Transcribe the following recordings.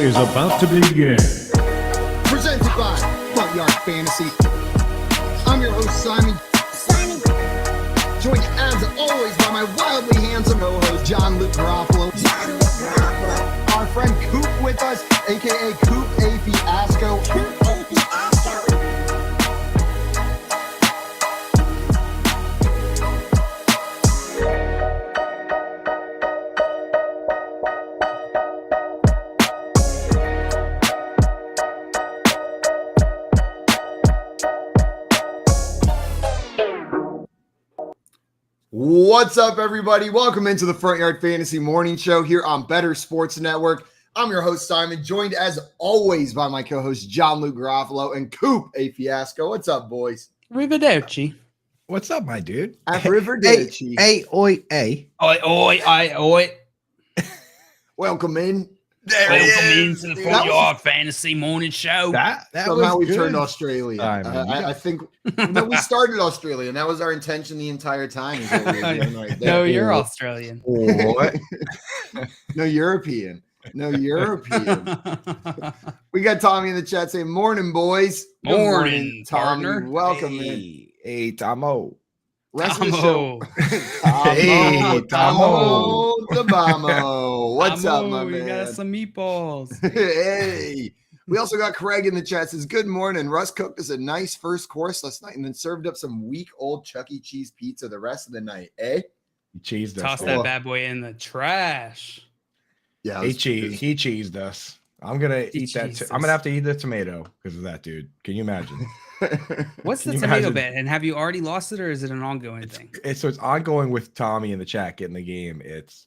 is about to begin. Presented by Front Yard Fantasy. I'm your host, Simon. Joined as always by my wildly handsome co-host, John Luke Garofalo. Our friend Coop with us, aka Coop A. Fiasco. What's up, everybody? Welcome into the Front Yard Fantasy Morning Show here on Bettor Sports Network. I'm your host, Simon, joined as always by my co-host, John Luke Garofalo and Coop A. Fiasco. What's up, boys? Arrivederci. What's up, my dude? Arrivederci. Hey, oi, hey. Oi. Welcome in. Welcome into the Front Yard Fantasy Morning Show. That Somehow we was turned good. Australian. I I think we started Australian. That was our intention the entire time. Is what we were doing right there. No, you're Australian. What? No European. No European. We got Tommy in the chat saying, morning, boys. Good Morning, Tommy. partner. Welcome in. Hey, Tomo. Rest of the show. Hey, Tomo. Tabamo. What's up, my We man? got some meatballs. Hey. We also got Craig in the chat says, good morning. Russ cooked us a nice first course last night and then served up some week old Chuck E. Cheese pizza the rest of the night. Eh? He cheesed us. Toss that bad boy in the trash. Yeah. He cheesed us. I'm gonna eat that. cheesed I'm us. gonna have to eat the tomato because of that, dude. Can you imagine? What's the Can you tomato imagine? bet? And have you already lost it, or is it an ongoing thing? It's ongoing with Tommy in the chat getting the game. It's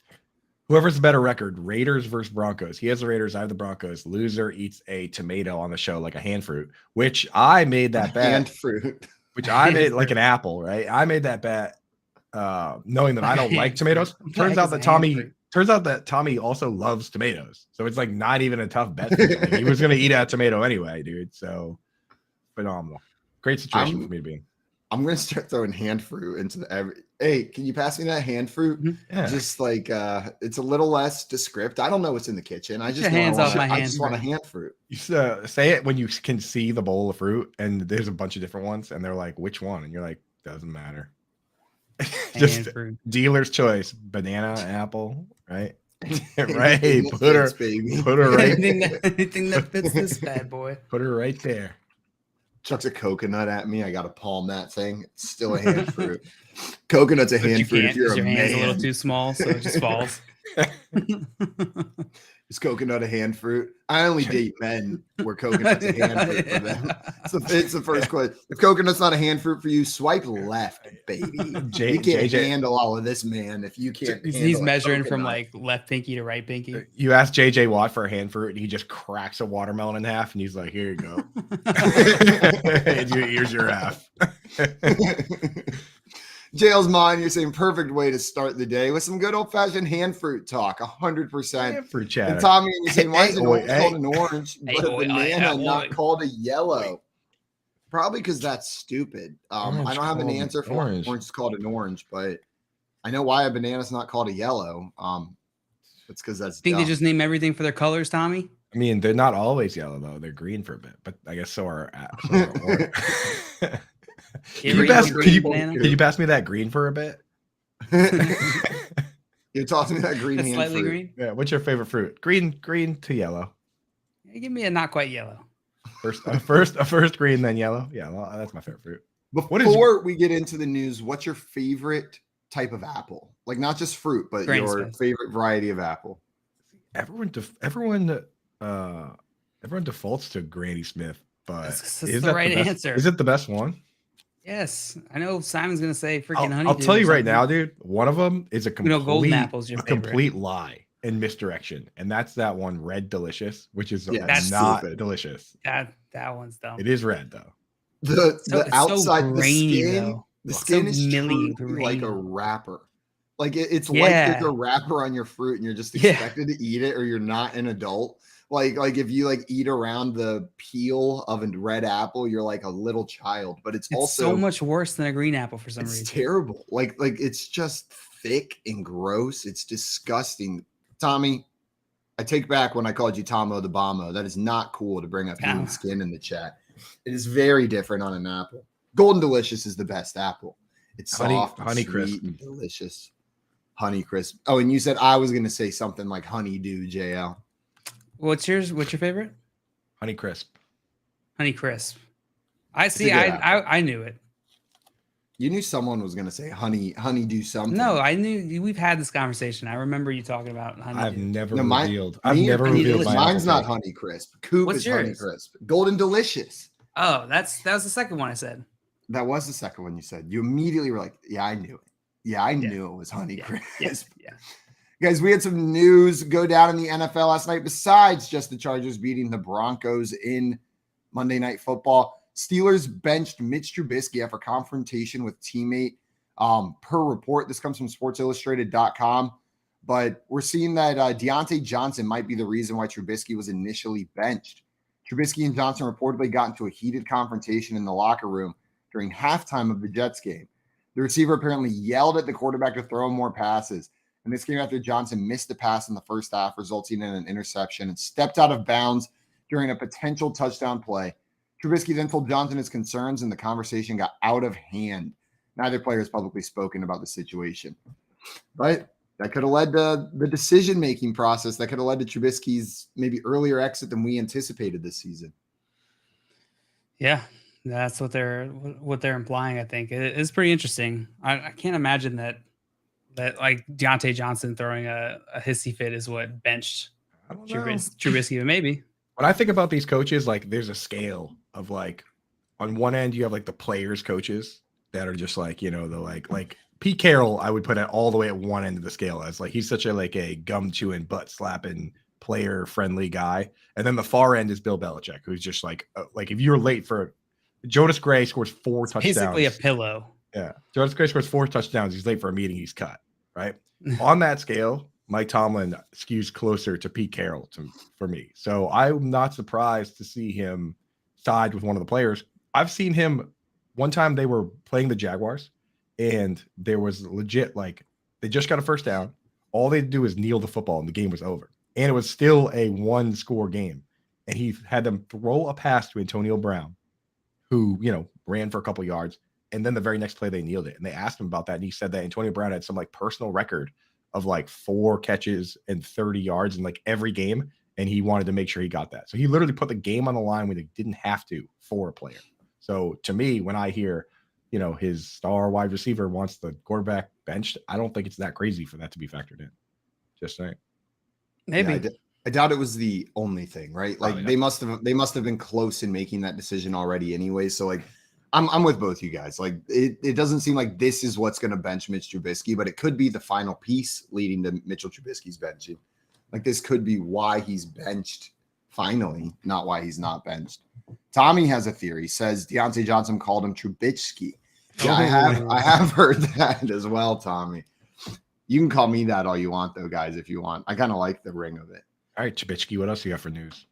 whoever's the better record, Raiders versus Broncos. He has the Raiders, I have the Broncos. Loser eats a tomato on the show like a hand fruit, which I made that bet. Hand fruit. Which I made like an apple, right? I made that bet knowing that I don't like tomatoes. Turns out that Tommy also loves tomatoes. So it's like not even a tough bet. For him. He was gonna eat a tomato anyway, dude. So phenomenal. Great situation for me to be in. I'm gonna start throwing hand fruit into the hey, can you pass me that hand fruit? Yeah. Just like it's a little less descriptive. I don't know what's in the kitchen. I just your hands off my I hand just want a fruit. hand fruit. You say it when you can see the bowl of fruit and there's a bunch of different ones and they're like, which one? And you're like, doesn't matter. Just Hand fruit. dealer's choice, banana, apple, right? Right. Anything that Put her fits, baby. right. Anything that fits this bad boy. Put her right there. Chucks a coconut at me. I gotta palm that thing. It's still a hand fruit. Coconut's a But hand you fruit can't if you're because a your hand's a little man. too small, so it just falls. Is coconut a hand fruit? I only date men where coconut's a hand fruit for them. It's the first question. If coconut's not a hand fruit for you, swipe left, baby. You can't JJ handle all of this, man. If you can't, He's handle a measuring from coconut. like left pinky to right pinky. You ask JJ Watt for a hand fruit, and he just cracks a watermelon in half, and he's like, "Here you go. Here's your half." Jail's mine. You're saying perfect way to start the day with some good old fashioned hand fruit talk. 100%. Hand fruit And chatter. Tommy, you're saying why is an Hey, orange hey. called an orange, Hey, but a oi, banana oi, not oi. called a yellow? Probably because that's stupid. I Orange don't have an called answer for why orange. orange is called an orange, but I know why a banana's not called a yellow. It's because that's Think dumb. they just name everything for their colors, Tommy? I mean, they're not always yellow though; they're green for a bit. But I guess so are orange. You ever eat a green banana? Can you pass me that green for a bit? You're tossing me that green That's hand slightly fruit. green. Yeah. What's your favorite fruit? Green to yellow. Yeah, give me a not quite yellow. First green, then yellow. Yeah, well, that's my favorite fruit. Before we get into the news, what's your favorite type of apple? Like not just fruit, but Granny your Smith. favorite variety of apple. Everyone defaults to Granny Smith, but That's is the that right best, answer. Is it the best one? Yes, I know Simon's gonna say freaking honey. I'll tell you right now, dude. One of them is a know, golden complete, apple's your favorite. complete lie and misdirection, and that's that one, Red Delicious, which is Yeah, that's not stupid. delicious. That one's dumb. It is red though. The So- it's so outside grainy, the skin, though. the So skin is milly truly like a grainy. wrapper. Like it's Yeah. like there's a wrapper on your fruit, and you're just Yeah. expected to eat it, or you're not an adult. Like if you like eat around the peel of a red apple, you're like a little child. But it's It's also so much worse than a green apple for some it's reason. terrible. Like it's just thick and gross. It's disgusting. Tommy, I take back when I called you Tomo the Bombo. That is not cool to bring up human skin in the chat. It is very different on an apple. Golden Delicious is the best apple. It's soft, honey sweet, crisp, and delicious. Honey crisp. Oh, and you said I was going to say something like honeydew, JL. What's yours? What's your favorite? Honey crisp. Honey crisp. I see. I knew it. You knew someone was going to say honeydew something. No, I knew we've had this conversation. I remember you talking about honeydew. I've never revealed. I've never revealed. Mine's not Honey Crisp. Coop is Honey Crisp. Golden Delicious. Oh, that was the second one I said. That was the second one you said. You immediately were like, "Yeah, I knew it. Yeah, I knew it was Honey Crisp." Yeah. Guys, we had some news go down in the NFL last night. Besides just the Chargers beating the Broncos in Monday Night Football. Steelers benched Mitch Trubisky after confrontation with teammate. Per report, this comes from SportsIllustrated.com, but we're seeing that Deontay Johnson might be the reason why Trubisky was initially benched. Trubisky and Johnson reportedly got into a heated confrontation in the locker room during halftime of the Jets game. The receiver apparently yelled at the quarterback to throw him more passes, and this came after Johnson missed a pass in the first half, resulting in an interception, and stepped out of bounds during a potential touchdown play. Trubisky then told Johnson his concerns, and the conversation got out of hand. Neither player has publicly spoken about the situation. But that could have led to the decision-making process that could have led to Trubisky's maybe earlier exit than we anticipated this season. Yeah, that's what they're implying, I think. It is pretty interesting. I can't imagine that like Deontay Johnson throwing a hissy fit is what benched Trubisky, but maybe. When I think about these coaches, like there's a scale of like on one end you have like the players coaches that are just like, the like Pete Carroll, I would put it all the way at one end of the scale as like he's such a gum chewing, butt slapping, player friendly guy. And then the far end is Bill Belichick, who's just like if you're late for Jonas Gray scores 4 touchdowns. Basically a pillow. Yeah. Jonas Gray scores 4 touchdowns. He's late for a meeting, he's cut. Right. On that scale, Mike Tomlin skews closer to Pete Carroll for me. So I'm not surprised to see him side with one of the players. I've seen him one time they were playing the Jaguars and there was legit, like they just got a first down. All they do is kneel the football and the game was over. And it was still a 1-score game. And he had them throw a pass to Antonio Brown, who, ran for a couple yards. And then the very next play they kneeled it. And they asked him about that. And he said that Antonio Brown had some like personal record of like 4 catches and 30 yards in like every game. And he wanted to make sure he got that. So he literally put the game on the line when he didn't have to for a player. So to me, when I hear, his star wide receiver wants the quarterback benched, I don't think it's that crazy for that to be factored in. Just saying. Maybe. Yeah, I doubt it was the only thing, right? Like they must have been close in making that decision already anyway. So like I'm with both you guys. Like it doesn't seem like this is what's going to bench Mitch Trubisky, but it could be the final piece leading to Mitchell Trubisky's benching. Like this could be why he's benched finally, not why he's not benched. Tommy has a theory, says Deontay Johnson called him Trubisky. Yeah, I have heard that as well, Tommy. You can call me that all you want though, guys, if you want. I kind of like the ring of it. All right, Trubisky, what else you got for news?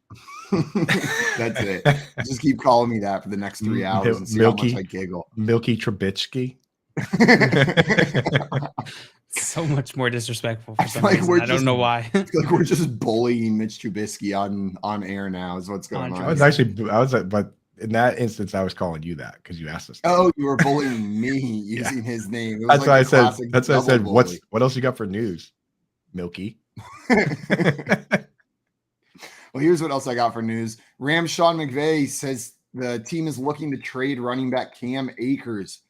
That's it. Just keep calling me that for the next 3 hours and see how much I giggle. Milky Trubisky. So much more disrespectful for some like reason. I don't know why. Like we're just bullying Mitch Trubisky on air now is what's going on. But in that instance, I was calling you that because you asked us. Oh, you were bullying me using his name. That's why I said. That's why I said. What else you got for news, Milky? Well, here's what else I got for news. Rams Sean McVay says the team is looking to trade running back Cam Akers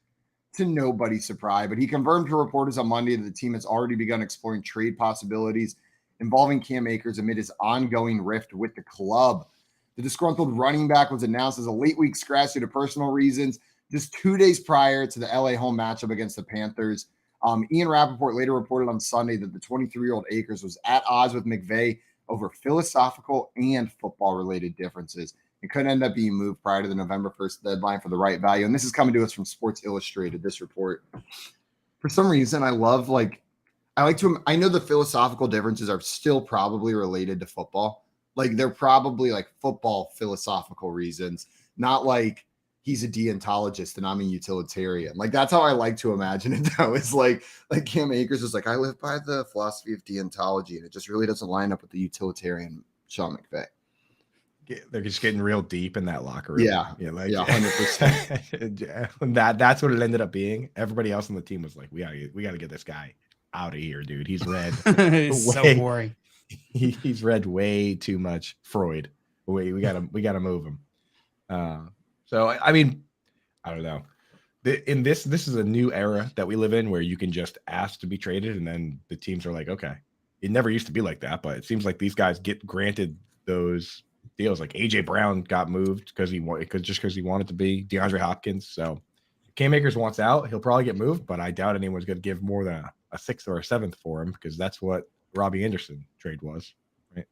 to nobody's surprise, but he confirmed to reporters on Monday that the team has already begun exploring trade possibilities involving Cam Akers amid his ongoing rift with the club. The disgruntled running back was announced as a late week scratch due to personal reasons just 2 days prior to the LA home matchup against the Panthers. Ian Rappaport later reported on Sunday that the 23-year-old Akers was at odds with McVay over philosophical and football-related differences. It could end up being moved prior to the November 1st deadline for the right value. And this is coming to us from Sports Illustrated, this report. For some reason, I know the philosophical differences are still probably related to football. Like they're probably like football philosophical reasons, not like he's a deontologist and I'm a utilitarian. Like, that's how I like to imagine it, though. It's like Cam Akers is like, I live by the philosophy of deontology, and it just really doesn't line up with the utilitarian Sean McVay. They're just getting real deep in that locker room. Yeah, like 100%. That's what it ended up being. Everybody else on the team was like, we gotta get this guy out of here, dude. He's read. It's so boring. He's read way too much Freud. We gotta move him. So I mean, I don't know. This is a new era that we live in where you can just ask to be traded, and then the teams are like, okay. It never used to be like that, but it seems like these guys get granted those deals. Like AJ Brown got moved because he wanted to be DeAndre Hopkins. So if Cam Akers wants out, he'll probably get moved, but I doubt anyone's going to give more than a sixth or a seventh for him, because that's what Robbie Anderson trade was, right?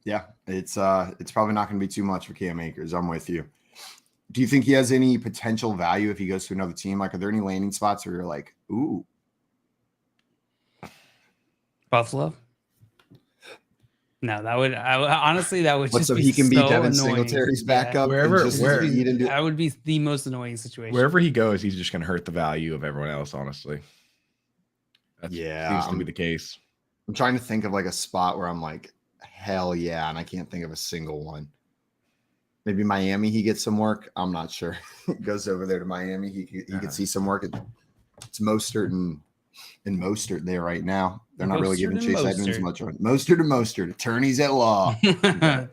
Yeah, it's probably not going to be too much for Cam Akers. I'm with you. Do you think he has any potential value if he goes to another team? Like, are there any landing spots where you're like, ooh? Buffalo? No, honestly, that would just so be he can be so Devin annoying. Singletary's backup. That would be the most annoying situation. Wherever he goes, he's just going to hurt the value of everyone else, honestly. That seems to be the case. I'm trying to think of like a spot where I'm like, hell yeah, and I can't think of a single one. Maybe Miami, he gets some work. I'm not sure. He goes over there to Miami. He could see some work. It's Mostert and Mostert there right now. They're not really giving Chase Edmonds much on Mostert, attorneys at law. The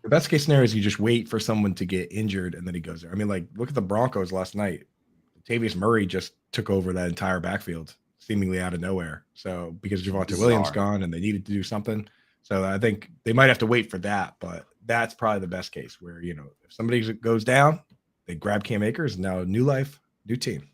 best case scenario is you just wait for someone to get injured and then he goes there. I mean, like, look at the Broncos last night. Latavius Murray just took over that entire backfield seemingly out of nowhere. So because Javonte Williams gone and they needed to do something. So I think they might have to wait for that, but that's probably the best case where, if somebody goes down, they grab Cam Akers. Now new life, new team.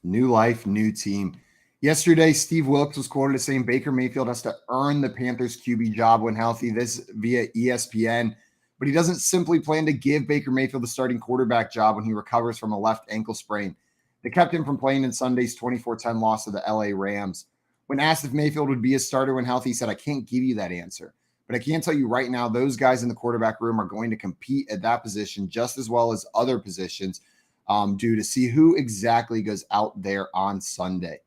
New life, new team. Yesterday, Steve Wilkes was quoted as saying Baker Mayfield has to earn the Panthers QB job when healthy, this via ESPN. But he doesn't simply plan to give Baker Mayfield the starting quarterback job when he recovers from a left ankle sprain that kept him from playing in Sunday's 24-10 loss to the LA Rams. When asked if Mayfield would be a starter when healthy, he said, I can't give you that answer. But I can tell you right now, those guys in the quarterback room are going to compete at that position just as well as other positions due to see who exactly goes out there on Sunday.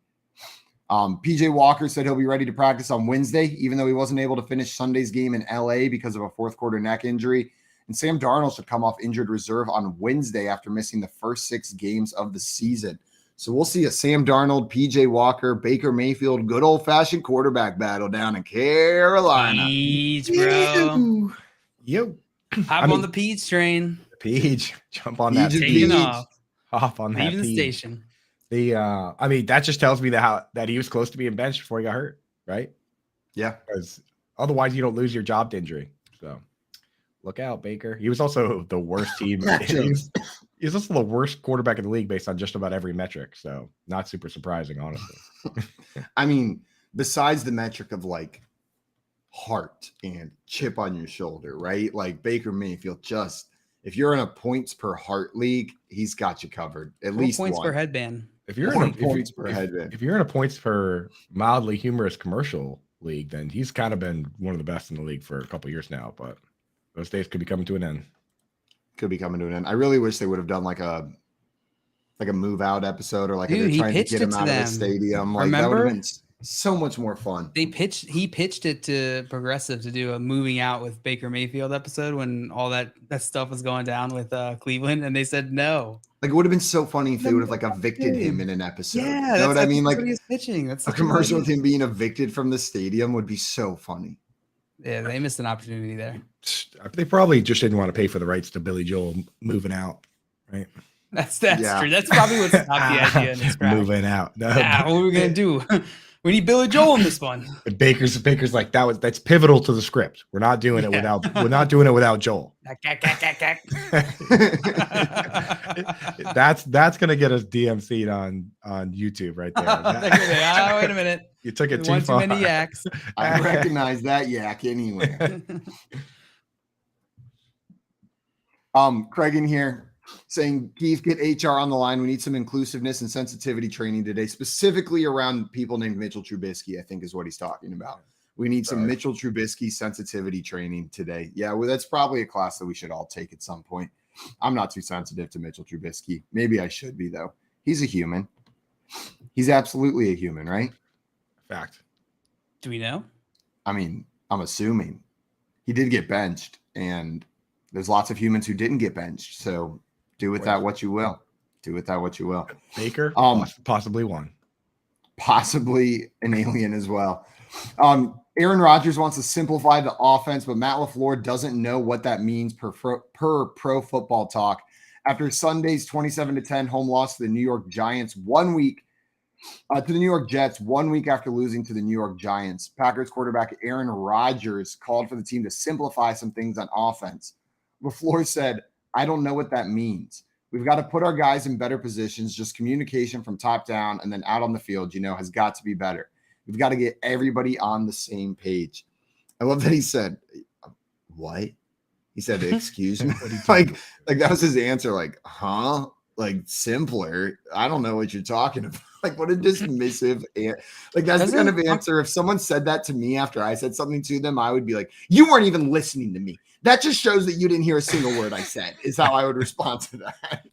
PJ Walker said he'll be ready to practice on Wednesday, even though he wasn't able to finish Sunday's game in LA because of a fourth quarter neck injury. And Sam Darnold should come off injured reserve on Wednesday after missing the first 6 games of the season. So we'll see a Sam Darnold, PJ Walker, Baker Mayfield, good old-fashioned quarterback battle down in Carolina. Peach, bro. Yo. Hop on the Peach train. Peach. Jump on that Taking off. Hop on that Leaving the station. That just tells me that he was close to being benched before he got hurt, right? Yeah. Because otherwise you don't lose your job to injury. So look out, Baker. He was also the worst team. He's also the worst quarterback in the league based on just about every metric. So not super surprising, honestly. I mean, besides the metric of like heart and chip on your shoulder, right? Like Baker Mayfield, just if you're in a points per heart league, he's got you covered. At least points one. per headband. If you're in a points per mildly humorous commercial league, then he's kind of been one of the best in the league for a couple of years now. But those days could be coming to an end. Could be coming to an end. I really wish they would have done like a move out episode, or like Dude, they're trying to get him out of the stadium. Like that would have been so much more fun. He pitched it to Progressive to do a moving out with Baker Mayfield episode when all that stuff was going down with Cleveland, and they said no. Like it would have been so funny if they would have like evicted him in an episode. Yeah, you know what I mean? Like he's pitching. That's a commercial with him being evicted from the stadium would be so funny. Yeah, they missed an opportunity there. They probably just didn't want to pay for the rights to Billy Joel moving out, right? That's true. That's probably what stopped the idea in this crack. Moving out. No, what are we gonna do? We need Billy Joel in this one. Baker's like that's pivotal to the script. We're not doing it without Joel. That's gonna get us DMC'd on YouTube right there. Wait a minute. You took it too far. Too many yaks. I recognize that yak anywhere. Craig in here saying, Keith, get HR on the line. We need some inclusiveness and sensitivity training today, specifically around people named Mitchell Trubisky, I think is what he's talking about. We need some Mitchell Trubisky sensitivity training today. Yeah, well, that's probably a class that we should all take at some point. I'm not too sensitive to Mitchell Trubisky. Maybe I should be, though. He's a human. He's absolutely a human, right? Fact. Do we know? I mean, I'm assuming. He did get benched, and there's lots of humans who didn't get benched. So do with that what you will. Do with that what you will. Baker, possibly one. Possibly an alien as well. Aaron Rodgers wants to simplify the offense, but Matt LaFleur doesn't know what that means per Pro Football Talk. After Sunday's 27-10 home loss to the New York Giants 1 week, to the New York Jets 1 week after losing to the New York Giants, Packers quarterback Aaron Rodgers called for the team to simplify some things on offense. LaFleur said, "I don't know what that means. We've got to put our guys in better positions. Just communication from top down and then out on the field, has got to be better. We've got to get everybody on the same page." I love that he said, "What?" He said, "Excuse me." like that was his answer. Like, huh? Like simpler. I don't know what you're talking about. Like, what a dismissive like that's the kind of answer. If someone said that to me after I said something to them, I would be like, "You weren't even listening to me. That just shows that you didn't hear a single word I said," is how I would respond to that.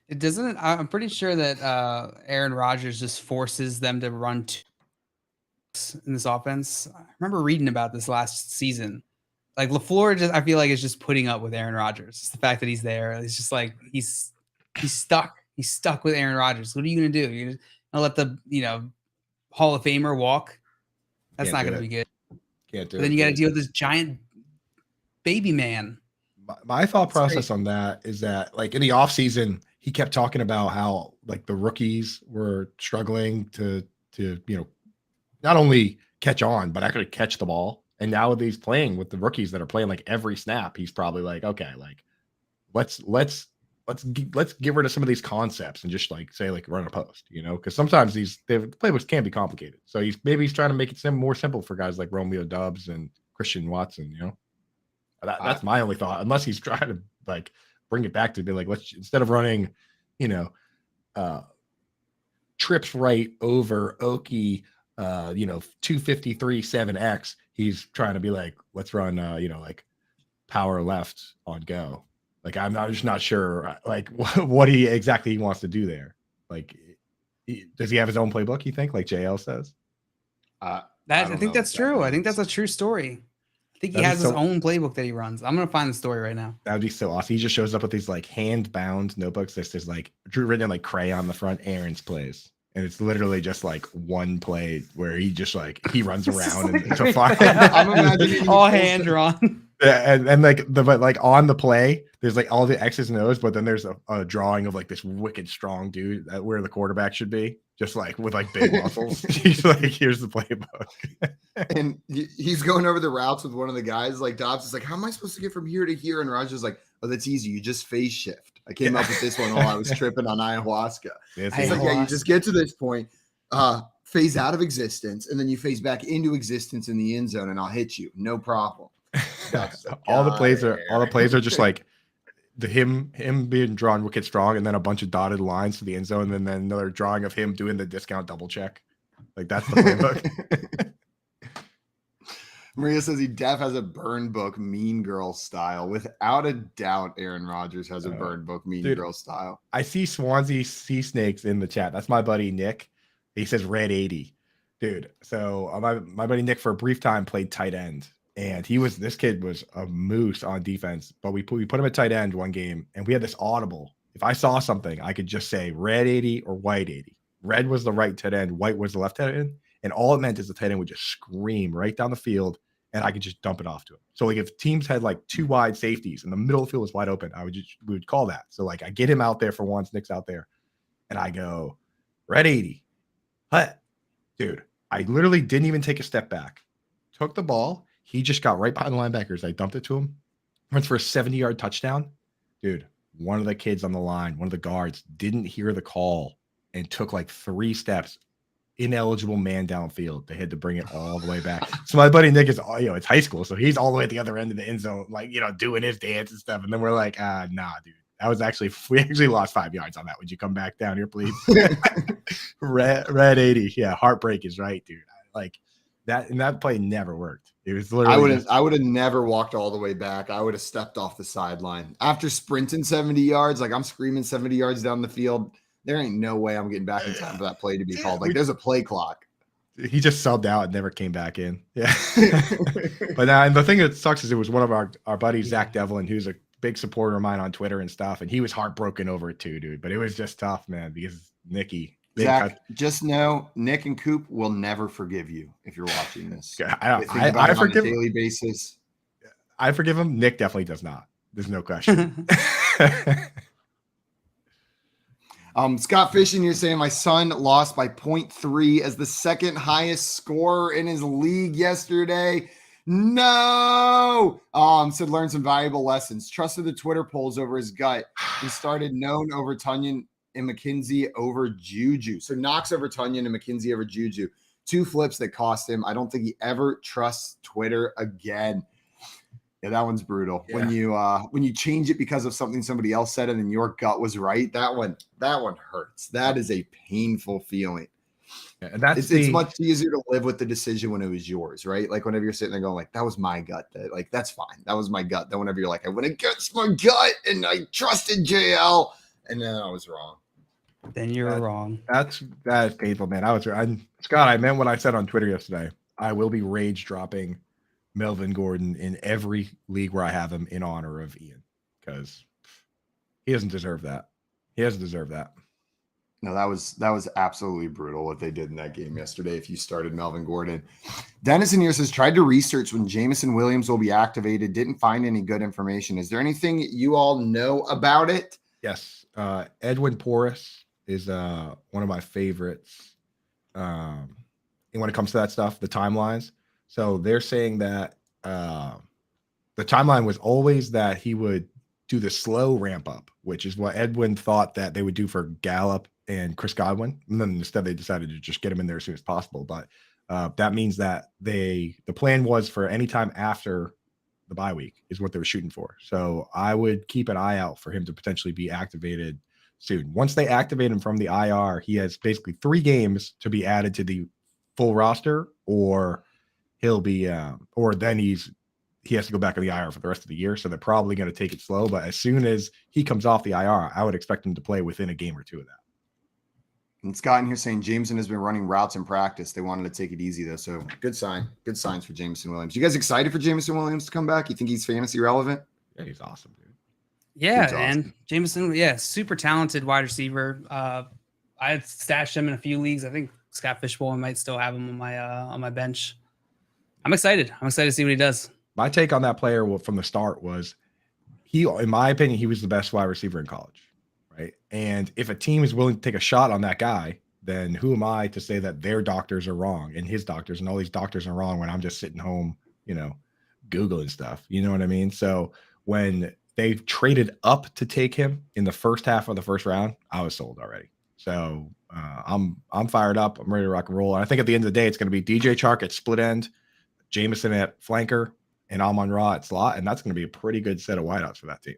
It doesn't. I'm pretty sure that Aaron Rodgers just forces them to run in this offense. I remember reading about this last season. Like LaFleur, I feel like is just putting up with Aaron Rodgers. It's the fact that he's there. It's just like he's stuck. He's stuck with Aaron Rodgers. What are you gonna do? You're gonna let the Hall of Famer walk? That's not gonna be good. Can't do it. Then you got to deal with this giant baby man. My thought process on that is that, like, in the offseason, he kept talking about how, like, the rookies were struggling to not only catch on, but actually catch the ball. And now with these playing with the rookies that are playing like every snap, he's probably like, okay, like let's get rid of some of these concepts and just like say like run a post, because sometimes the playbooks can be complicated. So he's trying to make it more simple for guys like Romeo Doubs and Christian Watson. That's my only thought. Unless he's trying to like bring it back to be like, let's, instead of running, trips right over Oki, 253 7X, he's trying to be like, let's run, like power left on go. Like, I'm just not sure like what he exactly wants to do there. Like, does he have his own playbook, you think, like JL says? I think that's true. I think that's a true story. I think he has his own playbook that he runs. I'm going to find the story right now. That would be so awesome. He just shows up with these like hand-bound notebooks. There's like written in like crayon on the front, Aaron's plays. And it's literally just like one play where he just like, he runs around and to find. I'm imagining all hand drawn. Yeah, and like but like on the play, there's like all the X's and O's, but then there's a drawing of like this wicked strong dude where the quarterback should be, just like with like big muscles. He's like, here's the playbook. And he's going over the routes with one of the guys. Like Dobbs is like, how am I supposed to get from here to here? And Rodgers is like, oh, that's easy. You just phase shift. I came up with this one while I was tripping on ayahuasca. It's like, yeah, you just get to this point, phase out of existence, and then you phase back into existence in the end zone, and I'll hit you. No problem. All the plays are just like him being drawn wicked strong, and then a bunch of dotted lines to the end zone, and then another drawing of him doing the discount double check. Like, that's the playbook. Maria says he has a burn book Mean Girl style. Without a doubt, Aaron Rodgers has a burn book Mean Girl style. I see Swansea Sea Snakes in the chat. That's my buddy Nick. He says red 80. Dude, so my buddy Nick for a brief time played tight end. And this kid was a moose on defense, but we put him at tight end one game, and we had this audible. If I saw something, I could just say red 80 or white 80. Red was the right tight end, white was the left tight end, and all it meant is the tight end would just scream right down the field, and I could just dump it off to him. So like if teams had like two wide safeties and the middle of the field was wide open, we would call that. So like I get him out there for once, Nick's out there, and I go red 80. What? Dude, I literally didn't even take a step back. Took the ball. He just got right behind the linebackers. I dumped it to him. Went for a 70-yard touchdown. Dude, one of the kids on the line, one of the guards, didn't hear the call and took like 3 steps. Ineligible man downfield. They had to bring it all the way back. So my buddy Nick is, it's high school. So he's all the way at the other end of the end zone, like, doing his dance and stuff. And then we're like, nah, dude. That was we actually lost 5 yards on that. Would you come back down here, please? Red 80. Yeah, heartbreak is right, dude. Like, that play never worked. It was literally I would have never walked all the way back. I would have stepped off the sideline after sprinting 70 yards. Like I'm screaming 70 yards down the field. There ain't no way I'm getting back in time for that play to be called. Like there's a play clock. He just subbed out and never came back in. Yeah. But and the thing that sucks is it was one of our buddies, Zach Devlin, who's a big supporter of mine on Twitter and stuff. And he was heartbroken over it too, dude. But it was just tough, man, because Nicky. Zach, just know Nick and Coop will never forgive you if you're watching this. I forgive on a daily basis. I forgive him. Nick definitely does not. There's no question. Scott Fishing, you're saying my son lost by 0.3 as the second highest scorer in his league yesterday. No. Said learn some valuable lessons. Trusted the Twitter polls over his gut. He started known over Tunyon and McKenzie over Juju. So Knox over Tunyon and McKenzie over Juju. 2 flips that cost him. I don't think he ever trusts Twitter again. Yeah, that one's brutal. Yeah. When you change it because of something somebody else said and then your gut was right, that one hurts. That is a painful feeling. Yeah, and it's much easier to live with the decision when it was yours, right? Like whenever you're sitting there going like, that was my gut. Like that's fine. That was my gut. Then whenever you're like, I went against my gut and I trusted JL and then I was wrong. Then you're wrong. That's painful, man. Scott, I meant what I said on Twitter yesterday. I will be rage dropping Melvin Gordon in every league where I have him in honor of Ian because he doesn't deserve that. He doesn't deserve that. No, that was absolutely brutal what they did in that game yesterday. If you started Melvin Gordon, Dennis in here says tried to research when Jameson Williams will be activated. Didn't find any good information. Is there anything you all know about it? Yes, Edwin Porras is one of my favorites. And when it comes to that stuff, the timelines. So they're saying that the timeline was always that he would do the slow ramp up, which is what Edwin thought that they would do for Gallup and Chris Godwin. And then instead they decided to just get him in there as soon as possible. But that means that the plan was for any time after the bye week is what they were shooting for. So I would keep an eye out for him to potentially be activated soon. Once they activate him from the IR, he has basically 3 games to be added to the full roster, or he'll be or then he has to go back to the IR for the rest of the year. So they're probably going to take it slow. But as soon as he comes off the IR, I would expect him to play within a game or 2 of that. And Scott in here saying Jameson has been running routes in practice. They wanted to take it easy though. So good sign. Good signs for Jameson Williams. You guys excited for Jameson Williams to come back? You think he's fantasy relevant? Yeah, he's awesome, dude. Yeah, and Jameson, super talented wide receiver. I had stashed him in a few leagues. I think Scott Fishbowl might still have him on my bench. I'm excited. I'm excited to see what he does. My take on that player from the start was in my opinion, he was the best wide receiver in college, right? And if a team is willing to take a shot on that guy, then who am I to say that their doctors are wrong and his doctors and all these doctors are wrong when I'm just sitting home, Googling stuff. You know what I mean? So when they traded up to take him in the first half of the first round, I was sold already. So I'm fired up. I'm ready to rock and roll. And I think at the end of the day, it's going to be DJ Chark at split end, Jameson at flanker, and Amon-Ra at slot. And that's going to be a pretty good set of wideouts for that team.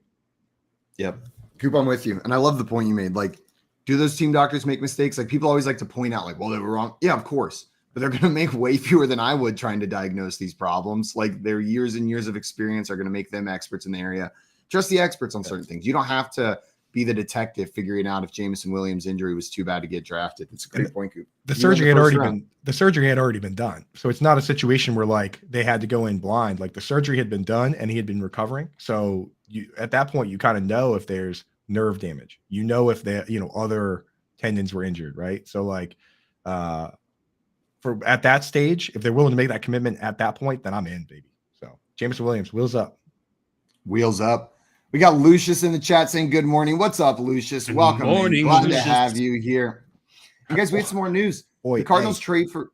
Yep. Coop, I'm with you. And I love the point you made. Like, do those team doctors make mistakes? Like, people always like to point out, like, well, they were wrong. Yeah, of course. But they're going to make way fewer than I would trying to diagnose these problems. Like, their years and years of experience are going to make them experts in the area. Trust the experts on certain things. You don't have to be the detective figuring out if Jameson Williams' injury was too bad to get drafted. It's a great point, Coop. The surgery had already been done. So it's not a situation where like they had to go in blind. Like the surgery had been done and he had been recovering. So at that point you kind of know if there's nerve damage. If other tendons were injured, right? So like for at that stage, if they're willing to make that commitment at that point, then I'm in, baby. So Jameson Williams, wheels up. Wheels up. We got Lucius in the chat saying good morning. What's up, Lucius? Welcome. Morning, Glad Lucius. to have you here. You guys, we had some more news. The Cardinals trade for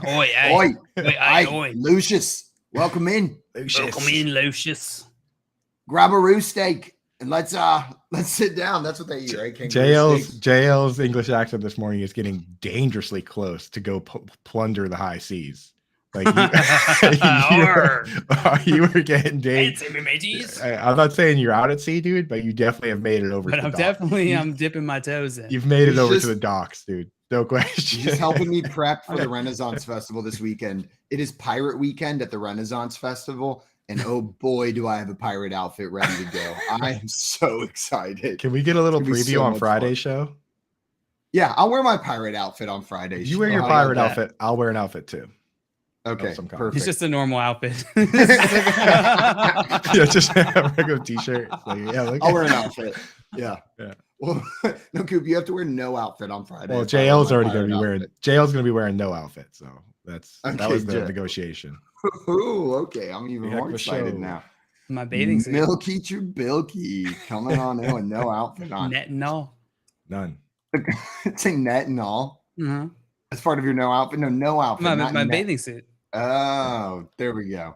Oi. Lucius. Welcome in. Lucius. Grab a roux steak and let's sit down. That's what they eat, right? JL's English accent this morning is getting dangerously close to go plunder the high seas. Like you were getting dangerous. I'm not saying you're out at sea, dude, but you definitely have made it over. But I'm dipping my toes in. You've made it over to the docks, dude. No question. He's helping me prep for the Renaissance Festival this weekend. It is Pirate Weekend at the Renaissance Festival. And oh boy, do I have a pirate outfit ready to go. I am so excited. Can we get a little preview on Friday's show? Yeah, I'll wear my pirate outfit on Friday. You wear your pirate outfit. I'll wear an outfit too. Okay, perfect. It's just a normal outfit. Yeah, just a regular t-shirt. I'll wear an outfit. Yeah. Well, no, Coop, you have to wear no outfit on Friday. Well, JL's already going to be wearing. JL's going to be wearing no outfit, so that was the negotiation. Ooh, okay. I'm even more excited now. My bathing suit. Milky Trubilky coming on in with no outfit on. Net and all. None. It's a net and all. Mm-hmm. That's part of your no outfit. No outfit. My bathing suit. Oh, there we go.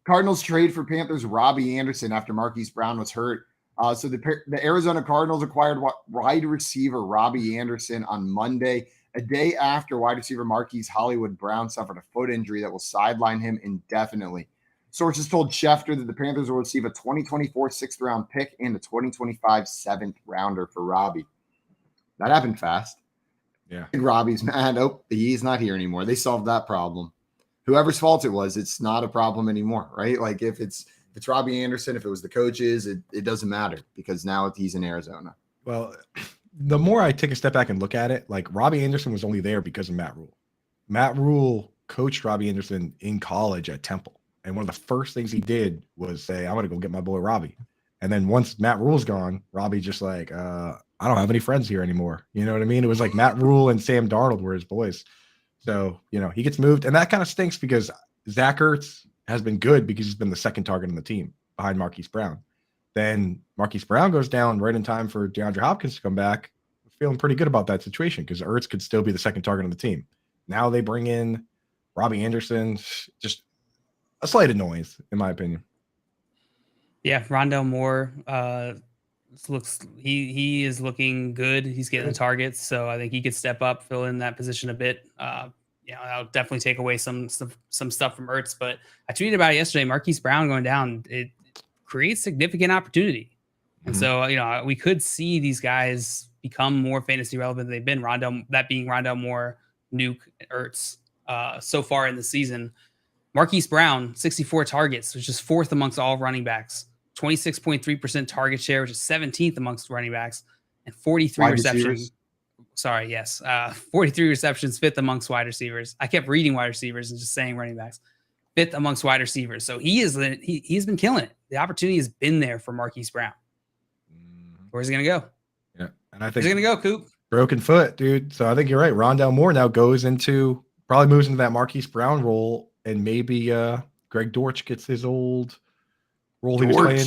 Cardinals trade for Panthers Robbie Anderson after Marquis Brown was hurt. So the Arizona Cardinals acquired wide receiver Robbie Anderson on Monday, a day after wide receiver Marquis Hollywood Brown suffered a foot injury that will sideline him indefinitely. Sources told Schefter that the Panthers will receive a 2024 sixth-round pick and a 2025 seventh-rounder for Robbie. That happened fast. Yeah. And Robbie's mad. Oh, he's not here anymore. They solved that problem. Whoever's fault it was, it's not a problem anymore, right? Like if it's Robbie Anderson, if it was the coaches, it doesn't matter because now he's in Arizona. Well, the more I take a step back and look at it, like Robbie Anderson was only there because of Matt Rule. Matt Rule coached Robbie Anderson in college at Temple. And one of the first things he did was say, I'm going to go get my boy Robbie. And then once Matt Rule's gone, Robbie just like, I don't have any friends here anymore. You know what I mean? It was like Matt Rule and Sam Darnold were his boys. So, he gets moved. And that kind of stinks because Zach Ertz has been good because he's been the second target on the team behind Marquis Brown. Then Marquis Brown goes down right in time for DeAndre Hopkins to come back. Feeling pretty good about that situation because Ertz could still be the second target on the team. Now they bring in Robbie Anderson. Just a slight annoyance, in my opinion. Yeah, Rondell Moore he is looking good. He's getting the targets, so I think he could step up, fill in that position a bit. I'll definitely take away some stuff from Ertz. But I tweeted about it yesterday. Marquis Brown going down, it creates significant opportunity, and so we could see these guys become more fantasy relevant than they've been. Rondell Moore, Nuke, Ertz so far in the season. Marquis Brown, 64 targets, which is fourth amongst all running backs. 26.3% target share, which is 17th amongst running backs, and 43 receptions. 43 receptions, fifth amongst wide receivers. I kept reading wide receivers and just saying running backs. Fifth amongst wide receivers. So he's been killing it. The opportunity has been there for Marquis Brown. Where's he going to go? Yeah. And I think he's going to go, Coop. Broken foot, dude. So I think you're right. Rondell Moore now probably moves into that Marquis Brown role, and maybe Greg Dortch gets his old role he was playing.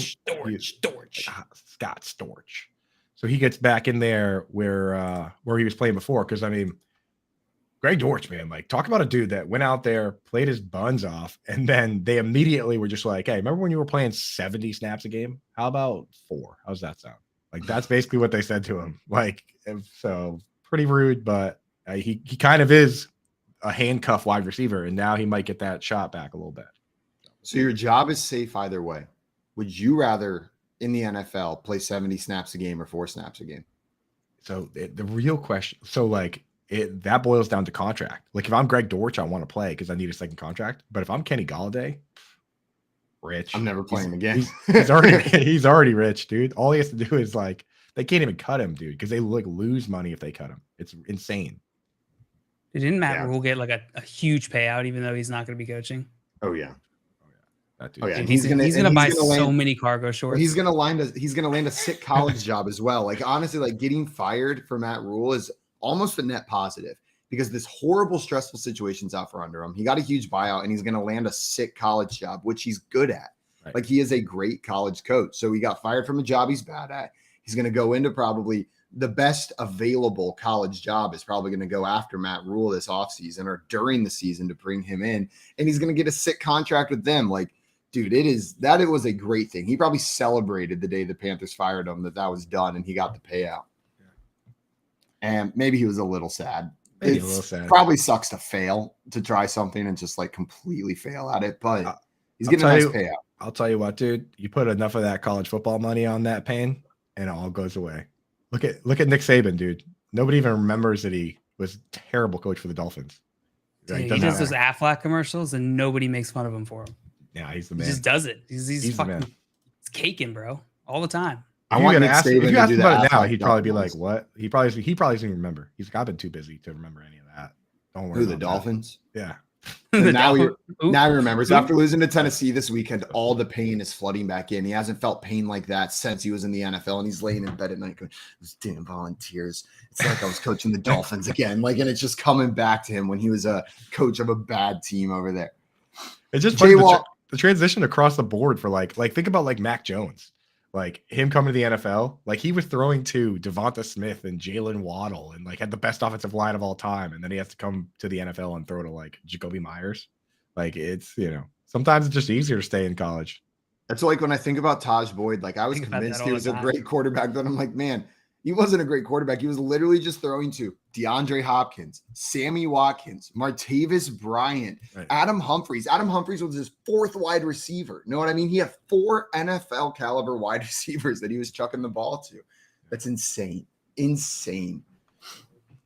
Scott Storch. So he gets back in there where he was playing before. Because Greg Dortch, man, like talk about a dude that went out there, played his buns off, and then they immediately were just like, "Hey, remember when you were playing 70 snaps a game? How about 4? How's that sound?" Like that's basically what they said to him. Like so, pretty rude, but he kind of is a handcuff wide receiver, and now he might get that shot back a little bit. So your job is safe either way. Would you rather in the NFL play 70 snaps a game or 4 snaps a game? So the real question, that boils down to contract. Like if I'm Greg Dortch, I want to play because I need a second contract. But if I'm Kenny Golladay, rich. I'm never playing again. He's already rich, dude. All he has to do is they can't even cut him, dude, because they lose money if they cut him. It's insane. Didn't Matt Rule get a huge payout even though he's not going to be coaching? Oh yeah. And he's gonna buy so many cargo shorts. He's gonna land a sick college job as well. Like honestly, getting fired for Matt Rule is almost a net positive because this horrible, stressful situation's out for under him. He got a huge buyout and he's gonna land a sick college job, which he's good at. Right. Like he is a great college coach. So he got fired from a job he's bad at. He's gonna go into probably the best available college job is probably going to go after Matt Rule this offseason or during the season to bring him in. And he's going to get a sick contract with them. Dude, it was a great thing. He probably celebrated the day the Panthers fired him that was done and he got the payout. Yeah. And maybe he was a little sad. Probably sucks to fail to try something and just completely fail at it, but he's getting a nice payout. I'll tell you what, dude, you put enough of that college football money on that pain and it all goes away. Look at Nick Saban, dude. Nobody even remembers that he was a terrible coach for the Dolphins. Dude, he does those Aflac commercials and nobody makes fun of him for him. Yeah, he's the man. He just does it. He's fucking man. He's caking, bro, all the time. If you ask him about it now, he'd probably be like, "What?" He probably doesn't even remember. He's like, "I've been too busy to remember any of that." Don't worry. Who, the Dolphins? Yeah. Now he remembers. After losing to Tennessee this weekend, all the pain is flooding back in. He hasn't felt pain like that since he was in the NFL, and he's laying in bed at night going, "Those damn Volunteers." It's like I was coaching the Dolphins again. Like, and it's just coming back to him when he was a coach of a bad team over there. It's just funny, the transition across the board for like think about like Mac Jones. Like him coming to the NFL, like he was throwing to Devonta Smith and Jalen Waddle and like had the best offensive line of all time. And then he has to come to the NFL and throw to like Jacoby Myers. Like it's, sometimes it's just easier to stay in college. That's like when I think about Taj Boyd, like I was convinced he was a great quarterback. Then I'm like, man, he wasn't a great quarterback. He was literally just throwing to DeAndre Hopkins, Sammy Watkins, Martavis Bryant, right. Adam Humphries. Adam Humphries was his fourth wide receiver. You know what I mean? He had 4 NFL caliber wide receivers that he was chucking the ball to. That's insane. Insane.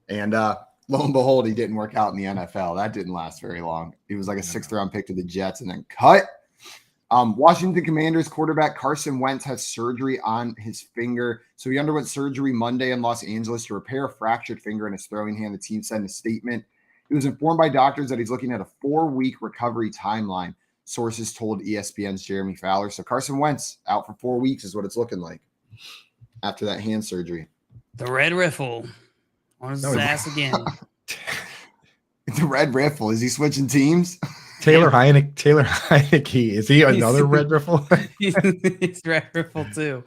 And lo and behold, he didn't work out in the NFL. That didn't last very long. He was like a 6th round pick to the Jets and then cut. Washington Commanders quarterback Carson Wentz has surgery on his finger. So he underwent surgery Monday in Los Angeles to repair a fractured finger in his throwing hand. The team said in a statement. He was informed by doctors that he's looking at a 4-week recovery timeline. Sources told ESPN's Jeremy Fowler. So Carson Wentz out for 4 weeks is what it's looking like after that hand surgery. The red riffle on his ass again. The red riffle. Is he switching teams? Taylor Heineke. Is he another red riffle? He's red riffle too.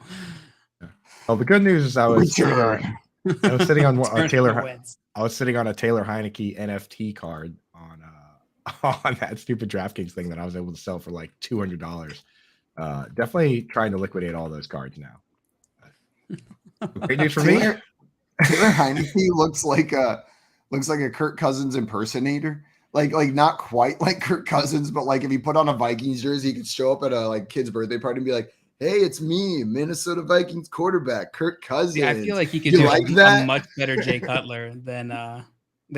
Oh, the good news is I was sitting on a Taylor Heineke NFT card on that stupid DraftKings thing that I was able to sell for like $200. Definitely trying to liquidate all those cards now. Great news for me. Taylor Heineke looks like a Kirk Cousins impersonator. Like not quite like Kirk Cousins, but like if he put on a Vikings jersey, he could show up at a like kid's birthday party and be like, "Hey, it's me, Minnesota Vikings quarterback, Kirk Cousins." Yeah, I feel like he could do a much better Jay Cutler than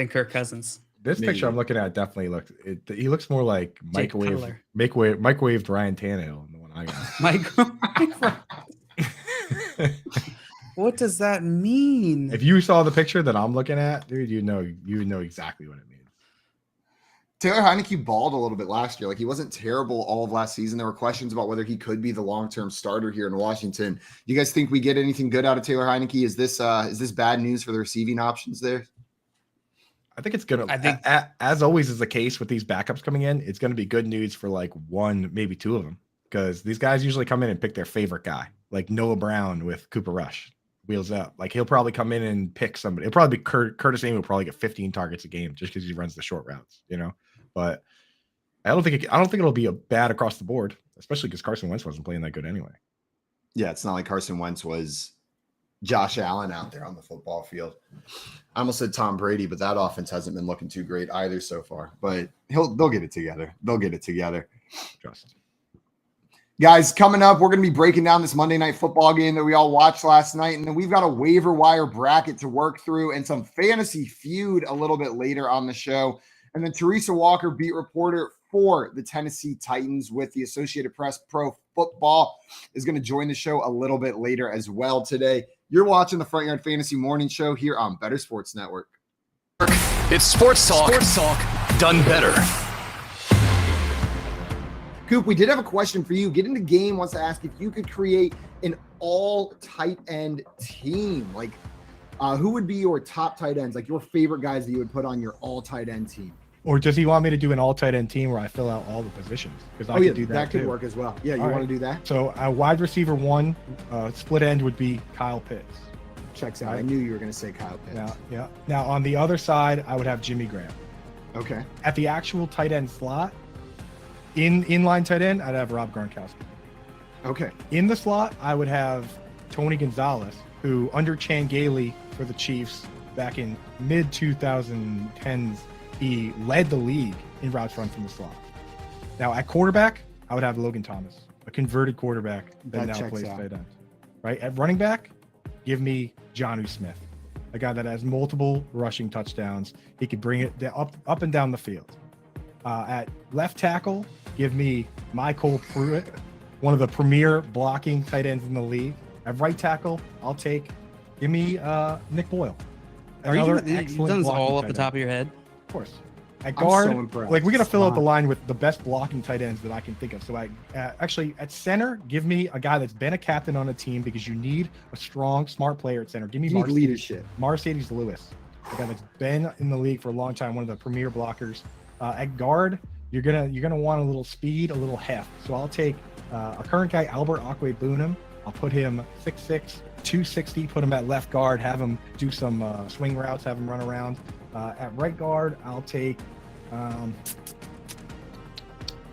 Kirk Cousins. This picture I'm looking at definitely he looks more like microwaved Ryan Tannehill than the one I got. What does that mean? If you saw the picture that I'm looking at, dude, you know exactly what it means. Taylor Heineke balled a little bit last year. Like he wasn't terrible all of last season. There were questions about whether he could be the long-term starter here in Washington. You guys think we get anything good out of Taylor Heineke? Is this bad news for the receiving options there? I think it's gonna. As always is the case with these backups coming in, it's going to be good news for like 1, maybe 2 of them, because these guys usually come in and pick their favorite guy, like Noah Brown with Cooper Rush. Wheels up. Like he'll probably come in and pick somebody. It'll probably be Curtis Samuel will probably get 15 targets a game just because he runs the short routes, But I don't think it'll be a bad across the board, especially because Carson Wentz wasn't playing that good anyway. Yeah, it's not like Carson Wentz was Josh Allen out there on the football field. I almost said Tom Brady, but that offense hasn't been looking too great either so far. But they'll get it together. They'll get it together. Trust. Guys, coming up, we're going to be breaking down this Monday Night Football game that we all watched last night. And then we've got a waiver wire bracket to work through and some fantasy feud a little bit later on the show. And then Teresa Walker, beat reporter for the Tennessee Titans with the Associated Press Pro Football, is going to join the show a little bit later as well today. You're watching the Front Yard Fantasy Morning Show here on Bettor Sports Network. It's sports talk done better. Coop, we did have a question for you. Get into Game wants to ask if you could create an all tight end team. Like, who would be your top tight ends, like your favorite guys that you would put on your all tight end team? Or does he want me to do an all tight end team where I fill out all the positions? Because I could do that could work as well. Yeah, you want to do that? So a wide receiver 1, split end would be Kyle Pitts. Checks out. I knew you were going to say Kyle Pitts. Yeah. Now on the other side, I would have Jimmy Graham. Okay. At the actual tight end slot, inline tight end, I'd have Rob Gronkowski. Okay. In the slot, I would have Tony Gonzalez, who under Chan Gailey for the Chiefs back in mid 2010s, he led the league in routes run from the slot. Now at quarterback, I would have Logan Thomas, a converted quarterback that now plays tight end. Right at running back, give me Jonnu Smith. a guy that has multiple rushing touchdowns. He could bring it up and down the field. At left tackle, give me Michael Pruitt, one of the premier blocking tight ends in the league. At right tackle, give me Nick Boyle. Are you done this all off the top of your head? Of course. At guard, so we're gonna fill out the line with the best blocking tight ends that I can think of. So actually at center, give me a guy that's been a captain on a team because you need a strong, smart player at center. Give me leadership. Mercedes Lewis, a guy that's been in the league for a long time, one of the premier blockers. At guard, you're gonna want a little speed, a little heft. So I'll take a current guy, Albert Akwe-Bunam. I'll put him 6'6", 260. Put him at left guard. Have him do some swing routes. Have him run around. At right guard, I'll take.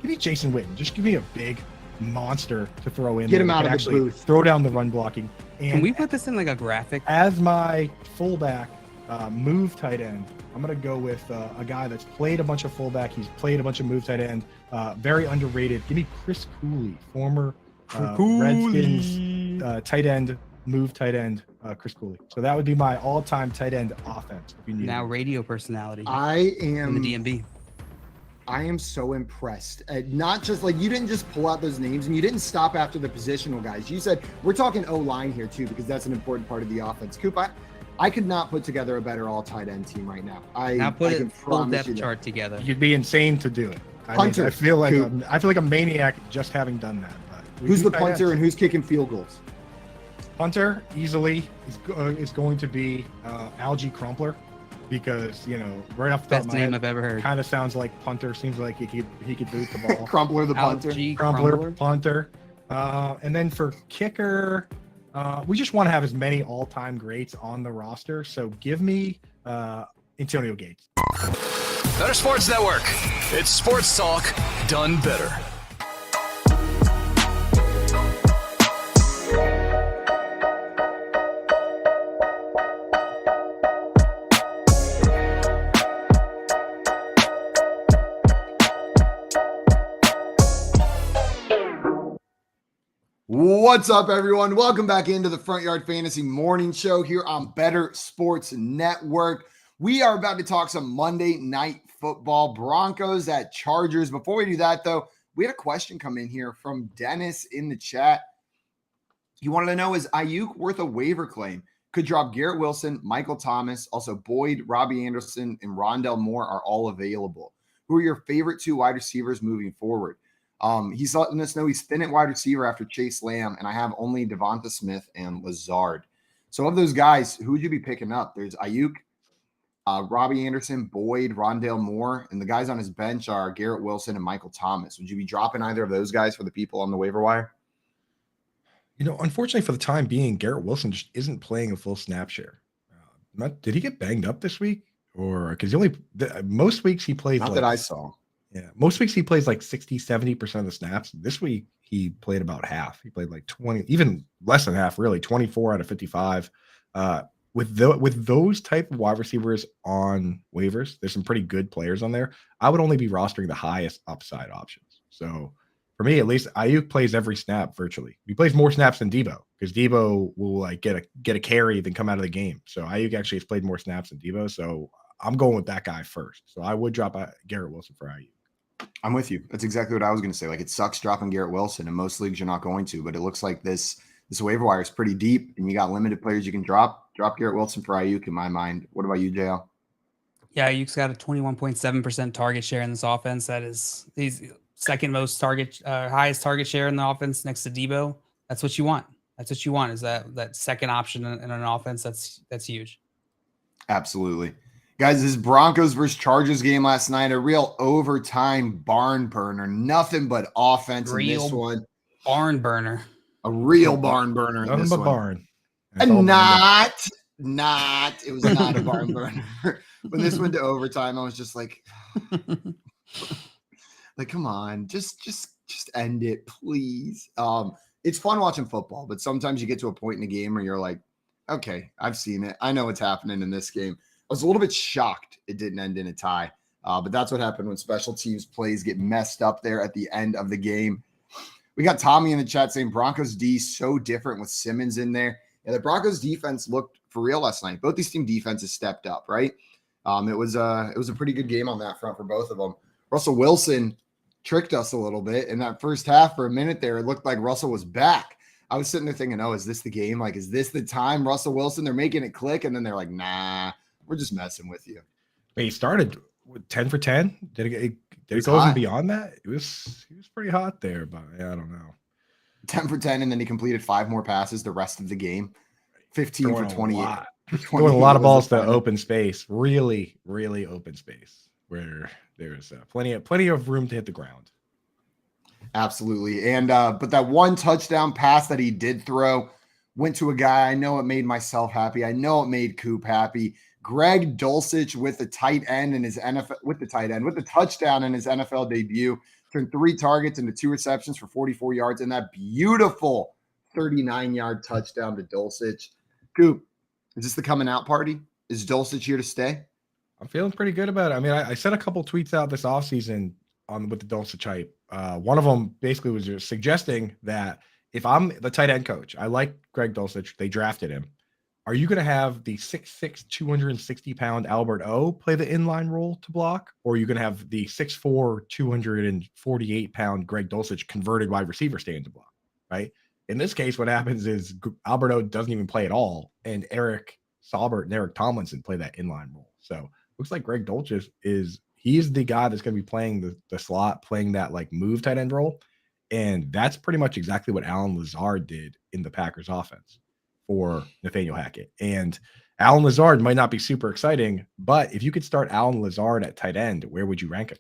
Give me Jason Witten. Just give me a big monster to throw in. Get him out of the booth. Throw down the run blocking. And can we put this in like a graphic? As my fullback move tight end, I'm going to go with a guy that's played a bunch of fullback. He's played a bunch of move tight end. Very underrated. Give me Chris Cooley, former Redskins tight end, move tight end, Chris Cooley. So that would be my all-time tight end offense. If you need now radio personality. I am in the DMV. I am so impressed. Not just like you didn't just pull out those names and you didn't stop after the positional guys. You said we're talking O-line here too because that's an important part of the offense. Coop, I could not put together a better all tight end team right now. Now put a full depth chart together. You'd be insane to do it. Punter. I feel like a maniac just having done that. But who's the punter and who's kicking field goals? Punter easily is going to be Algie Crumpler because right off the top of my head, I've ever heard. Kind of sounds like punter. Seems like he could boot the ball. Crumpler the punter. Crumpler punter. And then for kicker, we just want to have as many all-time greats on the roster. So give me Antonio Gates. Better Sports Network. It's sports talk done better. What's up, everyone? Welcome back into the Front Yard Fantasy Morning Show here on Bettor Sports Network. We are about to talk some Monday Night Football, Broncos at Chargers. Before we do that, though, we had a question come in here from Dennis in the chat. He wanted to know, is Ayuk worth a waiver claim? Could drop Garrett Wilson, Michael Thomas, also Boyd, Robbie Anderson, and Rondell Moore are all available. Who are your favorite two wide receivers moving forward? He's letting us know he's thin at wide receiver after Chase Lamb, and I have only Devonta Smith and Lazard. So of those guys, who would you be picking up? There's Ayuk, Robbie Anderson, Boyd, Rondell Moore, and the guys on his bench are Garrett Wilson and Michael Thomas. Would you be dropping either of those guys for the people on the waiver wire? Unfortunately for the time being, Garrett Wilson just isn't playing a full snap share. Did he get banged up this week? Or because most weeks he plays not that I saw. Yeah, most weeks he plays like 60-70% of the snaps. This week he played about half. He played like 20, even less than half, really, 24 out of 55. With those type of wide receivers on waivers, there's some pretty good players on there. I would only be rostering the highest upside options. So for me, at least, Ayuk plays every snap virtually. He plays more snaps than Debo because Debo will like get a carry then come out of the game. So Ayuk actually has played more snaps than Debo. So I'm going with that guy first. So I would drop Garrett Wilson for Ayuk. I'm with you. That's exactly what I was going to say. Like, it sucks dropping Garrett Wilson. In most leagues, you're not going to, but it looks like this waiver wire is pretty deep, and you got limited players you can drop. Drop Garrett Wilson for Ayuk in my mind. What about you, JL? Yeah, Ayuk's got a 21.7% target share in this offense. He's second most highest target share in the offense next to Debo. That's what you want. That's what you want is that second option in an offense. That's huge. Absolutely. Guys, this Broncos versus Chargers game last night, a real overtime barn burner. Nothing but offense in this one. Barn burner. A real barn burner in this one. Barn. And it was not a barn burner. When this went to overtime, I was just like, come on, just end it, please. It's fun watching football, but sometimes you get to a point in the game where you're like, okay, I've seen it. I know what's happening in this game. I was a little bit shocked it didn't end in a tie, but that's what happened when special teams plays get messed up there at the end of the game. We got Tommy in the chat saying Broncos D so different with Simmons in there. Yeah, the Broncos defense looked for real last night. Both these team defenses stepped up, right? It was a pretty good game on that front for both of them. Russell Wilson tricked us a little bit in that first half. For a minute there, it looked like Russell was back. I was sitting there thinking, oh, is this the game? Like, is this the time, Russell Wilson? They're making it click, and then they're like, nah, we're just messing with you. But he started with 10 for 10. Did it go even beyond that? He was pretty hot there, but yeah, I don't know. 10 for 10, and then he completed 5 more passes the rest of the game. 15 for 28. Throwing a lot of balls to open space, really, really open space where there's plenty of room to hit the ground. Absolutely. And but that one touchdown pass that he did throw went to a guy. I know it made myself happy. I know it made Coop happy. Greg Dulcich with the touchdown in his NFL debut, turned 3 targets into 2 receptions for 44 yards and that beautiful 39-yard touchdown to Dulcich. Coop, is this the coming out party? Is Dulcich here to stay? I'm feeling pretty good about it. I mean, I sent a couple tweets out this offseason with the Dulcich hype. One of them basically was just suggesting that if I'm the tight end coach, I like Greg Dulcich. They drafted him. Are you going to have the 6'6", 260-pound Albert O play the inline role to block? Or are you going to have the 6'4", 248-pound Greg Dulcich converted wide receiver stand to block, right? In this case, what happens is Albert O doesn't even play at all, and Eric Saubert and Eric Tomlinson play that inline role. So looks like Greg Dulcich he's the guy that's going to be playing the slot, playing that like move tight end role. And that's pretty much exactly what Alan Lazard did in the Packers offense for Nathaniel Hackett. And Alan Lazard might not be super exciting, but if you could start Alan Lazard at tight end, where would you rank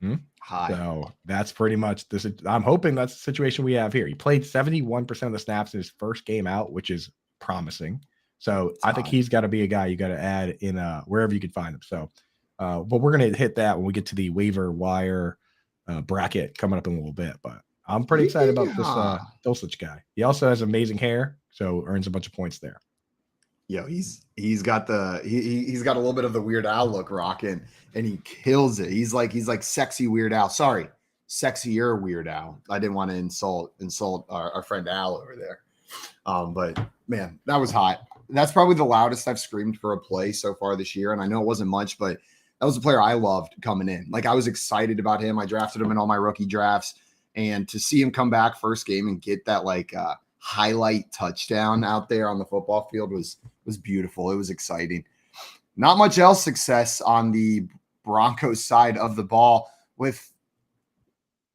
him? High. So that's pretty much this. I'm hoping that's the situation we have here. He played 71% of the snaps in his first game out, which is promising. So I think he's got to be a guy you got to add in wherever you can find him. So, but we're going to hit that when we get to the waiver wire bracket coming up in a little bit. But I'm pretty excited about this Dulcich guy. He also has amazing hair, so earns a bunch of points there. Yo, he's got he's got a little bit of the Weird Al look rocking, and he kills it. He's like sexy Weird Al. Sorry, sexier Weird Al. I didn't want to insult our friend Al over there. But man, that was hot. That's probably the loudest I've screamed for a play so far this year. And I know it wasn't much, but that was a player I loved coming in. Like, I was excited about him. I drafted him in all my rookie drafts, and to see him come back first game and get that highlight touchdown out there on the football field was beautiful. It was exciting. Not much else success on the Broncos side of the ball. With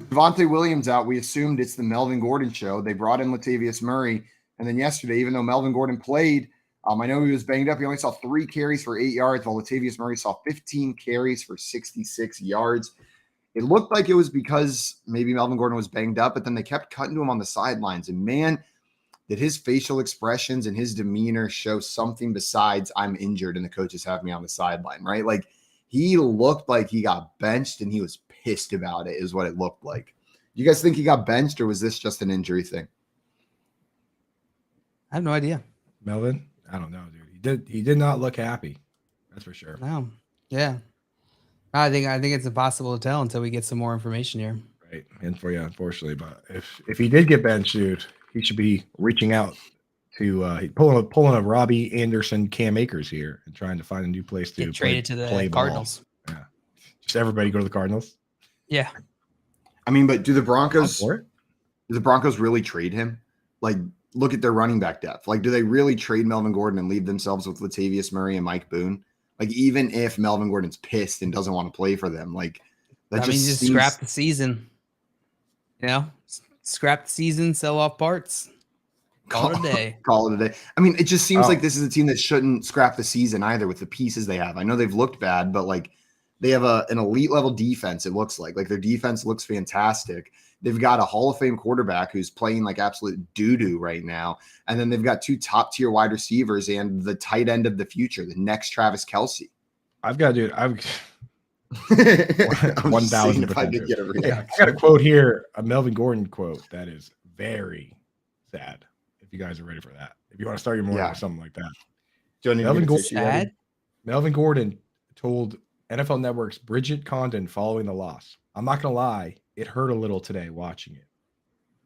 Javonte Williams out, we assumed it's the Melvin Gordon show. They brought in Latavius Murray. And then yesterday, even though Melvin Gordon played, I know he was banged up. He only saw 3 carries for 8 yards, while Latavius Murray saw 15 carries for 66 yards. It looked like it was because maybe Melvin Gordon was banged up, but then they kept cutting to him on the sidelines. And man, did his facial expressions and his demeanor show something besides I'm injured and the coaches have me on the sideline, right? Like, he looked like he got benched and he was pissed about it, is what it looked like. You guys think he got benched, or was this just an injury thing? I have no idea. Melvin, I don't know, dude. He did not look happy. That's for sure. No. Yeah. I think it's impossible to tell until we get some more information here. Right. And for you, unfortunately. But if he did get benched, dude, he should be reaching out to pulling a Robbie Anderson, Cam Akers here and trying to find a new place to get traded to the Cardinals. Yeah. Just everybody go to the Cardinals. Yeah. I mean, but do the Broncos really trade him? Like, look at their running back depth. Like, do they really trade Melvin Gordon and leave themselves with Latavius Murray and Mike Boone? Like, even if Melvin Gordon's pissed and doesn't want to play for them, like, that just scrap the season. You know, scrap the season, sell off parts. Call it a day. Call it a day. I mean, it just seems like this is a team that shouldn't scrap the season either with the pieces they have. I know they've looked bad, but like, they have an elite level defense. It looks like their defense looks fantastic. They've got a Hall of Fame quarterback who's playing like absolute doo-doo right now. And then they've got 2 top tier wide receivers and the tight end of the future, the next Travis Kelce. I've got, dude, I've 1,000%. I got a quote here, a Melvin Gordon quote that is very sad. If you guys are ready for that, if you want to start your morning with something like that. Melvin Gordon told NFL Network's Bridget Condon following the loss, "I'm not going to lie, it hurt a little today watching it."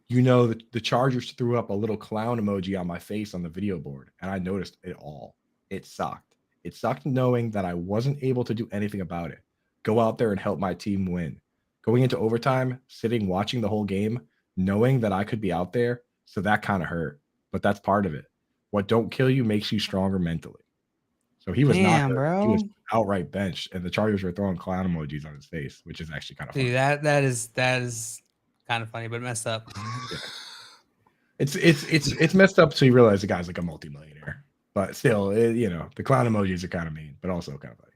the Chargers threw up a little clown emoji on my face on the video board, and I noticed it all. It sucked. It sucked knowing that I wasn't able to do anything about it. Go out there and help my team win. Going into overtime, sitting watching the whole game, knowing that I could be out there, so that kind of hurt. But that's part of it. What don't kill you makes you stronger mentally. So he was not bro. He was outright benched, and the Chargers were throwing clown emojis on his face, which is actually kind of funny. Dude, that is kind of funny, but messed up. Yeah. It's messed up, so you realize the guy's like a multimillionaire. But still, the clown emojis are kind of mean, but also kind of funny.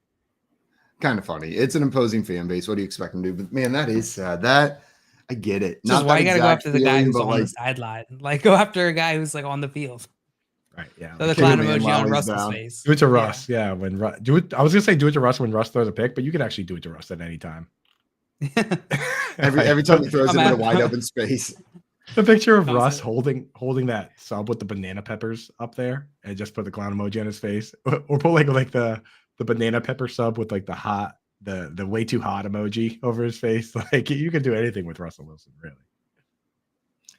Kind of funny. It's an imposing fan base. What do you expect him to do? But man, that is sad. That I get it. Not why you gotta go after the guy who's on the sideline. Like, go after a guy who's like on the field. Right. Yeah. So the clown emoji on Russ's face. Do it to Russ. Yeah. When do it. I was gonna say do it to Russ when Russ throws a pick, but you can actually do it to Russ at any time. every time he throws it in a wide open space. The picture of Russ holding that sub with the banana peppers up there, and just put the clown emoji on his face, or put like the banana pepper sub with like the way too hot emoji over his face. Like, you can do anything with Russell Wilson, really.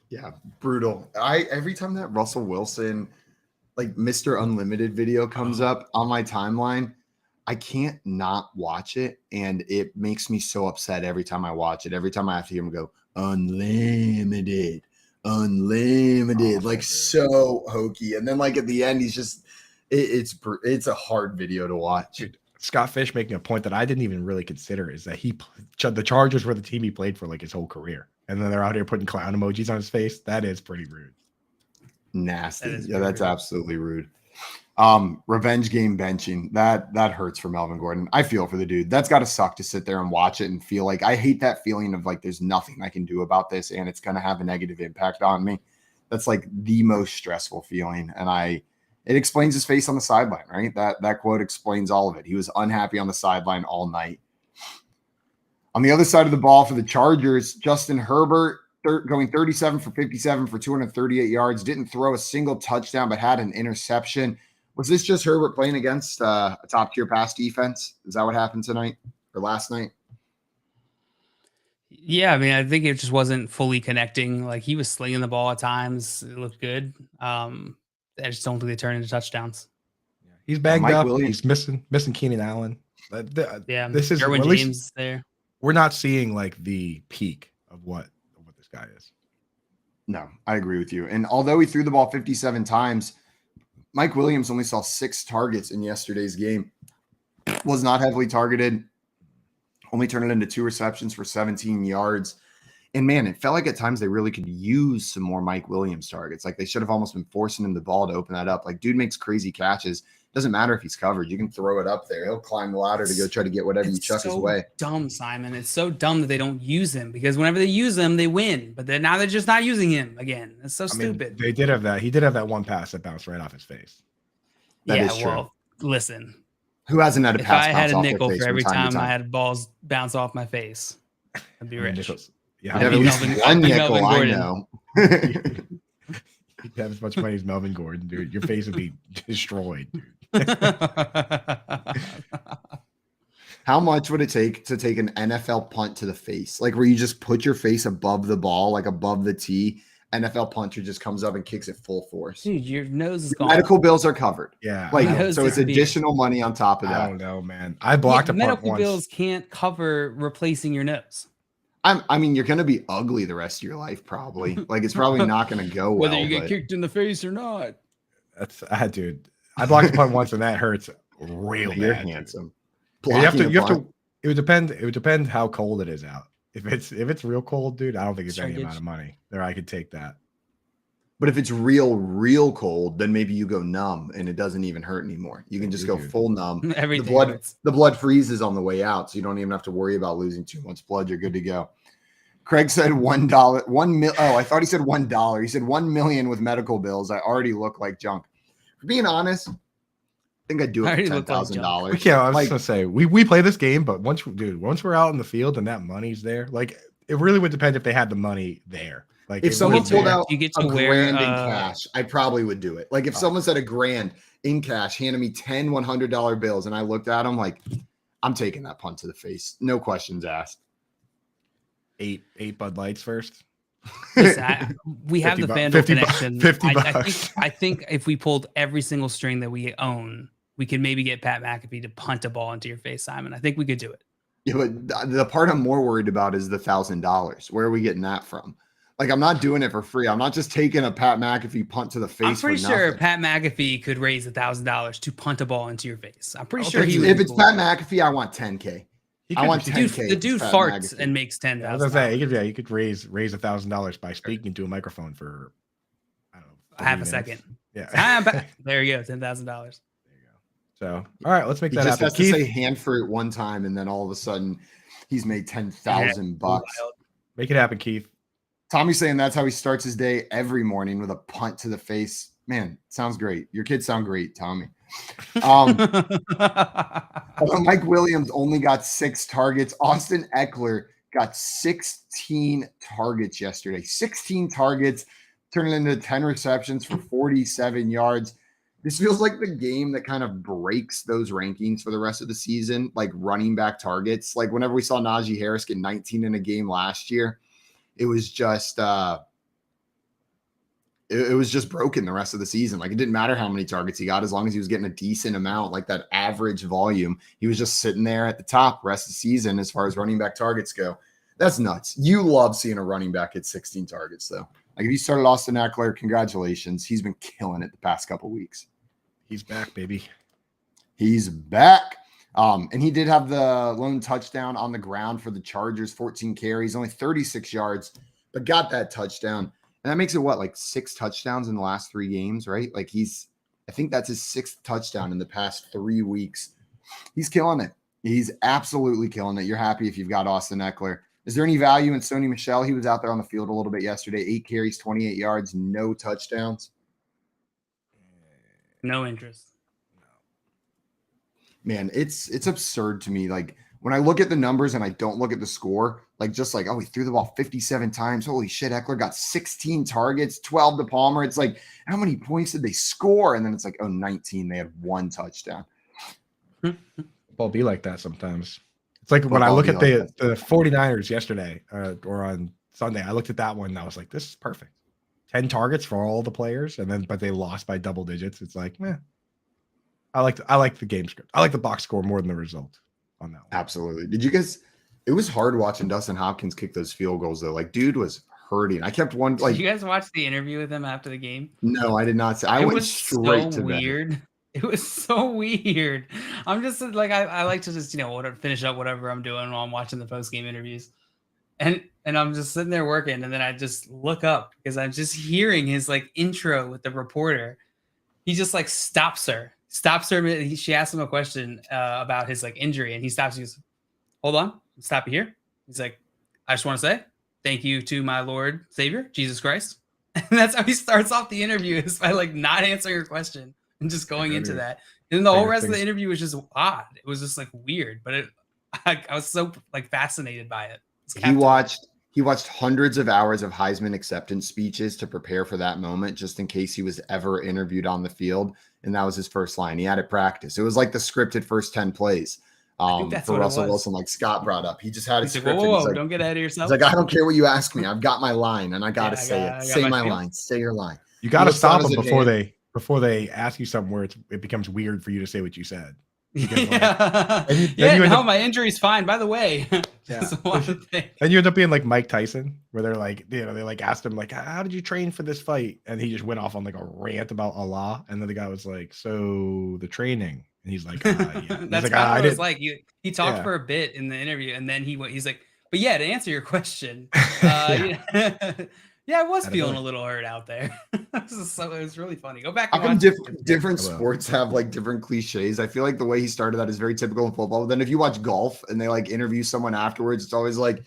Yeah, brutal. Every time that Russell Wilson, like Mr. Unlimited video comes up on my timeline, I can't not watch it, and it makes me so upset every time I watch it. Every time I have to hear him go, unlimited, like so hokey. And then like at the end, he's just, it's a hard video to watch. Dude, Scott Fish making a point that I didn't even really consider is that the Chargers were the team he played for like his whole career. And then they're out here putting clown emojis on his face. That is pretty rude. Nasty. Yeah, that's rude. Absolutely rude. Revenge game benching. That hurts for Melvin Gordon. I feel for the dude. That's got to suck to sit there and watch it and feel like, I hate that feeling of like, there's nothing I can do about this and it's going to have a negative impact on me. That's like the most stressful feeling. And it explains his face on the sideline, right? That quote explains all of it. He was unhappy on the sideline all night. On the other side of the ball for the Chargers, Justin Herbert going 37 for 57 for 238 yards, didn't throw a single touchdown, but had an interception. Was this just Herbert playing against a top-tier pass defense? Is that what happened tonight or last night? Yeah, I mean, I think it just wasn't fully connecting. Like, he was slinging the ball at times. It looked good. I just don't think they turn into touchdowns. Yeah, he's bagged up. Williams. He's missing Keenan Allen. This is Derwin James there. We're not seeing like the peak of what this guy is. No, I agree with you. And although he threw the ball 57 times, Mike Williams only saw 6 targets in yesterday's game. Was not heavily targeted. Only turned it into 2 receptions for 17 yards. And man, it felt like at times they really could use some more Mike Williams targets. Like, they should have almost been forcing him the ball to open that up. Like, dude makes crazy catches. Doesn't matter if he's covered. You can throw it up there. He'll climb the ladder to go try to get whatever you chuck his way. Dumb, Simon. It's so dumb that they don't use him, because whenever they use him, they win. But now they're just not using him again. It's so stupid. They did have that. He did have that one pass that bounced right off his face. That is true. Well, listen. Who hasn't had a pass? If I had a nickel for every time I had balls bounce off my face, I'd be rich. Yeah, at least one nickel, I know. You'd have as much money as Melvin Gordon, dude. Your face would be destroyed, dude. How much would it take to take an NFL punt to the face? Like, where you just put your face above the ball, like above the tee. NFL punter just comes up and kicks it full force. Dude, your nose is gone. Medical bills are covered. Yeah. Like, so it's additional money on top of that. I don't know, man. I blocked a punt once. Medical bills can't cover replacing your nose. I mean, you're going to be ugly the rest of your life, probably. Like, it's probably not going to go well. Whether you get kicked in the face or not. Dude. I blocked a punt once, and that hurts real bad. You're handsome. You have to. It would depend how cold it is out. If it's real cold, dude, I don't think it's any amount of money there. I could take that. But if it's real cold, then maybe you go numb and it doesn't even hurt anymore. You can just go full numb. The blood freezes on the way out, so you don't even have to worry about losing too much blood. You're good to go. Craig said $1. Oh, I thought he said $1. He said 1 million with medical bills. I already look like junk. For being honest, I think I'd do it for $10,000. Yeah, I was gonna say we play this game, but once we're out in the field and that money's there, like, it really would depend if they had the money there. Like, if someone pulled out a grand in cash, I probably would do it. Like, if someone said a grand in cash, handed me 10 $100 bills, and I looked at them like, I'm taking that punt to the face. No questions asked. 8 Bud Lights first. Listen, we have the FanDuel connection. 50 bucks. I think if we pulled every single string that we own, we could maybe get Pat McAfee to punt a ball into your face, Simon. I think we could do it. Yeah, but the part I'm more worried about is the $1,000. Where are we getting that from? Like, I'm not doing it for free. I'm not just taking a Pat McAfee punt to the face. I'm pretty sure Pat McAfee could raise $1,000 to punt a ball into your face. I'm pretty sure if it's Pat McAfee, I want 10K. I want 10K. The dude farts and makes $10,000. I was gonna say, you could raise $1,000 by speaking into a microphone for, I don't know, half a second. Yeah. There you go, $10,000. There you go. So, all right, let's make that happen. He just has to say Hanford one time, and then all of a sudden, he's made $10,000. Make it happen, Keith. Tommy's saying that's how he starts his day every morning, with a punt to the face. Man, sounds great. Your kids sound great, Tommy. Mike Williams only got 6 targets. Austin Eckler got 16 targets yesterday. 16 targets, turning into 10 receptions for 47 yards. This feels like the game that kind of breaks those rankings for the rest of the season, like running back targets. Like whenever we saw Najee Harris get 19 in a game last year, it was just it was just broken the rest of the season. Like it didn't matter how many targets he got, as long as he was getting a decent amount, like that average volume. He was just sitting there at the top rest of the season as far as running back targets go. That's nuts. You love seeing a running back at 16 targets, though. Like if you started Austin Eckler, congratulations. He's been killing it the past couple weeks. He's back, baby. He's back. And he did have the lone touchdown on the ground for the Chargers, 14 carries, only 36 yards, but got that touchdown. And that makes it like 6 touchdowns in the last 3 games, right? Like I think that's his 6th touchdown in the past 3 weeks. He's killing it. He's absolutely killing it. You're happy if you've got Austin Eckler. Is there any value in Sony Michel? He was out there on the field a little bit yesterday, 8 carries, 28 yards, no touchdowns. No interest. Man, it's absurd to me. Like when I look at the numbers and I don't look at the score, like just like, oh, he threw the ball 57 times. Holy shit, Eckler got 16 targets, 12 to Palmer. It's like, how many points did they score? And then it's like, oh, 19. They had 1 touchdown. Football be like that sometimes. It's like when I look at the 49ers yesterday or on Sunday, I looked at that one and I was like, this is perfect. 10 targets for all the players, but they lost by double digits. It's like, I like the game script. I like the box score more than the result on that one. Absolutely. Did you guys? It was hard watching Dustin Hopkins kick those field goals though. Like, dude was hurting. I kept one. Like, did you guys watch the interview with him after the game? No, I did not. I went straight to weird. It was so weird. I'm just like, I like to just finish up whatever I'm doing while I'm watching the post game interviews, and I'm just sitting there working, and then I just look up because I'm just hearing his like intro with the reporter. He just like stops her. She asked him a question about his like injury, and he stops. He goes, "Hold on, stop you here." He's like, "I just want to say thank you to my Lord Savior Jesus Christ," and that's how he starts off the interview, is by like not answering her question and just going into that. And then the whole rest of the interview was just odd. It was just like weird, but I was so like fascinated by it. He watched hundreds of hours of Heisman acceptance speeches to prepare for that moment, just in case he was ever interviewed on the field. And that was his first line. He had it practiced. It was like the scripted first 10 plays for Russell Wilson, like Scott brought up. He just had it scripted. Whoa, like, don't get ahead of yourself. He's like, I don't care what you ask me. I've got my line, and I got to say it. Say my line. Say your line. You got to stop them before they ask you something where it becomes weird for you to say what you said. My injury's fine, by the way. Then you end up being like Mike Tyson, where they're like, they like asked him like, how did you train for this fight? And he just went off on like a rant about Allah. And then the guy was like, so the training. And he's like, yeah. That's like, kind of what it was like. He talked for a bit in the interview, and then he's like, but yeah, to answer your question, I was feeling a little hurt out there. So it was really funny. Go back and watch different sports have like different cliches. I feel like the way he started that is very typical in football. But then if you watch golf and they like interview someone afterwards, it's always like,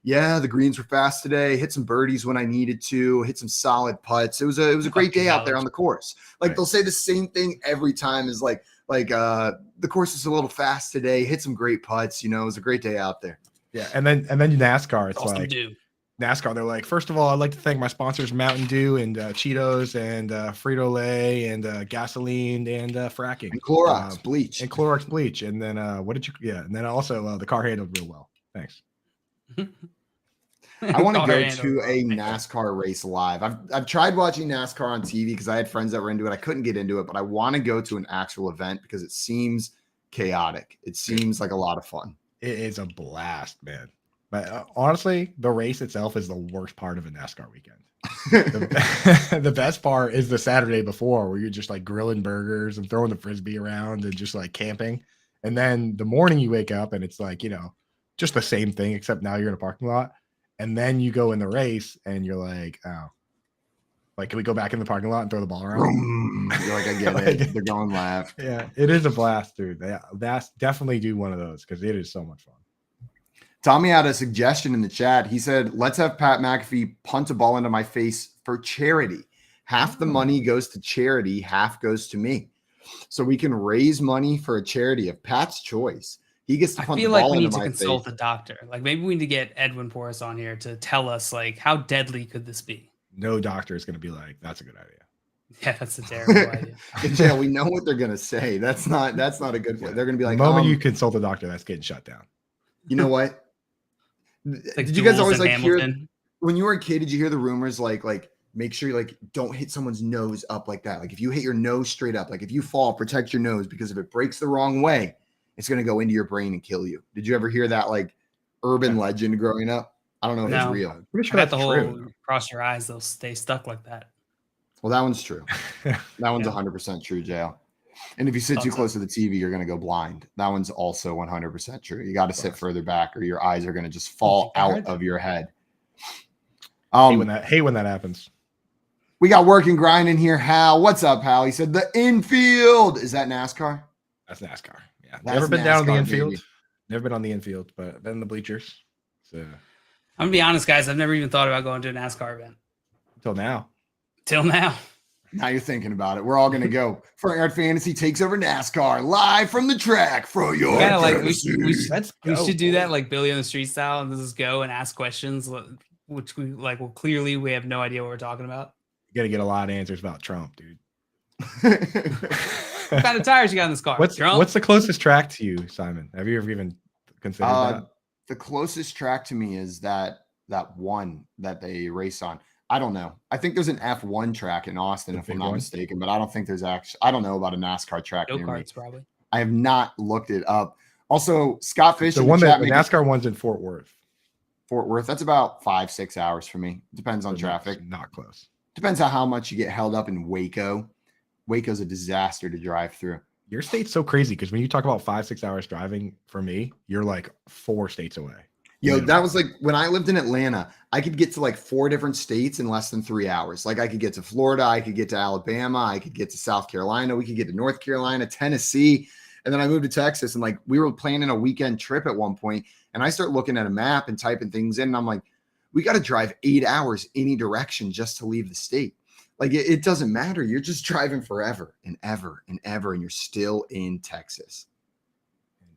yeah, the greens were fast today. Hit some birdies when I needed to. Hit some solid putts. It was a great day out there on the course. Like they'll say the same thing every time. Is like the course is a little fast today. Hit some great putts. It was a great day out there. Yeah, and then NASCAR, it's like NASCAR. They're like, first of all, I'd like to thank my sponsors, Mountain Dew and Cheetos and Frito-Lay and gasoline and fracking and Clorox bleach. And then and then also the car handled real well. Thanks. I want to Call go her Aunt to a Aurora. NASCAR race live. I've tried watching NASCAR on TV because I had friends that were into it. I couldn't get into it, but I want to go to an actual event because it seems chaotic. It seems like a lot of fun. It is a blast, man. But honestly, the race itself is the worst part of a NASCAR weekend. The best part is the Saturday before, where you're just like grilling burgers and throwing the frisbee around and just like camping. And then the morning you wake up and it's like, just the same thing, except now you're in a parking lot. And then you go in the race and you're like, oh, like, can we go back in the parking lot and throw the ball around? You're like, I get it. They're going left. Yeah, it is a blast, dude. That's definitely do one of those because it is so much fun. Tommy had a suggestion in the chat. He said, let's have Pat McAfee punt a ball into my face for charity. Half the money goes to charity, half goes to me. So we can raise money for a charity of Pat's choice. He gets to punt the ball into my face. I feel like we need to consult a doctor. Like maybe we need to get Edwin Porras on here to tell us like how deadly could this be? No doctor is going to be like, that's a good idea. Yeah, that's a terrible idea. In jail, we know what they're going to say. That's not a good play. They're going to be like, the moment you consult a doctor, that's getting shut down. You know what? Like did you guys always like Hamilton. hear when you were a kid? Did you hear the rumors like make sure you like don't hit someone's nose up like that? Like if you hit your nose straight up, like if you fall, protect your nose because if it breaks the wrong way, it's going to go into your brain and kill you. Did you ever hear that like urban legend growing up? I don't know if it's real. I'm pretty sure that's that's the true. whole cross your eyes, they'll stay stuck like that. Well, that one's true. That one's 100% true, JL. And if you sit too close to the TV, you're going to go blind. That one's also 100% true. You got to sit further back or your eyes are going to just fall out of your head. Hate when that happens. We got Work and Grind in here. Hal, what's up, Hal? He said the infield. Is that NASCAR? That's NASCAR. Yeah. That's Never been down on the NASCAR, infield. baby. Never been on the infield, but been in the bleachers. So I'm gonna be honest, guys. I've never even thought about going to a NASCAR event. until now. Till now. Now you're thinking about it. We're all going to go. Front Yard Fantasy takes over NASCAR live from the track for your Kind of like fantasy. we should do that like Billy on the Street style and just go and ask questions, which we like. Well, clearly we have no idea what we're talking about. You got to get a lot of answers about Trump, dude. What kind of tires you got in this car? What's the closest track to you, Simon? Have you ever even considered that? The closest track to me is that one that they race on. I don't know. I think there's an F1 track in Austin, if I'm not mistaken, but I don't think there's actually. I don't know about a NASCAR track near me. Probably. I have not looked it up. Also, Scott Fish. The NASCAR one's in Fort Worth. Fort Worth. That's about 5-6 hours for me. Depends on traffic. Not close. Depends on how much you get held up in Waco. Waco's a disaster to drive through. Your state's so crazy because when you talk about 5-6 hours driving for me, you're like 4 states away. Yo, that was like when I lived in Atlanta, I could get to like 4 different states in less than 3 hours. Like I could get to Florida, I could get to Alabama, I could get to South Carolina, we could get to North Carolina, Tennessee. And then I moved to Texas and like we were planning a weekend trip at one point, and I start looking at a map and typing things in. And I'm like, we got to drive 8 hours any direction just to leave the state. Like it doesn't matter. You're just driving forever and ever and ever, and you're still in Texas.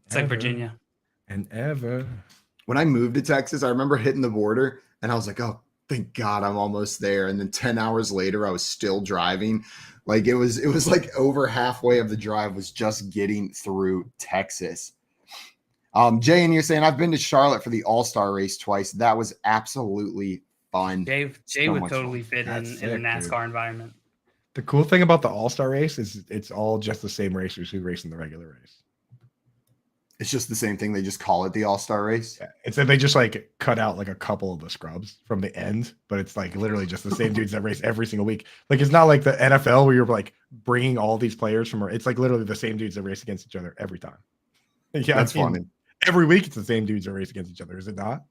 It's like Virginia. And ever. When I moved to Texas, I remember hitting the border and I was like, oh, thank God I'm almost there. And then 10 hours later, I was still driving. Like it was like over halfway of the drive was just getting through Texas. Jay, and you're saying I've been to Charlotte for the All-Star race twice. That was absolutely fun. Jay would totally fit in a NASCAR environment. The cool thing about the All-Star race is it's all just the same racers who race in the regular race. It's just the same thing. They just call it the All-Star race. Yeah. It's that they just like cut out like a couple of the scrubs from the end, but it's like literally just the same dudes that race every single week. Like it's not like the NFL where you're like bringing all these players from. It's like literally the same dudes that race against each other every time. Yeah, that's funny. Every week it's the same dudes that race against each other. Is it not?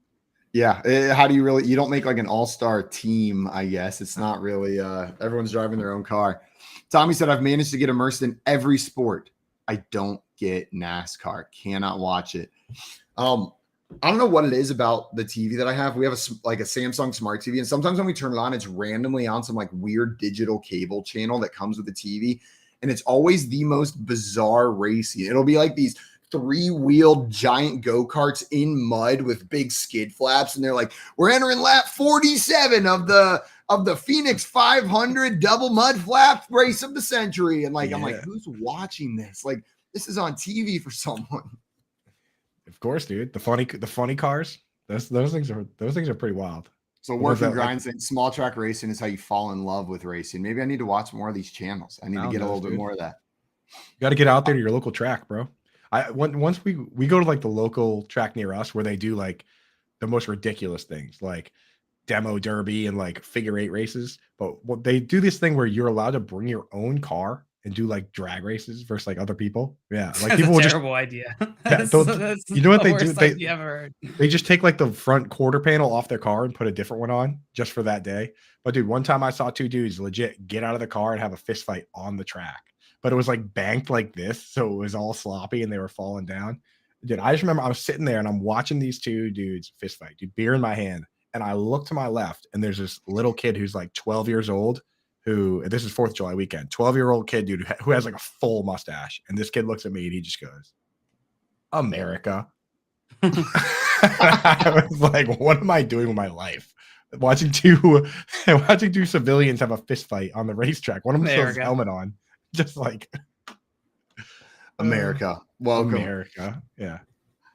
Yeah. How do you don't make like an all-star team, I guess. It's not really everyone's driving their own car. Tommy said, I've managed to get immersed in every sport. I don't get NASCAR. Cannot watch it. I don't know what it is about the TV that I have. We have a Samsung Smart TV, and sometimes when we turn it on, it's randomly on some like weird digital cable channel that comes with the TV, and it's always the most bizarre racing. It'll be like these 3-wheeled giant go-karts in mud with big skid flaps, and they're like, we're entering lap 47 of the Phoenix 500 double mud flap race of the century. And like, I'm like, who's watching this? Like, this is on TV for someone. Of course, dude. The funny cars. Those things are pretty wild. So working grind saying small track racing is how you fall in love with racing. Maybe I need to watch more of these channels. I need to get a little bit more of that. You got to get out there to your local track, bro. Once we go to like the local track near us where they do like the most ridiculous things, like demo derby and like figure 8 races. But what they do this thing where you're allowed to bring your own car and do like drag races versus like other people. Yeah, like that's people a will terrible idea. That's you know what they do? They just take like the front quarter panel off their car and put a different one on just for that day. But dude, one time I saw 2 dudes legit get out of the car and have a fist fight on the track. But it was like banked like this, so it was all sloppy and they were falling down. Dude, I just remember I was sitting there and I'm watching these 2 dudes fist fight, dude, beer in my hand. And I look to my left and there's this little kid who's like 12 years old this is 4th of July weekend, 12-year-old kid, dude, who has like a full mustache. And this kid looks at me and he just goes, America. I was like, what am I doing with my life? Watching two civilians have a fist fight on the racetrack. One of them still has his helmet on. Just like America. Welcome. America. Yeah.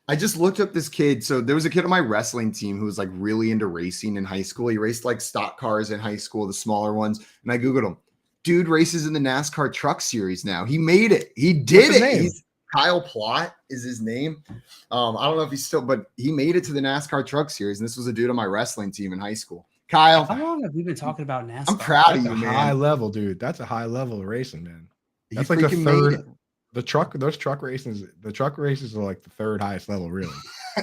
I just looked up this kid. So there was a kid on my wrestling team who was like really into racing in high school. He raced like stock cars in high school, the smaller ones. And I Googled him. Dude races in the NASCAR Truck Series now. He made it. He did it. He's Kyle Plott is his name. I don't know if he's still, but he made it to the NASCAR Truck Series. And this was a dude on my wrestling team in high school. Kyle. How long have we been talking about NASCAR? I'm proud of you, man. High level, dude. That's a high level of racing, man. That's like the third. Those truck races, the truck races are like the 3rd highest level, really.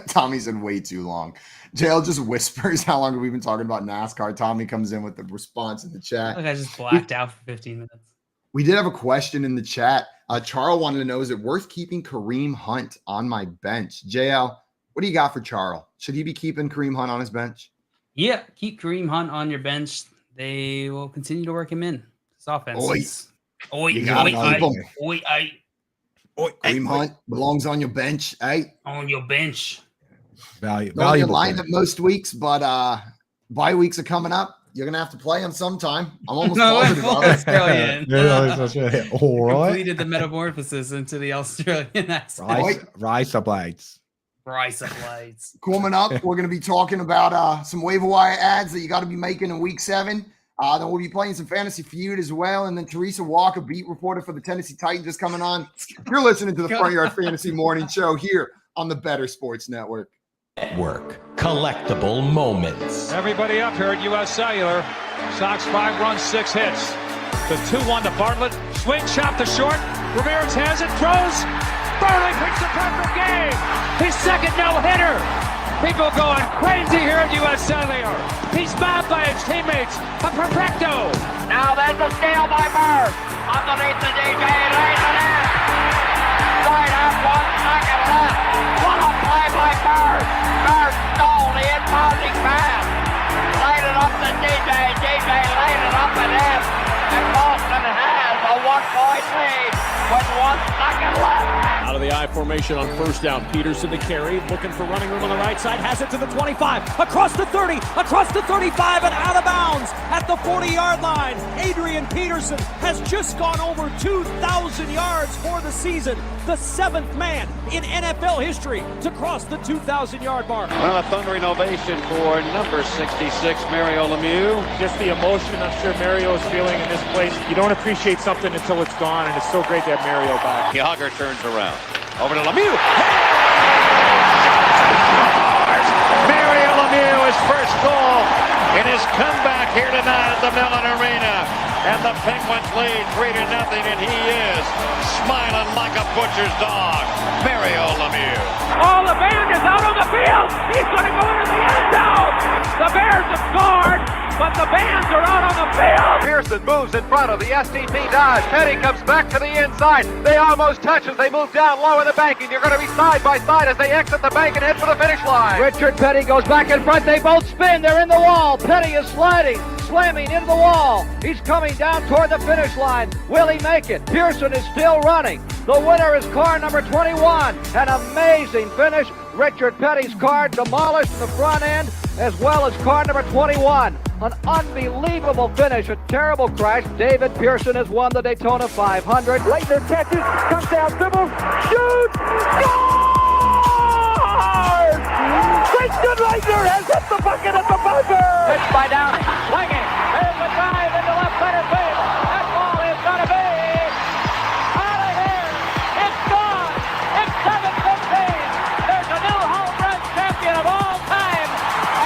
Tommy's in way too long. JL just whispers, how long have we been talking about NASCAR? Tommy comes in with the response in the chat. Like I just blacked out for 15 minutes. We did have a question in the chat. Charles wanted to know, is it worth keeping Kareem Hunt on my bench? JL, what do you got for Charles? Should he be keeping Kareem Hunt on his bench? Yeah, keep Kareem Hunt on your bench. They will continue to work him in. This offense. Kareem Hunt belongs on your bench, hey? On your bench. Valuable lineup most weeks, but bye weeks are coming up. You're gonna have to play him sometime. I'm almost positive about it. All right. Completed the metamorphosis into the Australian accent. Rise up lights. Coming up, we're gonna be talking about some waiver wire ads that you got to be making in week 7. Then we'll be playing some Fantasy Feud as well. And then Teresa Walker, beat reporter for the Tennessee Titans, is coming on. You're listening to the Front Yard Fantasy Morning Show here on the Bettor Sports Network. Collectible moments. Everybody up here at U.S. Cellular. Sox 5 runs, 6 hits. The 2-1 to Bartlett. Swing, chop to short. Ramirez has it, throws. Burley picks the perfect game. His second no-hitter. People going crazy here at U.S. Cellular. He's mobbed by his teammates. A perfecto. Now there's a steal by Bird. Underneath the DJ, lays it in. Right up, 1 second left. What a play by Bird. Bird stole the inbounding pass. Laid it up to DJ. DJ laid it up and in. And Boston has a 1-point lead with 1 second left. Out of the I formation on 1st down. Peterson to carry, looking for running room on the right side, has it to the 25, across the 30, across the 35, and out of bounds at the 40-yard line. Adrian Peterson has just gone over 2,000 yards for the season, the 7th man in NFL history to cross the 2,000-yard mark. Well, a thundering ovation for number 66, Mario Lemieux. Just the emotion I'm sure Mario is feeling in this place. You don't appreciate something until it's gone, and it's so great to have Mario back. Yager turns around. Over to Lemieux. Mario Lemieux, his first goal in his comeback here tonight at the Mellon Arena. And the Penguins lead 3-0, and he is smiling like a butcher's dog. Mario Lemieux. Oh, the band is out on the field. He's going to go into the end zone. The Bears have scored, but the Bands are out on the field. Pearson moves in front of the STP Dodge. Petty comes back to the inside. They almost touch as they move down low in the bank, and you're going to be side by side as they exit the bank and head for the finish line. Richard Petty goes back in front. They both spin. They're in the wall. Petty is sliding, slamming into the wall. He's coming down toward the finish line. Will he make it? Pearson is still running. The winner is car number 21. An amazing finish. Richard Petty's car demolished in the front end, as well as car number 21. An unbelievable finish, a terrible crash. David Pearson has won the Daytona 500. Leitner catches, comes down, dribbles, shoots, scores! Christian Leitner has hit the bucket at the buzzer. Pitch by Downing, swinging. There's a drive into left center field. That ball is going to be out of here. It's gone. It's 7-15. There's a new home run champion of all time,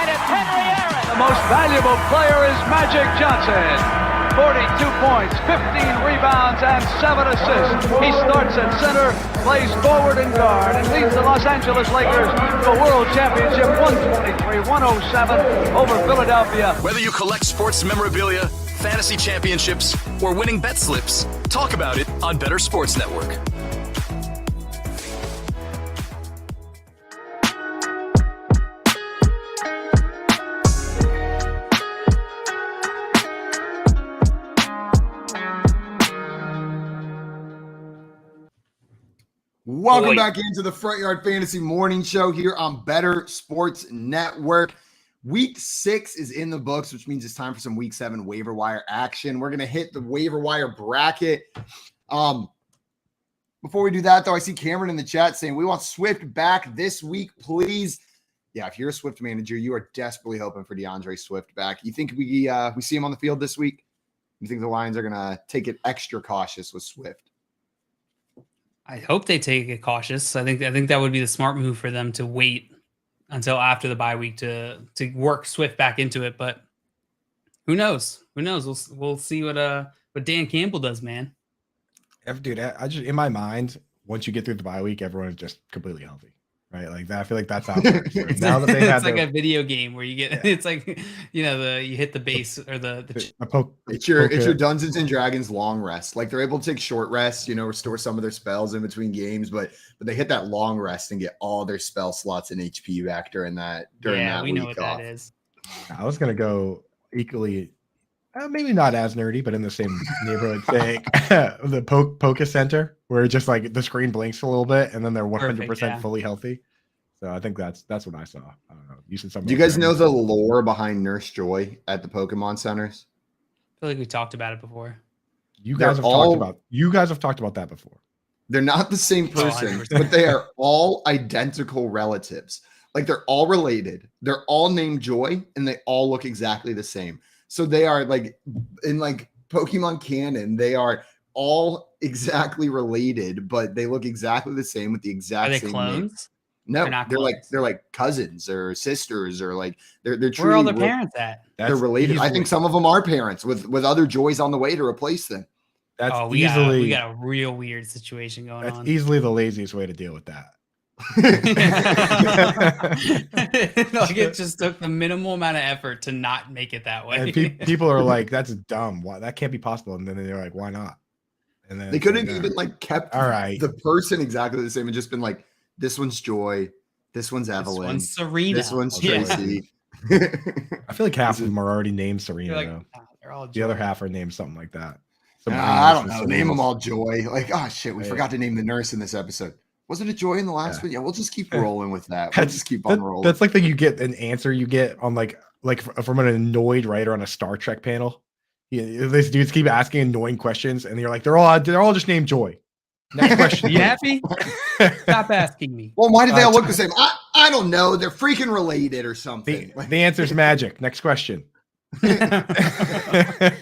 and it's Henry Aaron. The most valuable player is Magic Johnson. 42 points, 15 rebounds, and 7 assists. He starts at center, plays forward and guard, and leads the Los Angeles Lakers to a world championship 123-107 over Philadelphia. Whether you collect sports memorabilia, fantasy championships, or winning bet slips, talk about it on Bettor Sports Network. Welcome back into the Front Yard Fantasy Morning Show here on Bettor Sports Network. Week 6 is in the books, which means it's time for some Week 7 waiver wire action. We're going to hit the waiver wire bracket. Before we do that, though, I see Cameron in the chat saying, we want Swift back this week, please. Yeah, if you're a Swift manager, you are desperately hoping for DeAndre Swift back. You think we see him on the field this week? You think the Lions are going to take it extra cautious with Swift? I hope they take it cautious. I think that would be the smart move for them to wait until after the bye week to work Swift back into it. But who knows? Who knows? We'll see what Dan Campbell does, man. Dude, I just, in my mind, once you get through the bye week, everyone is just completely healthy, right? Like that. I feel like that's how it works. Now that they have it's like a video game where you get it's like you hit the base or it's your Dungeons and Dragons long rest. Like they're able to take short rests, restore some of their spells in between games, but they hit that long rest and get all their spell slots and HP back during that we week know what off. that is. I was gonna go equally. Maybe not as nerdy, but in the same neighborhood, saying the Poké Center, where just like the screen blinks a little bit and then they're 100% fully healthy. So I think that's what I saw. I don't know. You said something. Do you guys know the lore behind Nurse Joy at the Pokemon centers? I feel like we talked about it before. You guys have talked about that before. They're not the same person, but they are all identical relatives. Like they're all related. They're all named Joy, and they all look exactly the same. So they are like in like Pokemon canon, they are all exactly related, but they look exactly the same with the exact same clones? Name. No, they're like cousins or sisters or like they're truly. Where are all their parents at? They're related. I think some of them are parents with other Joys on the way to replace them. That's we got a real weird situation going on. That's easily the laziest way to deal with that. Like it just took the minimal amount of effort to not make it that way. And people are like, "That's dumb. Why that can't be possible?" And then they're like, "Why not?" And then they could have even like kept the person exactly the same and just been like, "This one's Joy, this one's Evelyn, this one's Serena, this one's Tracy." I feel like half of them are already named Serena. Though. They're all the other half are named something like that. I don't know. Name them all Joy. Like, oh shit, we forgot to name the nurse in this episode. Was it a Joy in the last one? Yeah, we'll just keep rolling with that. We'll just keep on rolling. That's like an answer you get on like from an annoyed writer on a Star Trek panel. These dudes keep asking annoying questions, and you're like, they're all just named Joy. Next question. You happy? Stop asking me. Well, why do they all look the same? I don't know. They're freaking related or something. The answer's magic. Next question. A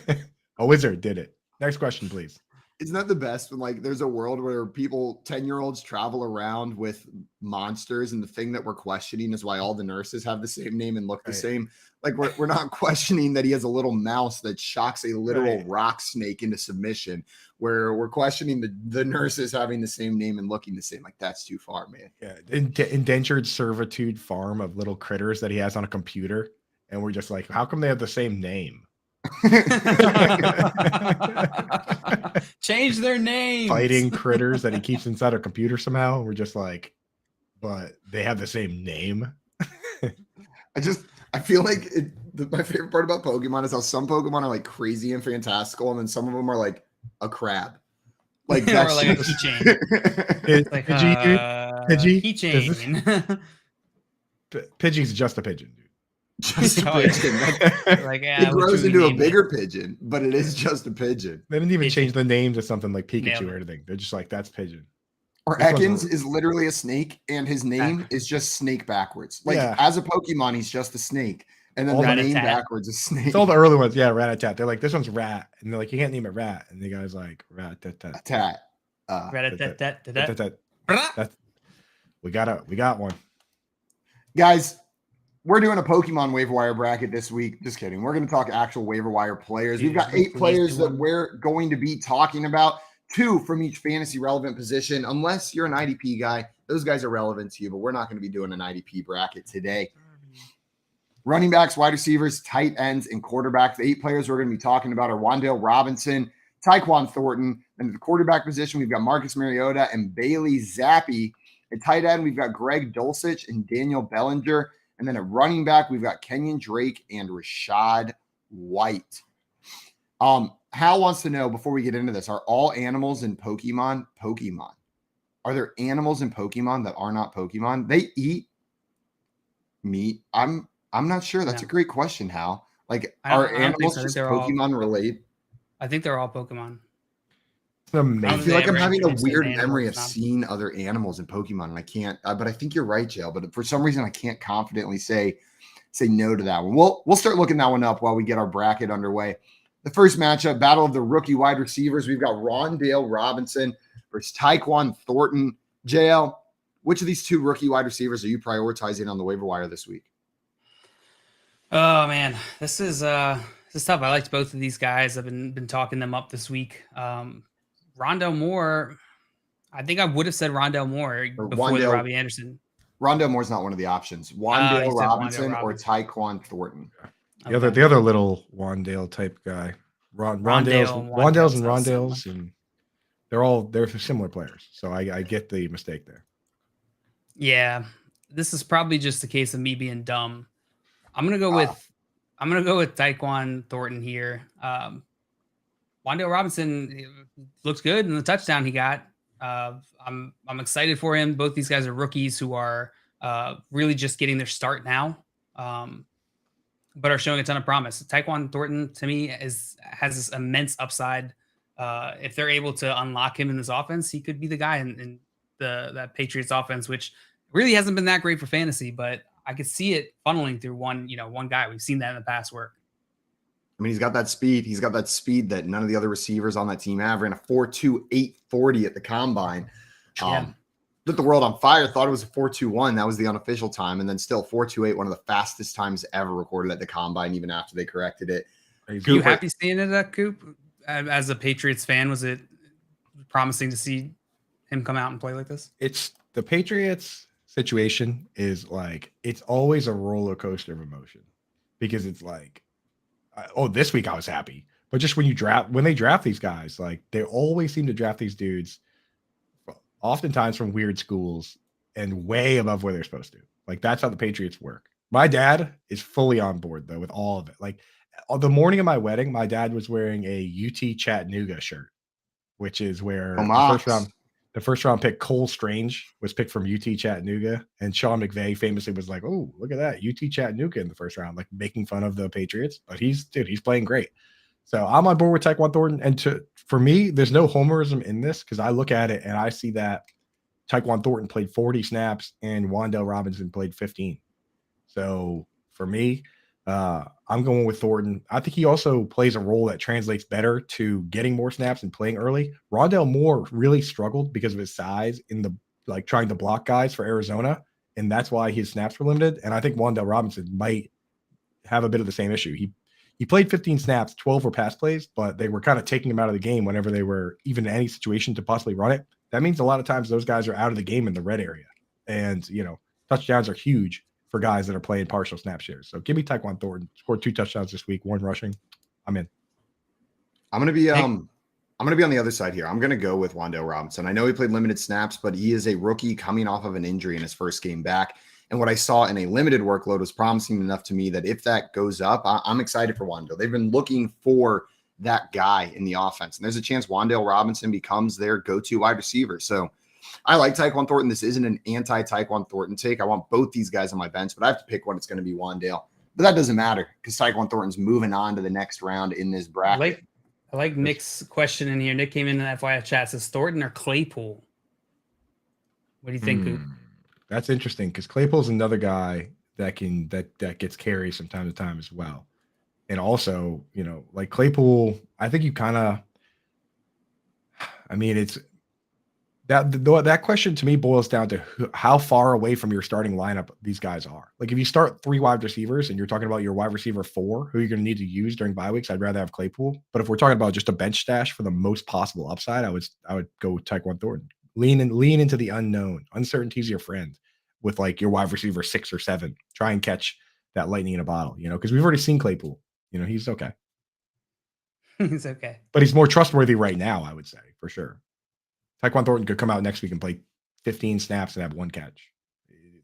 wizard did it. Next question, please. Isn't that the best when like there's a world where 10-year-olds travel around with monsters, and the thing that we're questioning is why all the nurses have the same name and look the same? Like we're not questioning that he has a little mouse that shocks a literal rock snake into submission. Where we're questioning the nurses having the same name and looking the same. Like that's too far, man. Yeah, indentured servitude farm of little critters that he has on a computer, and we're just like, how come they have the same name? Change their name. Fighting critters that he keeps inside a computer somehow. We're just like, but they have the same name. I feel like my favorite part about Pokemon is how some Pokemon are like crazy and fantastical, and then some of them are like a crab. Like that's like a keychain. Like Pidgey. Keychain. Pidgey's just a pigeon, dude. Just a pigeon. It grows into a bigger pigeon, but it is just a pigeon. They didn't even change the name to something like Pikachu or anything. They're just like, that's pigeon. Or Ekans is literally a snake, and his name is just snake backwards. Like, as a Pokemon, he's just a snake. And then the name backwards is snake. It's all the early ones. Yeah, Rat-a-tat. They're like, this one's rat. And they're like, you can't name it rat. And the guy's like, rat-tat-tat. Tat. Rat-a-tat-tat-tat. We got one. Guys, we're doing a Pokemon waiver wire bracket this week. Just kidding. We're going to talk actual waiver wire players. We've got 8 players that we're going to be talking about. 2 from each fantasy relevant position. Unless you're an IDP guy, those guys are relevant to you, but we're not going to be doing an IDP bracket today. Running backs, wide receivers, tight ends, and quarterbacks. The 8 players we're going to be talking about are Wando Robinson, Taekwon Thornton. And at the quarterback position, we've got Marcus Mariota and Bailey Zappi. At tight end, we've got Greg Dulcich and Daniel Bellinger. And then at running back, we've got Kenyan Drake and Rashad White. Hal wants to know, before we get into this, are all animals in Pokemon? Are there animals in Pokemon that are not Pokemon? They eat meat. I'm not sure. That's a great question, Hal. Like, are animals just Pokemon related? I think they're all Pokemon. I feel like I'm having a weird memory of seeing other animals in Pokemon, and I can't. But I think you're right, Jail. But for some reason, I can't confidently say no to that one. We'll start looking that one up while we get our bracket underway. The first matchup, battle of the rookie wide receivers. We've got Wando Robinson versus Taekwon Thornton. JL, which of these 2 rookie wide receivers are you prioritizing on the waiver wire this week? Oh man, this is tough. I liked both of these guys. I've been talking them up this week. Rondale Moore, I think I would have said Rondale Moore before Robbie Anderson. Rondale Moore's not one of the options. Wando Robinson or Taekwon Thornton. The other little Wandale type guy. Rondales, and they're similar players. So I get the mistake there. Yeah, this is probably just a case of me being dumb. I'm gonna go with Taekwon Thornton here. Wando Robinson looks good in the touchdown he got. I'm excited for him. Both these guys are rookies who are really just getting their start now. But are showing a ton of promise. Taekwon Thornton, to me, has this immense upside. If they're able to unlock him in this offense, he could be the guy in that Patriots offense, which really hasn't been that great for fantasy. But I could see it funneling through one guy. We've seen that in the past work. I mean, he's got that speed. He's got that speed that none of the other receivers on that team have. Ran a 4.28 40 at the combine. Lit the world on fire. Thought it was a 4.21. That was the unofficial time. And then still 4.28, one of the fastest times ever recorded at the combine, even after they corrected it. Are you happy seeing it at Coop? As a Patriots fan, was it promising to see him come out and play like this? It's the Patriots situation is like, it's always a roller coaster of emotion because it's like, this week I was happy. But just when they draft these guys, like they always seem to draft these dudes oftentimes from weird schools and way above where they're supposed to. Like that's how the Patriots work. My dad is fully on board though with all of it. Like on the morning of my wedding, my dad was wearing a UT Chattanooga shirt, which is where the first round pick Cole Strange was picked from UT Chattanooga, and Sean McVay famously was like, "Oh, look at that, UT Chattanooga in the first round," like making fun of the Patriots. But he's playing great. So I'm on board with Taekwon Thornton. And for me, there's no homerism in this because I look at it and I see that Taekwon Thornton played 40 snaps and Wando Robinson played 15. So for me, I'm going with Thornton. I think he also plays a role that translates better to getting more snaps and playing early. Rondale Moore really struggled because of his size in the trying to block guys for Arizona, and that's why his snaps were limited. And I think Wando Robinson might have a bit of the same issue. He played 15 snaps, 12 were pass plays, but they were kind of taking him out of the game whenever they were even in any situation to possibly run it. That means a lot of times those guys are out of the game in the red area. And, touchdowns are huge for guys that are playing partial snap shares. So give me Taekwon Thornton. Scored 2 touchdowns this week, 1 rushing. I'm in. I'm going to be on the other side here. I'm going to go with Wando Robinson. I know he played limited snaps, but he is a rookie coming off of an injury in his first game back. And what I saw in a limited workload was promising enough to me that if that goes up, I'm excited for Wando. They've been looking for that guy in the offense. And there's a chance Wando Robinson becomes their go-to wide receiver. So I like Taekwon Thornton. This isn't an anti-Taekwon Thornton take. I want both these guys on my bench, but I have to pick one. It's going to be Wandale. But that doesn't matter because Taekwon Thornton's moving on to the next round in this bracket. I like Nick's question in here. Nick came in the FYI chat, says Thornton or Claypool? What do you think, Coop? That's interesting because Claypool's another guy that gets carries from time to time as well. And also, like Claypool, I think you it's that question to me boils down to how far away from your starting lineup these guys are. Like if you start 3 wide receivers and you're talking about your wide receiver 4, who you're going to need to use during bye weeks, I'd rather have Claypool. But if we're talking about just a bench stash for the most possible upside, I would go with Taekwon Thornton. Lean into the unknown. Uncertainty is your friend with like your wide receiver 6 or 7. Try and catch that lightning in a bottle, because we've already seen Claypool. He's okay. He's okay. But he's more trustworthy right now, I would say, for sure. Taekwon Thornton could come out next week and play 15 snaps and have 1 catch.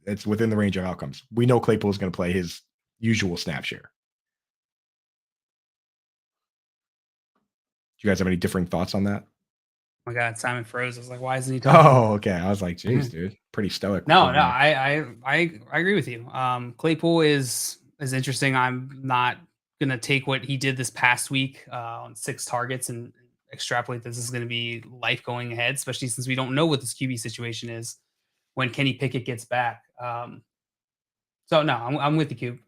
It's within the range of outcomes. We know Claypool is going to play his usual snap share. Do you guys have any differing thoughts on that? Oh my God, Simon froze. I was like, why isn't he talking? Oh, okay. I was like, geez, dude, pretty stoic. No, I agree with you. Claypool is interesting. I'm not gonna take what he did this past week on 6 targets and extrapolate this is going to be life going ahead, especially since we don't know what this QB situation is when Kenny Pickett gets back. So no, I'm with the Cube.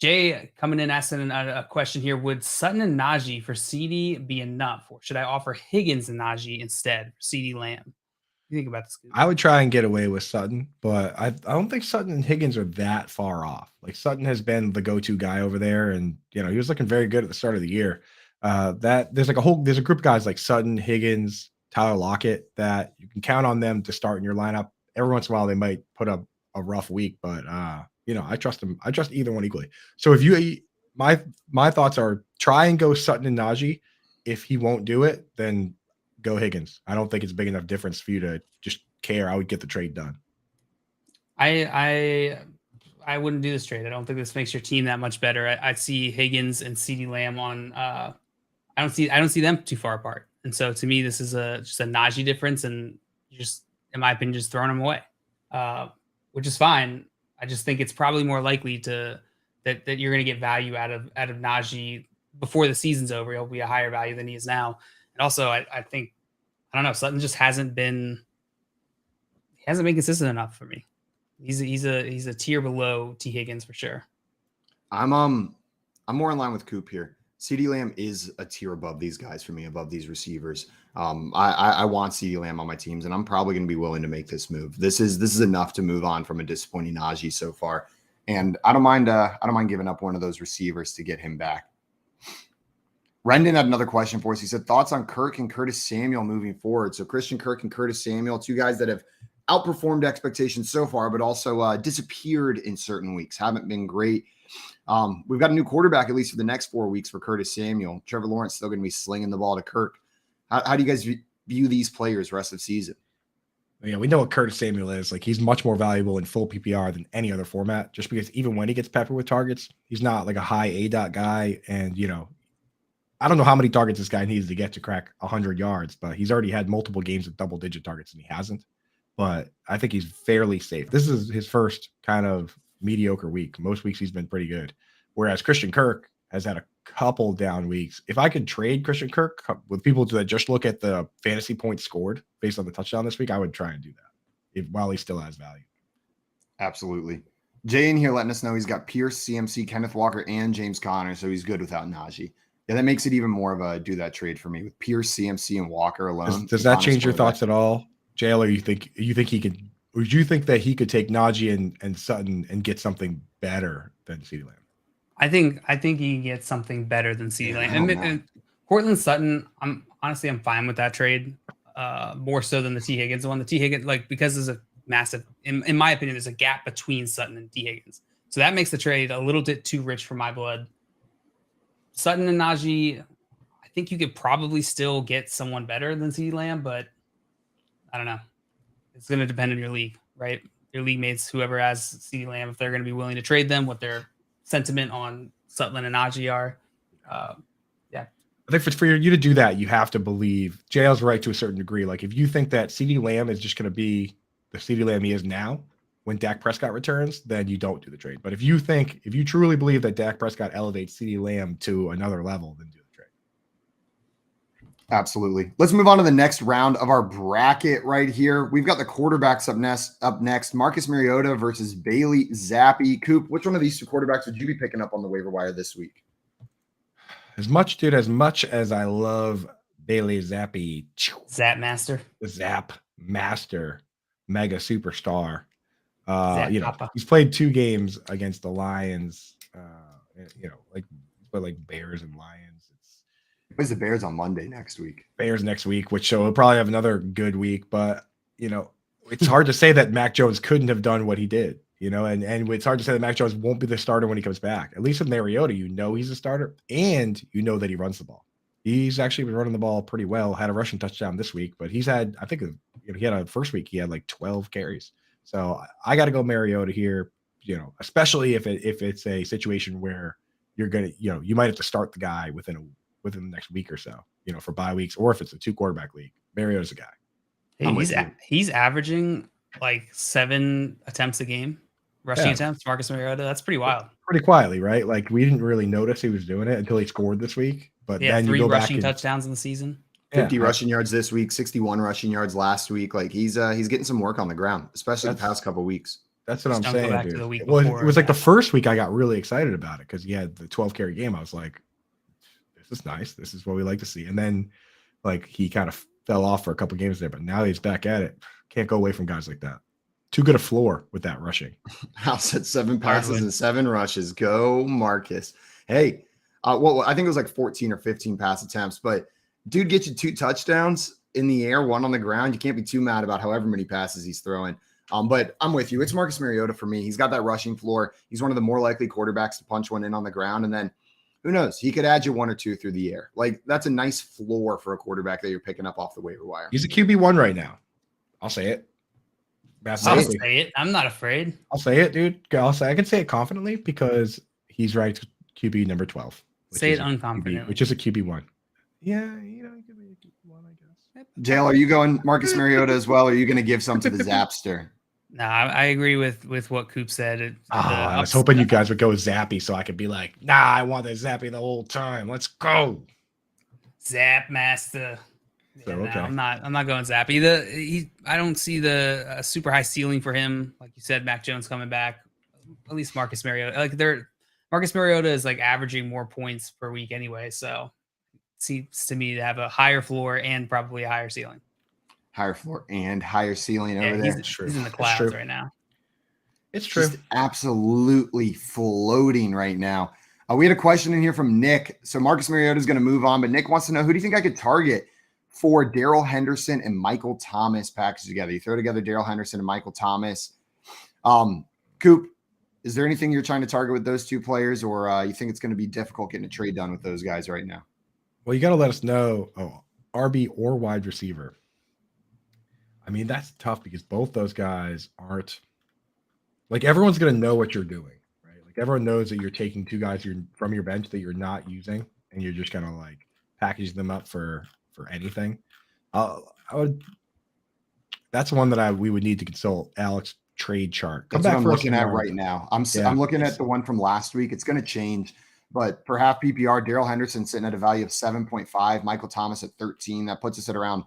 Jay coming in asking a question here: would Sutton and Najee for CD be enough, or should I offer Higgins and Najee instead for CD Lamb? What do you think about this, Cube? I would try and get away with Sutton, but I don't think Sutton and Higgins are that far off. Like Sutton has been the go-to guy over there, and he was looking very good at the start of the year. There's a group of guys like Sutton, Higgins, Tyler Lockett that you can count on them to start in your lineup. Every once in a while, they might put up a rough week, but I trust them. I trust either one equally. So my thoughts are try and go Sutton and Najee. If he won't do it, then go Higgins. I don't think it's a big enough difference for you to just care. I would get the trade done. I wouldn't do this trade. I don't think this makes your team that much better. I see Higgins and CeeDee Lamb on. I don't see them too far apart. And so to me, this is just a Najee difference, and just, in my opinion, just throwing him away, which is fine. I just think it's probably more likely that you're going to get value out of Najee before the season's over. He'll be a higher value than he is now. And also, I think, I don't know, Sutton just hasn't been consistent enough for me. He's a tier below T. Higgins for sure. I'm more in line with Coop here. CeeDee Lamb is a tier above these guys for me, above these receivers. I want CeeDee Lamb on my teams, and I'm probably going to be willing to make this move. This is enough to move on from a disappointing Najee so far, and I don't mind giving up one of those receivers to get him back. Rendon had another question for us. He said, thoughts on Kirk and Curtis Samuel moving forward. So Christian Kirk and Curtis Samuel, 2 guys that have outperformed expectations so far, but also disappeared in certain weeks, haven't been great. We've got a new quarterback, at least for the next 4 weeks, for Curtis Samuel. Trevor Lawrence still going to be slinging the ball to Kirk. How do you guys view these players rest of season? Yeah, we know what Curtis Samuel is. Like, he's much more valuable in full PPR than any other format, just because even when he gets peppered with targets, he's not like a high ADOT guy. And, I don't know how many targets this guy needs to get to crack 100 yards, but he's already had multiple games with double-digit targets, and he hasn't. But I think he's fairly safe. This is his first kind of mediocre week. Most weeks he's been pretty good. Whereas Christian Kirk has had a couple down weeks. If I could trade Christian Kirk with people that just look at the fantasy points scored based on the touchdown this week, I would try and do that while he still has value. Absolutely. Jay in here letting us know he's got Pierce, CMC, Kenneth Walker, and James Conner, so he's good without Najee. Yeah, that makes it even more of a do that trade for me with Pierce, CMC, and Walker alone. Does that change your thoughts at all, Jay? Or you think he could? Would you think that he could take Najee and Sutton and get something better than CeeDee Lamb? I think he can get something better than CeeDee Lamb. And Cortland Sutton, I'm fine with that trade, more so than the T. Higgins one. The T. Higgins, because there's a massive, in my opinion, there's a gap between Sutton and T. Higgins. So that makes the trade a little bit too rich for my blood. Sutton and Najee, I think you could probably still get someone better than CeeDee Lamb, but I don't know. It's going to depend on your league, right? Your league mates, whoever has CeeDee Lamb, if they're going to be willing to trade them, what their sentiment on Sutton and Najee are. Yeah. I think for you to do that, you have to believe JL's right to a certain degree. Like, if you think that CeeDee Lamb is just going to be the CeeDee Lamb he is now when Dak Prescott returns, then you don't do the trade. But if you truly believe that Dak Prescott elevates CeeDee Lamb to another level, then do the trade. Absolutely. Let's move on to the next round of our bracket right here. We've got the quarterbacks up next. Marcus Mariota versus Bailey Zappi. Coop, which one of these two quarterbacks would you be picking up on the waiver wire this week? As much as I love Bailey Zappi, Zap Master, the Zap Master, mega superstar. Papa. He's played 2 games against the Lions. Like Bears and Lions. It's the Bears on Monday next week. Bears next week, which so he'll probably have another good week. But it's hard to say that Mac Jones couldn't have done what he did. And it's hard to say that Mac Jones won't be the starter when he comes back. At least with Mariota, he's a starter, and that he runs the ball. He's actually been running the ball pretty well. Had a rushing touchdown this week, but he's had, I think, he had a first week. He had like 12 carries. So I got to go Mariota here. Especially if it's a situation where you're gonna, you might have to start the guy within the next week or so, for bye weeks, or if it's a 2 quarterback league. Mariota's a guy. Hey, he's averaging like 7 attempts a game, rushing attempts. Marcus Mariota, that's pretty wild. Pretty quietly, right? Like we didn't really notice he was doing it until he scored this week. But then 3 you go rushing back touchdowns in the season. 50 rushing yards this week, 61 rushing yards last week. Like he's getting some work on the ground, especially the past couple of weeks. That's what I'm saying, dude. It was like the first week I got really excited about it because he had the 12 carry game. I was like, this is nice. This is what we like to see. And then like he kind of fell off for a couple games there, but now he's back at it. Can't go away from guys like that. Too good a floor with that rushing. House at 7 passes and 7 rushes. Go Marcus. Hey, I think it was like 14 or 15 pass attempts, but dude gets you 2 touchdowns in the air, 1 on the ground. You can't be too mad about however many passes he's throwing. But I'm with you. It's Marcus Mariota for me. He's got that rushing floor. He's one of the more likely quarterbacks to punch one in on the ground. And then who knows? He could add you 1 or 2 through the air. Like that's a nice floor for a quarterback that you're picking up off the waiver wire. He's a QB1 right now. I'll say it. I'll say it. I'm not afraid. I'll say it, dude. I can say it confidently because he's ranked QB number 12. Say it unconfidently. Which is a QB1. Yeah, he could be a QB1, I guess. Dale, are you going Marcus Mariota as well? Or are you going to give some to the Zapster? No, I agree with what Coop said. I was hoping you guys would go Zappy so I could be like, nah, I want that Zappy the whole time. Let's go. Zap Master. So, Yeah, okay. no, I'm not going Zappy. I don't see the super high ceiling for him. Like you said, Mac Jones coming back. At least Marcus Mariota. Marcus Mariota is like averaging more points per week anyway. So it seems to me to have a higher floor and probably a higher ceiling. Higher floor and higher ceiling over there. He's in the clouds right now. It's true. Just absolutely floating right now. We had a question in here from Nick. So Marcus Mariota is going to move on, but Nick wants to know, who do you think I could target for Darrell Henderson and Michael Thomas packaged together? You throw together Darrell Henderson and Michael Thomas. Coop, is there anything you're trying to target with those 2 players, or you think it's going to be difficult getting a trade done with those guys right now? Well, you got to let us know, RB or wide receiver. I mean, that's tough because both those guys aren't like everyone's going to know what you're doing, right? Like everyone knows that you're taking 2 guys from your bench that you're not using, and you're just going to like package them up for anything. That's one that we would need to consult Alex trade chart. That's what I'm looking at right now. I'm looking at the one from last week. It's going to change, but for half PPR, Darrell Henderson sitting at a value of 7.5, Michael Thomas at 13. That puts us at around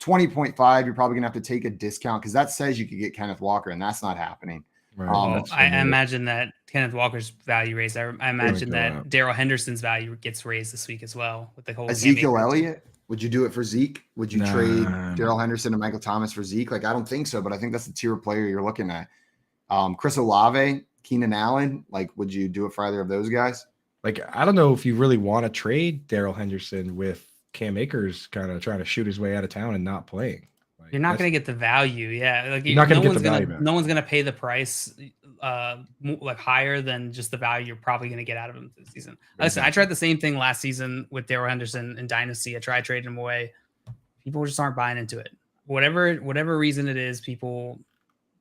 20.5. You're probably gonna have to take a discount because that says you could get Kenneth Walker, and that's not happening. Right. I imagine that Kenneth Walker's value raised. I imagine that Darrell Henderson's value gets raised this week as well with the whole Ezekiel Elliott. Would you do it for Zeke? Would you trade Darrell Henderson and Michael Thomas for Zeke? Like, I don't think so, but I think that's the tier of player you're looking at. Chris Olave, Keenan Allen. Like, would you do it for either of those guys? Like, I don't know if you really want to trade Darrell Henderson with Cam Akers kind of trying to shoot his way out of town and not playing. Like, you're not going to get the value. Yeah. Like you're not going to get the value back. No one's going to pay the price like higher than just the value you're probably going to get out of him this season. Listen, I tried the same thing last season with Darrell Henderson in Dynasty. I tried trading him away. People just aren't buying into it. Whatever reason it is, people,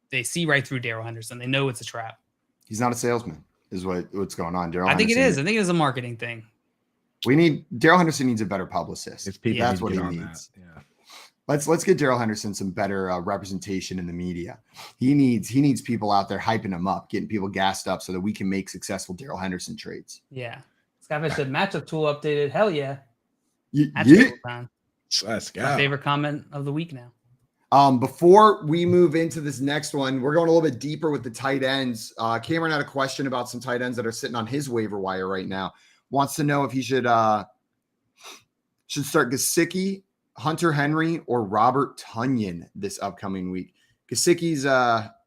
they see right through Darrell Henderson. They know it's a trap. He's not a salesman is what's going on. I think it is. I think it is a marketing thing. Darrell Henderson needs a better publicist. That's what he needs. Yeah. Let's get Darrell Henderson some better representation in the media. He needs people out there hyping him up, getting people gassed up so that we can make successful Darrell Henderson trades. Yeah. Skyfish said matchup tool updated. Hell yeah. Yeah. Let's go. My favorite comment of the week now. Before we move into this next one, we're going a little bit deeper with the tight ends. Cameron had a question about some tight ends that are sitting on his waiver wire right now. Wants to know if he should start Gesicki, Hunter Henry, or Robert Tonyan this upcoming week. Gesicki's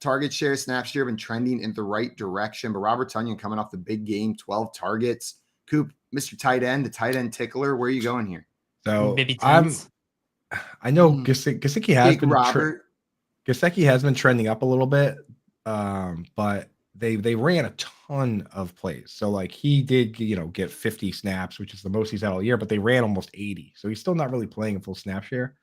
target share, snap share have been trending in the right direction, but Robert Tonyan coming off the big game, 12 targets. Coop, Mr. Tight End, the tight end tickler, where are you going here? So I know Gesicki has been trending up a little bit, but they ran a ton of plays. So like he did, get 50 snaps, which is the most he's had all year, but they ran almost 80. So he's still not really playing a full snap share.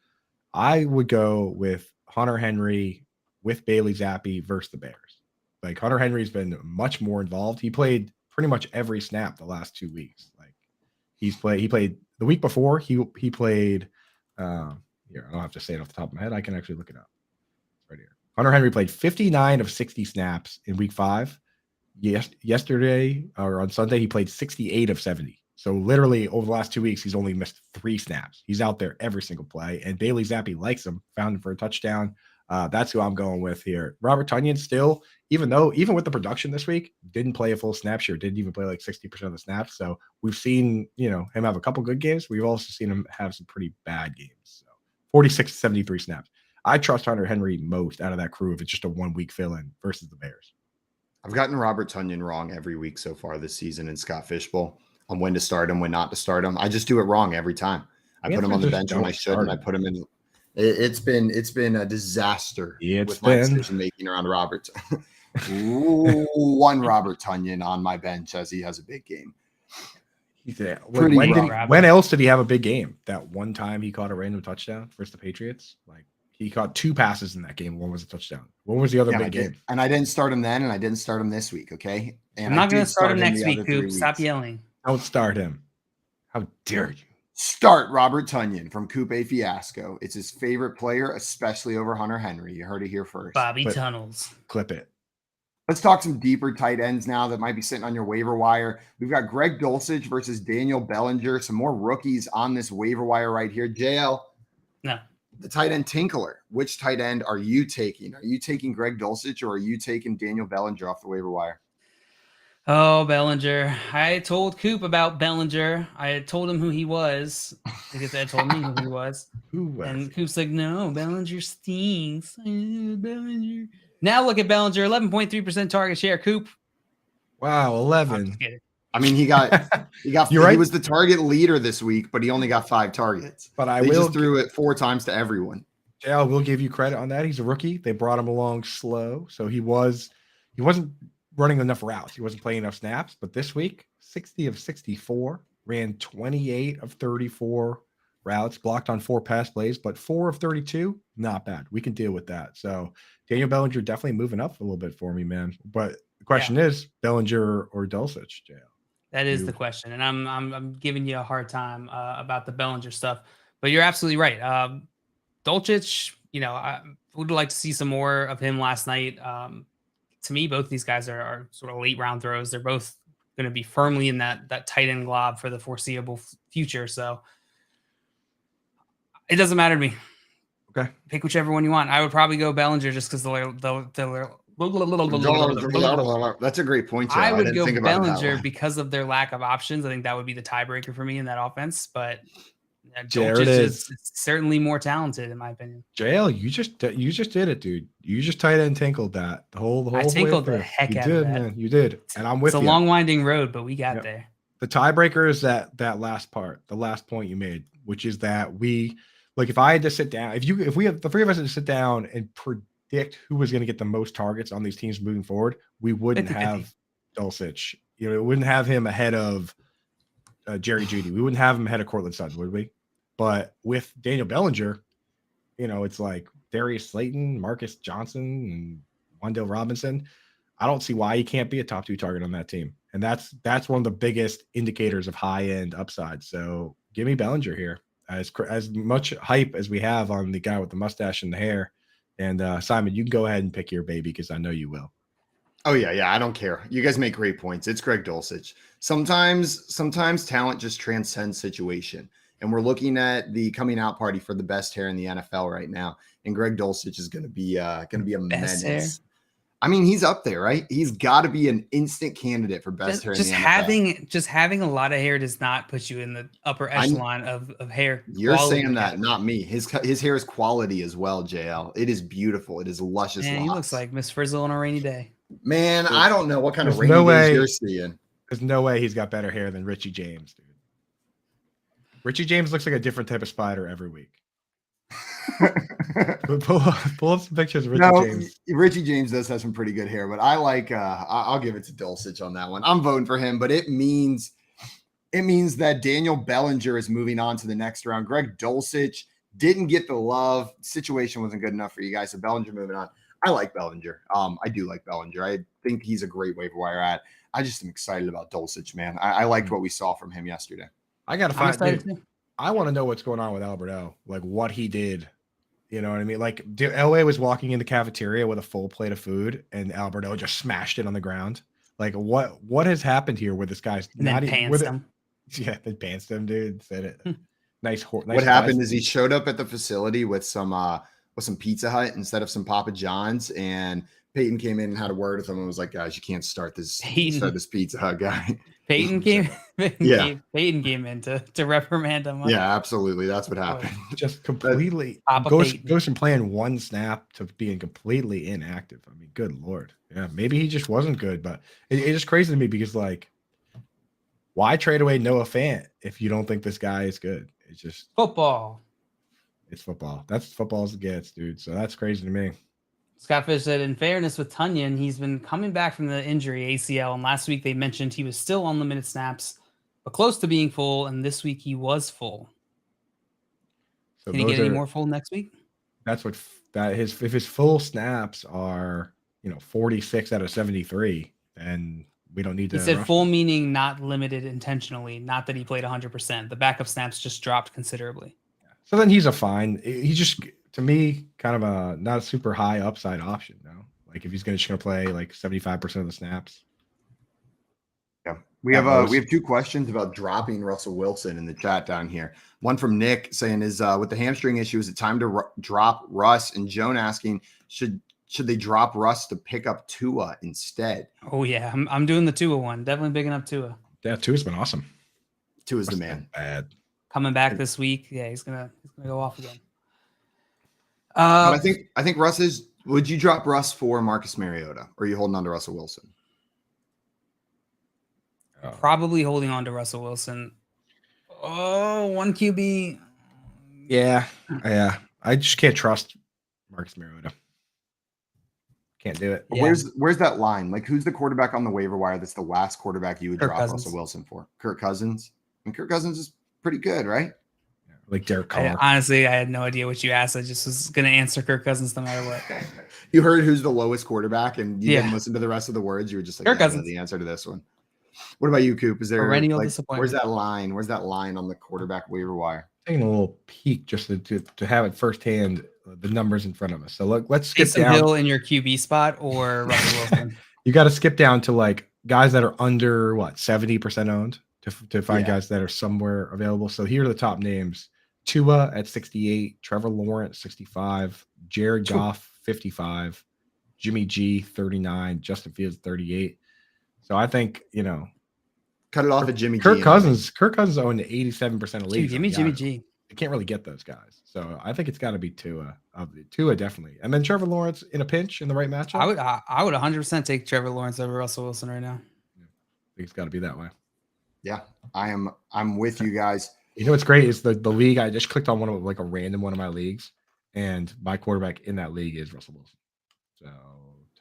I would go with Hunter Henry with Bailey Zappi versus the Bears. Like Hunter Henry's been much more involved. He played pretty much every snap the last 2 weeks. Like he played the week before. He played. Here, I don't have to say it off the top of my head. I can actually look it up. It's right here. Hunter Henry played 59 of 60 snaps in week 5. Yesterday or on Sunday, he played 68 of 70. So literally over the last 2 weeks, he's only missed 3 snaps. He's out there every single play, and Bailey Zappi likes him. Found him for a touchdown. That's who I'm going with here. Robert Tonyan still, even with the production this week, didn't play a full snap share, didn't even play like 60% of the snaps. So we've seen, him have a couple good games. We've also seen him have some pretty bad games. So 46 to 73 snaps. I trust Hunter Henry most out of that crew if it's just a 1 week fill-in versus the Bears. I've gotten Robert Tonyan wrong every week so far this season in Scott Fishbowl on when to start him, when not to start him. I just do it wrong every time. I put him on the bench when I should, and I put him in. It's been a disaster with my decision making around Robert. One Robert Tonyan on my bench as he has a big game. When else did he have a big game? That one time he caught a random touchdown versus the Patriots. Like he caught 2 passes in that game. One was a touchdown. When was the other big game? And I didn't start him then, and I didn't start him this week. Okay, and I'm not going to start him next week, Coop. Stop yelling. Don't start him. How dare you? Start Robert Tonyan from Coupe Fiasco. It's his favorite player, especially over Hunter Henry. You heard it here first. Bobby Tunnels. Clip it. Let's talk some deeper tight ends now that might be sitting on your waiver wire. We've got Greg Dulcich versus Daniel Bellinger. Some more rookies on this waiver wire right here. JL. No. The tight end Tinkler. Which tight end are you taking? Are you taking Greg Dulcich or are you taking Daniel Bellinger off the waiver wire? Oh, Bellinger. I told Coop about Bellinger. I told him who he was. I guess I told me who he was. And Coop's like, no, Bellinger stinks. Bellinger. Now look at Bellinger, 11.3% target share. Coop. Wow, 11. I mean, he was the target leader this week, but he only got 5 targets. But they just threw it 4 times to everyone. Yeah, I will give you credit on that. He's a rookie. They brought him along slow, so he wasn't running enough routes. He wasn't playing enough snaps. But this week, 60 of 64, ran 28 of 34 routes, blocked on 4 pass plays, but 4 of 32, not bad. We can deal with that. So Daniel Bellinger definitely moving up a little bit for me, man. But the question is Bellinger or Dulcich, JL? That is the question. And I'm giving you a hard time about the Bellinger stuff, but you're absolutely right. Dulcich, I would like to see some more of him last night. To me, both these guys are sort of late round throws. They're both going to be firmly in that tight end glob for the foreseeable future. So it doesn't matter to me. Okay. Pick whichever one you want. I would probably go Bellinger just because that's a great point. I would go Bellinger because of their lack of options. I think that would be the tiebreaker for me in that offense. But Dulcich is certainly more talented, in my opinion. JL, you just did it, dude. You just tight end tinkled that the whole. I tinkled the heck out of that. Man. You did, and I'm with you. It's a long, winding road, but we got there. The tiebreaker is that last part, the last point you made, which is that if I had to sit down, if we have the 3 of us had to sit down and predict who was going to get the most targets on these teams moving forward, we wouldn't have Dulcich. We wouldn't have him ahead of Jerry Jeudy. We wouldn't have him ahead of Cortland Sutton, would we? But with Daniel Bellinger, it's like Darius Slayton, Marcus Johnson, and Wando Robinson. I don't see why he can't be a top 2 target on that team. And that's one of the biggest indicators of high-end upside. So give me Bellinger here. As much hype as we have on the guy with the mustache and the hair. And Simon, you can go ahead and pick your baby because I know you will. Oh, yeah. I don't care. You guys make great points. It's Greg Dulcich. Sometimes talent just transcends situation. And we're looking at the coming out party for the best hair in the NFL right now. And Greg Dulcich is going to be a menace. Hair. I mean, he's up there, right? He's got to be an instant candidate for best hair in the NFL. Just having a lot of hair does not put you in the upper echelon of hair. You're saying that, not me. His hair is quality as well, JL. It is beautiful. It is luscious. Man, he looks like Miss Frizzle on a rainy day. Man, I don't know what kind of rainy days you're seeing. There's no way he's got better hair than Richie James, dude. Richie James looks like a different type of spider every week. pull up some pictures of Richie James. Richie James does have some pretty good hair, but I like I'll give it to Dulcich on that one. I'm voting for him, but it means that Daniel Bellinger is moving on to the next round. Greg Dulcich didn't get the love. Situation wasn't good enough for you guys, so Bellinger moving on. I like Bellinger. I do like Bellinger. I think he's a great waiver wire ad. I just am excited about Dulcich, man. I liked what we saw from him yesterday. I gotta find. I want to know what's going on with Alberto, like what he did. You know what I mean? Like Elway was walking in the cafeteria with a full plate of food, and Alberto just smashed it on the ground. Like what has happened here with this guy's? And then pantsed him. Yeah, they pantsed him, dude. Said it. Nice. What happened is he showed up at the facility with some Pizza Hut instead of some Papa John's, and Peyton came in and had a word with him and was like, "Guys, you can't start this Pizza Hut guy." Peyton came in to reprimand him. Yeah, absolutely. That's what happened. Just completely goes from playing one snap to being completely inactive. I mean, good Lord. Yeah, maybe he just wasn't good, but it's just crazy to me because, like, why trade away Noah Fant if you don't think this guy is good? It's just football. It's football. That's football as it gets, dude. So that's crazy to me. Scott Fish said, in fairness with Tunyon, he's been coming back from the injury ACL, and last week they mentioned he was still on limited snaps, but close to being full, and this week he was full. So can he get any more full next week? That's what if his full snaps are 46 out of 73, then we don't need to. He said full meaning not limited intentionally, not that he played 100%. The backup snaps just dropped considerably. So then he's a fine. He just, to me, kind of a not a super high upside option, no? Like if he's just going to play like 75% of the snaps. Yeah. We have two questions about dropping Russell Wilson in the chat down here. One from Nick saying, is with the hamstring issue, is it time to drop Russ? And Joan asking, should they drop Russ to pick up Tua instead? Oh yeah, I'm doing the Tua one. Definitely picking up Tua. Yeah, Tua's been awesome. Tua's the man. Bad. Coming back this week. Yeah, he's gonna go off again. But I think Russ is. Would you drop Russ for Marcus Mariota, or are you holding on to Russell Wilson? Probably holding on to Russell Wilson. Oh, one QB. Yeah. I just can't trust Marcus Mariota. Can't do it. Yeah. Where's that line? Like, who's the quarterback on the waiver wire that's the last quarterback you would drop Russell Wilson for? Kirk Cousins? And Kirk Cousins is pretty good, right? Like Derek Carr. Honestly, I had no idea what you asked. I just was going to answer Kirk Cousins no matter what. You heard who's the lowest quarterback, and you didn't listen to the rest of the words. You were just like, Kirk Cousins. The answer to this one. What about you, Coop? Is there disappointment? Where's that line? Where's that line on the quarterback waiver wire? Taking a little peek just to have it firsthand, the numbers in front of us. So let's skip Taysom down. Hill in your QB spot or Russell Wilson? You got to skip down to like guys that are under 70% owned to find guys that are somewhere available. So here are the top names: Tua at 68, Trevor Lawrence 65, Jared Goff 55, Jimmy G 39, Justin Fields 38. So I think cut it off at Jimmy G. Kirk Cousins owned 87% of leagues. Give me Jimmy G. You can't really get those guys. So I think it's got to be Tua. Tua definitely. And then Trevor Lawrence in a pinch in the right matchup. I would 100% take Trevor Lawrence over Russell Wilson right now. I think it's got to be that way. Yeah, I'm with you guys. You know what's great is the league. I just clicked on a random one of my leagues, and my quarterback in that league is Russell Wilson. So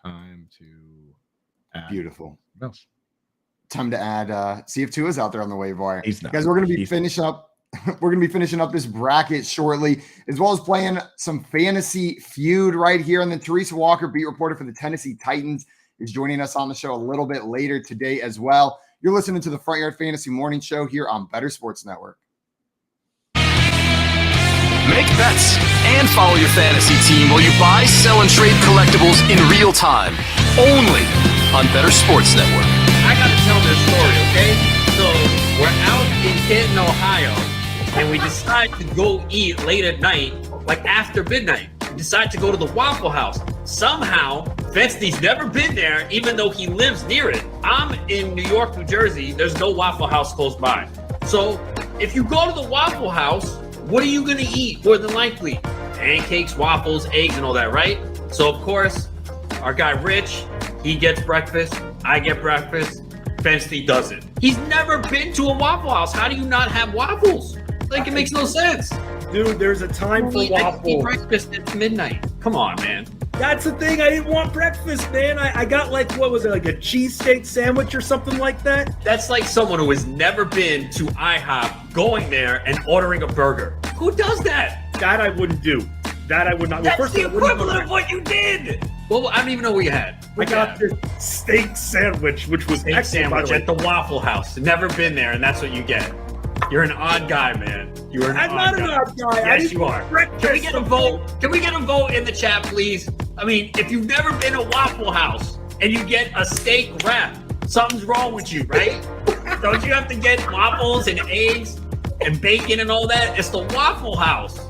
time to add. Beautiful. What else? Time to add. See if Tua's out there on the waiver wire. He's not. Guys, we're going to be finishing up. We're going to be finishing up this bracket shortly, as well as playing some fantasy feud right here. And then Teresa Walker, beat reporter for the Tennessee Titans, is joining us on the show a little bit later today as well. You're listening to the Front Yard Fantasy Morning Show here on Bettor Sports Network. Make bets and follow your fantasy team while you buy, sell, and trade collectibles in real time. Only on Bettor Sports Network. I got to tell this story, okay? So we're out in Canton, Ohio, and we decide to go eat late at night, like after midnight. We decide to go to the Waffle House. Somehow, Fensty's never been there, even though he lives near it. I'm in New York, New Jersey. There's no Waffle House close by. So if you go to the Waffle House, what are you going to eat more than likely? Pancakes, waffles, eggs, and all that, right? So, of course, our guy Rich, he gets breakfast. I get breakfast. Fensty doesn't. He's never been to a Waffle House. How do you not have waffles? Like, it makes no sense. Dude, there's a time for waffles. Eat breakfast at midnight. Come on, man. That's the thing. I didn't want breakfast, man. I got what was it, like a cheesesteak sandwich or something like that? That's like someone who has never been to IHOP going there and ordering a burger. Who does that? That I wouldn't do. That I would not. That's the equivalent of what you did. Well, I don't even know what you had. I got this steak sandwich, which was steak sandwich at the Waffle House. Never been there, and that's what you get. You're an odd guy, man. I'm not an odd guy. Yes, you are. Can we get a vote? Can we get a vote in the chat, please? I mean, if you've never been to Waffle House and you get a steak wrap, something's wrong with you, right? Don't you have to get waffles and eggs and bacon and all that? It's the Waffle House.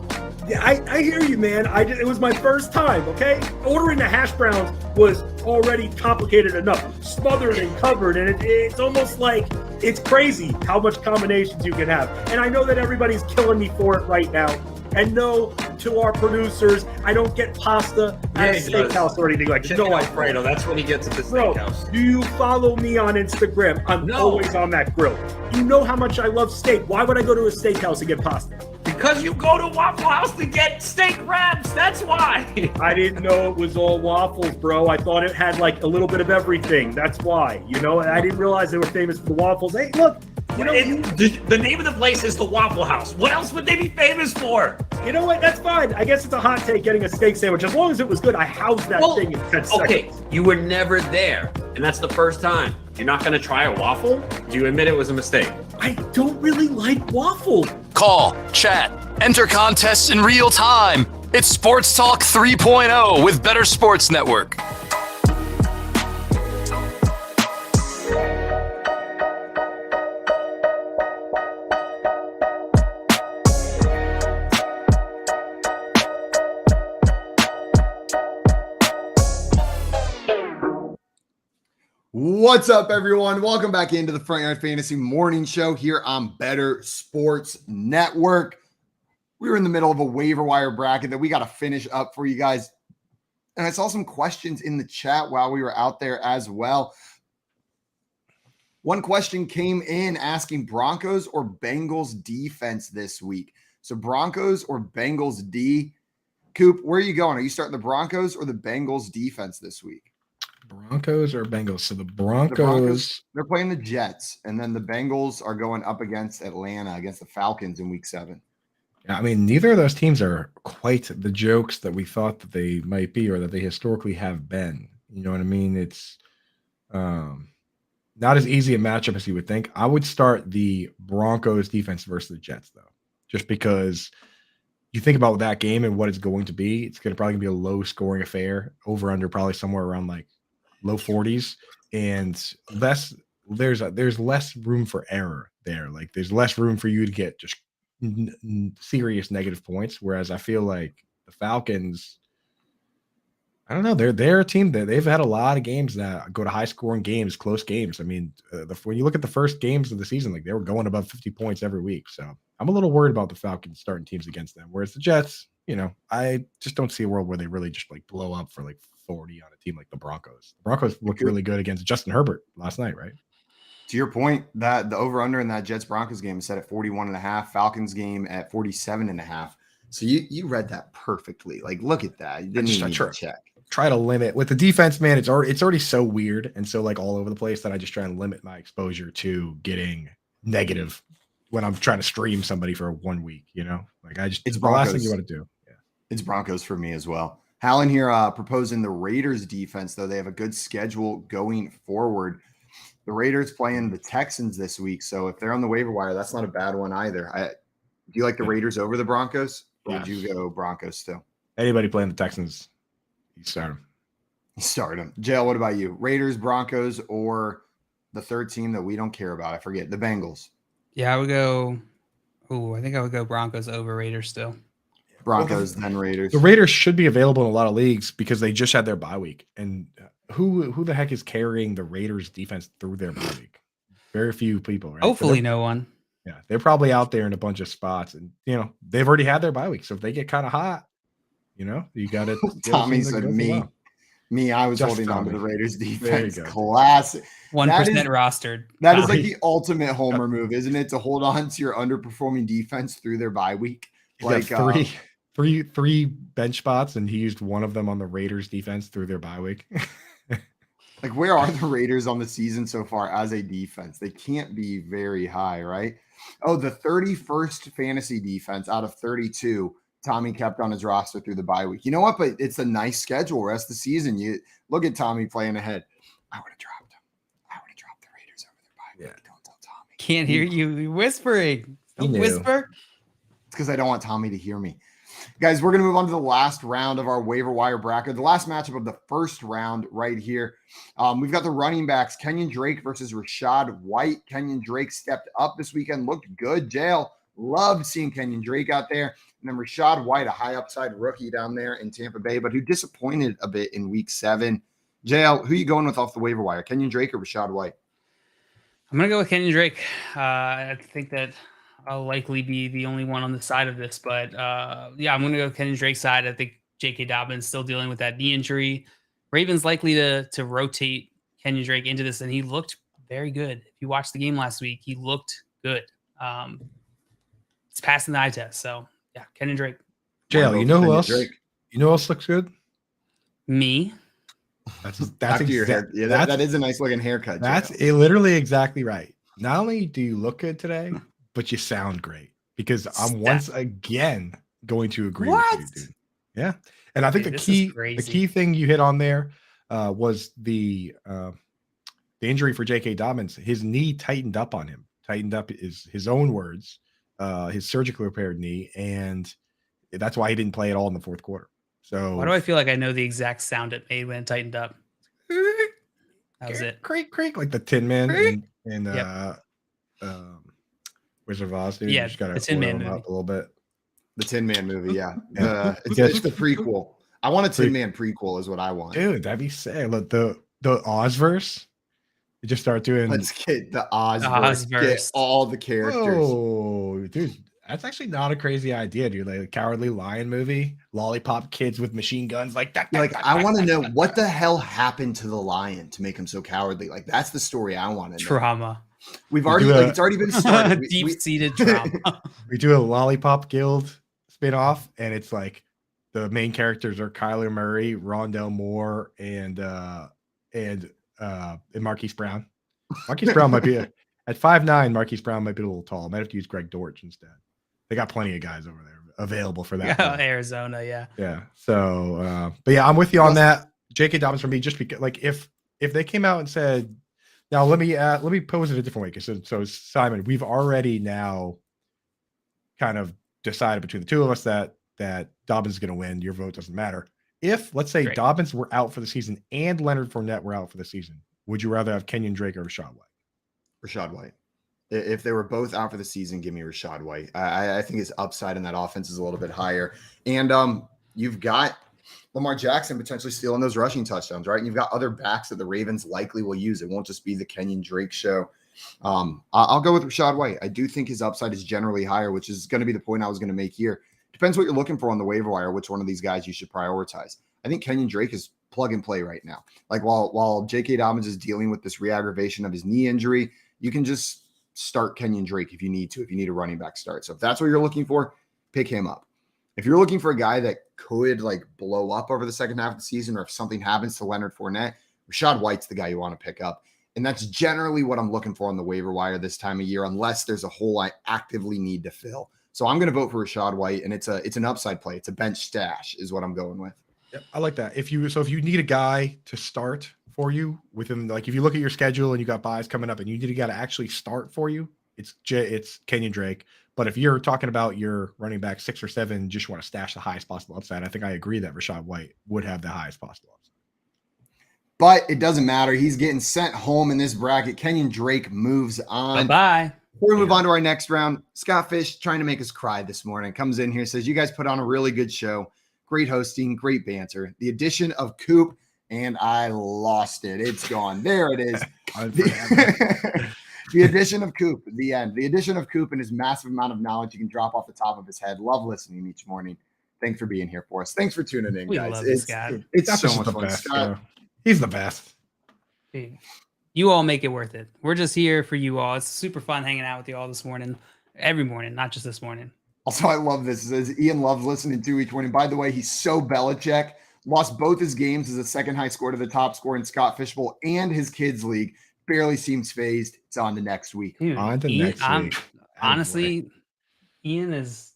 Yeah, I hear you, man. It was my first time, okay? Ordering the hash browns was already complicated enough. Smothered and covered, and it's almost like it's crazy how much combinations you can have. And I know that everybody's killing me for it right now. And no, to our producers, I don't get pasta at a steakhouse or anything like that. No, Alfredo, that's what he gets at the steakhouse. Do you follow me on Instagram? I'm always on that grill. You know how much I love steak. Why would I go to a steakhouse to get pasta? Because you go to Waffle House to get steak wraps. That's why. I didn't know it was all waffles, bro. I thought it had like a little bit of everything. That's why. You know, I didn't realize they were famous for the waffles. Hey, look. You know, the name of the place is the Waffle House. What else would they be famous for? You know what? That's fine. I guess it's a hot take getting a steak sandwich. As long as it was good, I housed that thing in 10 seconds. Okay, you were never there, and that's the first time. You're not going to try a waffle? Do you admit it was a mistake? I don't really like waffles. Call, chat, enter contests in real time. It's Sports Talk 3.0 with Bettor Sports Network. What's up, everyone? Welcome back into the Front Yard Fantasy Morning Show here on Bettor Sports Network. We were in the middle of a waiver wire bracket that we got to finish up for you guys. And I saw some questions in the chat while we were out there as well. One question came in asking Broncos or Bengals defense this week. So Broncos or Bengals D. Coop, where are you going? Are you starting the Broncos or the Bengals defense this week? Broncos or Bengals? So the Broncos, they're playing the Jets, and then the Bengals are going up against Atlanta, against the Falcons in week 7. Yeah, I mean, neither of those teams are quite the jokes that we thought that they might be or that they historically have been. You know what I mean? It's not as easy a matchup as you would think. I would start the Broncos defense versus the Jets, though, just because you think about that game and what it's going to be. It's going to probably be a low-scoring affair, over under probably somewhere around like low 40s, and there's less room for error there. Like there's less room for you to get just serious negative points. Whereas I feel like the Falcons, I don't know, they're a team that they've had a lot of games that go to high scoring games, close games. I mean, when you look at the first games of the season, like they were going above 50 points every week. So I'm a little worried about the Falcons starting teams against them. Whereas the Jets, you know, I just don't see a world where they really just like blow up for like 40 on a team like the Broncos. The Broncos looked really good against Justin Herbert last night, right? To your point, that the over-under in that Jets-Broncos game is set at 41.5, Falcons game at 47.5. So you read that perfectly. Like, look at that. You didn't even need to check. Try to limit with the defense, man. It's already so weird and so like all over the place that I just try and limit my exposure to getting negative when I'm trying to stream somebody for 1 week. You know, like it's the last thing you want to do. Yeah, it's Broncos for me as well. Hallen here proposing the Raiders defense, though they have a good schedule going forward. The Raiders playing the Texans this week, so if they're on the waiver wire, that's not a bad one either. Do you like the Raiders over the Broncos, or would you go Broncos still? Anybody playing the Texans, you start them. You start them. Jail, what about you? Raiders, Broncos, or the third team that we don't care about? I forget, the Bengals. Yeah, I would go Ooh, I think I would go Broncos over Raiders still. Broncos, then Raiders. The Raiders should be available in a lot of leagues because they just had their bye week. And who the heck is carrying the Raiders defense through their bye week? Very few people, right? Hopefully no one. Yeah, they're probably out there in a bunch of spots, and they've already had their bye week. So if they get kind of hot, you got it. Tommy said me. I was Just holding on to Tommy. the Raiders There you defense. go. Classic. 1% rostered. That is Tommy. like the ultimate homer move, isn't it? To hold on to your underperforming defense through their bye week. He's got three bench spots, and he used one of them on the Raiders defense through their bye week. Like, where are the Raiders on the season so far as a defense? They can't be very high, right? Oh, the 31st fantasy defense out of 32, Tommy kept on his roster through the bye week. You know what? But it's a nice schedule rest of the season. You look at Tommy playing ahead. I would have dropped him. I would have dropped the Raiders over their bye week. Don't tell Tommy. Can't hear you whispering. Don't knew. whisper. It's because I don't want Tommy to hear me. Guys, we're going to move on to the last round of our waiver wire bracket, the last matchup of the first round right here. We've got the running backs, Kenyan Drake versus Rashad White. Kenyan Drake stepped up this weekend, looked good. Jail, loved seeing Kenyan Drake out there. And then Rashad White, a high upside rookie down there in Tampa Bay, but who disappointed a bit in week 7. Jail, who are you going with off the waiver wire, Kenyan Drake or Rashad White? I'm going to go with Kenyan Drake. I think that I'll likely be the only one on the side of this, but yeah, I'm going to go Kenyan Drake's side. I think J.K. Dobbins still dealing with that knee injury. Ravens likely to rotate Kenyan Drake into this, and he looked very good. If you watched the game last week, he looked good. It's passing the eye test, so yeah, Kenyan Drake. JL, you know who else? You know who else looks good? Me. That's your hair. Yeah, that is a nice looking haircut. That's literally exactly right. Not only do you look good today, but you sound great, because I'm once again going to agree with you, dude. Yeah. And I think the key thing you hit on there was the injury for J.K. Dobbins. His knee tightened up on him. Tightened up is his own words, his surgically repaired knee, and that's why he didn't play at all in the fourth quarter. So why do I feel like I know the exact sound it made when it tightened up? That was it. Creak, creak, like the Tin Man and Wizard of Oz, dude. Yeah, you just gotta the Tin Man movie. up a little bit. The Tin Man movie, yeah. It's the prequel. I want a Tin Man prequel is what I want. Dude, that'd be sick. Look, the Ozverse. You just start doing. Let's get the Ozverse. Get all the characters. Oh, dude, that's actually not a crazy idea, dude. Like a Cowardly Lion movie, lollipop kids with machine guns, like that. Like, I want to know what the hell happened to the lion to make him so cowardly. Like, that's the story I want to know. Trauma. We've already it's already been started. Deep-seated trauma. We do a Lollipop Guild spin-off, and it's like the main characters are Kyler Murray, Rondell Moore, and Marquis Brown. Marquis Brown might be at 5'9". Marquis Brown might be a little tall. Might have to use Greg Dortch instead. They got plenty of guys over there available for that. Arizona, yeah. Yeah. So, but yeah, I'm with you on that. J.K. Dobbins for me, just because, like, if they came out and said, now let me pose it a different way. So Simon, we've already now kind of decided between the two of us that Dobbins is going to win. Your vote doesn't matter. If, let's say, Dobbins were out for the season and Leonard Fournette were out for the season, would you rather have Kenyan Drake or Rashad White? Rashad White. If they were both out for the season, give me Rashad White. I think his upside in that offense is a little bit higher. And you've got Lamar Jackson potentially stealing those rushing touchdowns, right? And you've got other backs that the Ravens likely will use. It won't just be the Kenyan Drake show. I'll go with Rashad White. I do think his upside is generally higher, which is going to be the point I was going to make here. Depends what you're looking for on the waiver wire, which one of these guys you should prioritize. I think Kenyan Drake is plug and play right now. Like while J.K. Dobbins is dealing with this re-aggravation of his knee injury, you can just start Kenyan Drake if you need to, if you need a running back start. So if that's what you're looking for, pick him up. If you're looking for a guy that could like blow up over the second half of the season, or if something happens to Leonard Fournette, Rashad White's the guy you want to pick up. And that's generally what I'm looking for on the waiver wire this time of year, unless there's a hole I actively need to fill. So I'm going to vote for Rashad White, and it's an upside play. It's a bench stash is what I'm going with. Yep, I like that. If you need a guy to start for you within, like, if you look at your schedule and you got buys coming up and you need a guy to actually start for you, it's Kenyan Drake. But if you're talking about your running back 6 or 7, just want to stash the highest possible upside, I think I agree that Rashad White would have the highest possible upside. But it doesn't matter. He's getting sent home in this bracket. Kenyan Drake moves on. Bye-bye. Before we move on to our next round, Scott Fish trying to make us cry this morning. Comes in here, says, you guys put on a really good show. Great hosting, great banter. The addition of Coop, and I lost it. It's gone. There it is. The addition of Coop, the end. The addition of Coop and his massive amount of knowledge he can drop off the top of his head. Love listening each morning. Thanks for being here for us. Thanks for tuning in, guys. Love this guy. It's so much fun. Best, Scott. He's the best. Hey, you all make it worth it. We're just here for you all. It's super fun hanging out with you all this morning. Every morning, not just this morning. Also, I love this. It says Ian loves listening to each morning. By the way, he's so Belichick. Lost both his games as a second high score to the top scorer in Scott Fishbowl and his kids' league. Barely seems phased. It's on to next week. Dude, on to next week. Honestly, Ian's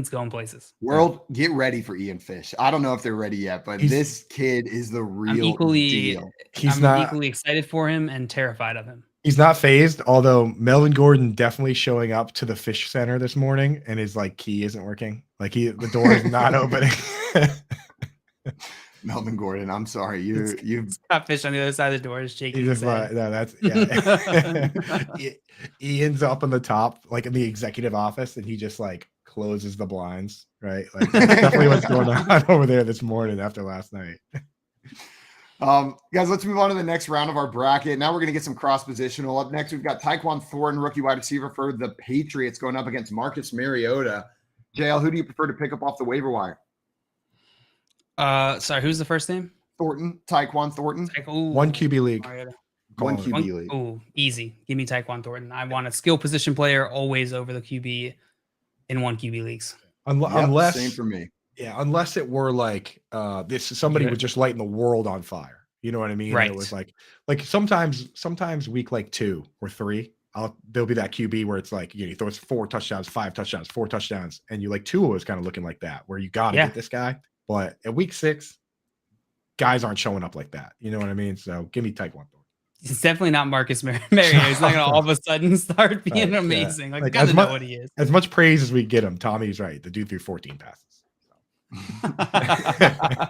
going places. World, get ready for Ian Fish. I don't know if they're ready yet, but this kid is the real deal. I'm equally excited for him and terrified of him. He's not phased, although Melvin Gordon definitely showing up to the Fish Center this morning and his key isn't working. The door is not opening. Melvin Gordon, I'm sorry. You've got Fish on the other side of the door is shaking. No, that's Ian's up on the top, in the executive office, and he just closes the blinds, right? That's definitely what's going on over there this morning after last night. Guys, let's move on to the next round of our bracket. Now we're going to get some cross positional. Up next, we've got Taekwon Thornton, rookie wide receiver for the Patriots, going up against Marcus Mariota. JL, who do you prefer to pick up off the waiver wire? Sorry, who's the first name? Thornton, Taekwon Thornton. One QB league. One QB league. Oh, easy. Give me Taekwon Thornton. I want a skill position player always over the QB in one QB leagues. Unless same for me. Yeah, unless it were somebody would just lighten the world on fire. You know what I mean? Right. And it was sometimes week 2 or 3, there'll be that QB where it's he throws 4 touchdowns, 5 touchdowns, 4 touchdowns, and you Tua is kind of looking like that, where you got to get this guy. But at week 6, guys aren't showing up like that. You know what I mean? So give me Taekwon Thornton. It's definitely not Marcus Mariota. He's not going to all of a sudden start being amazing. Yeah. Gotta know what he is. As much praise as we get him, Tommy's right. The dude threw 14 passes. So.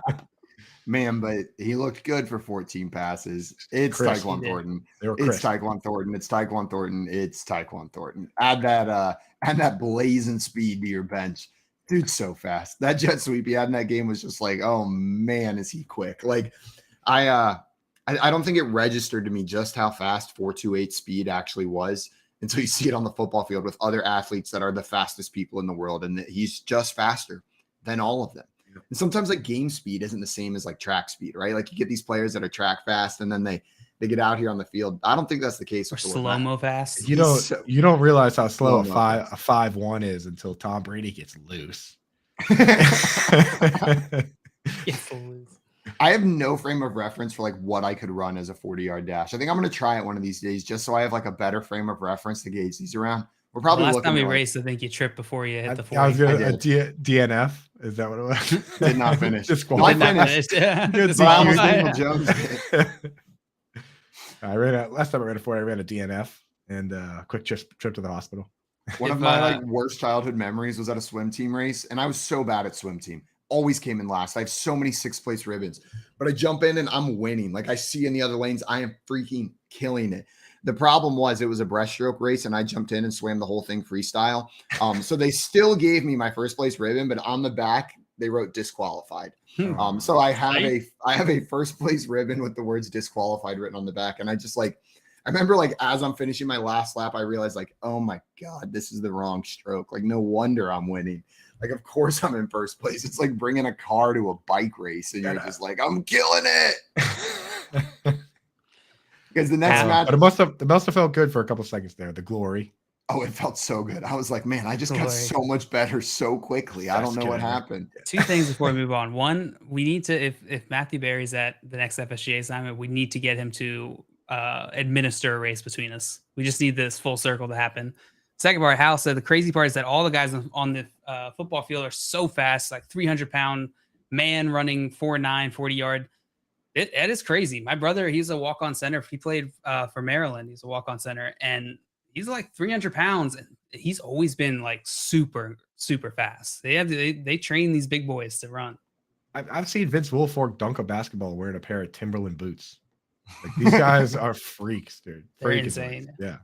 Man, but he looked good for 14 passes. It's Taekwon Thornton. It's Taekwon Thornton. It's Taekwon Thornton. It's Taekwon Thornton. Add that blazing speed to your bench. Dude's so fast. That jet sweep he had in that game was just oh man, is he quick? I don't think it registered to me just how fast 4.28 speed actually was until you see it on the football field with other athletes that are the fastest people in the world, and that he's just faster than all of them. Yeah. And sometimes game speed isn't the same as track speed, right? You get these players that are track fast and then they get out here on the field. I don't think that's the case. Or slow-mo fast. You don't realize how slow a 5.1 is until Tom Brady gets loose. I have no frame of reference for what I could run as a 40-yard dash. I think I'm going to try it one of these days just so I have a better frame of reference to gauge these around. We're probably last time we raced, I think you tripped before you hit the 40. I was going to DNF. Is that what it was? Did not finish. Last time I ran a 40, I ran a DNF and a quick trip to the hospital. One of my worst childhood memories was at a swim team race, and I was so bad at swim team. Always came in last. I have so many 6th place ribbons, but I jump in and I'm winning. I see in the other lanes, I am freaking killing it. The problem was it was a breaststroke race, and I jumped in and swam the whole thing freestyle. So they still gave me my 1st place ribbon, but on the back they wrote disqualified. So I have a 1st place ribbon with the words disqualified written on the back, and I just I remember as I'm finishing my last lap, I realized oh my God, this is the wrong stroke. No wonder I'm winning. Of course I'm in 1st place. It's bringing a car to a bike race, and you're just I'm killing it. Because the next match, but it must have felt good for a couple seconds there. The glory. Oh, it felt so good. I was man, I just got so much better so quickly. I don't know what happened. 2 things before we move on. One, we need to, if Matthew Berry's at the next FSGA assignment, we need to get him to administer a race between us. We just need this full circle to happen. Second part, Hal said the crazy part is that all the guys on the football field are so fast, 300-pound man running 4.9, 40-yard. It is crazy. My brother, he's a walk-on center. He played for Maryland. He's a walk-on center, and he's 300 pounds, and he's always been super, super fast. They train these big boys to run. I've seen Vince Wilfork dunk a basketball wearing a pair of Timberland boots. These guys are freaks, dude. They're insane. Yeah.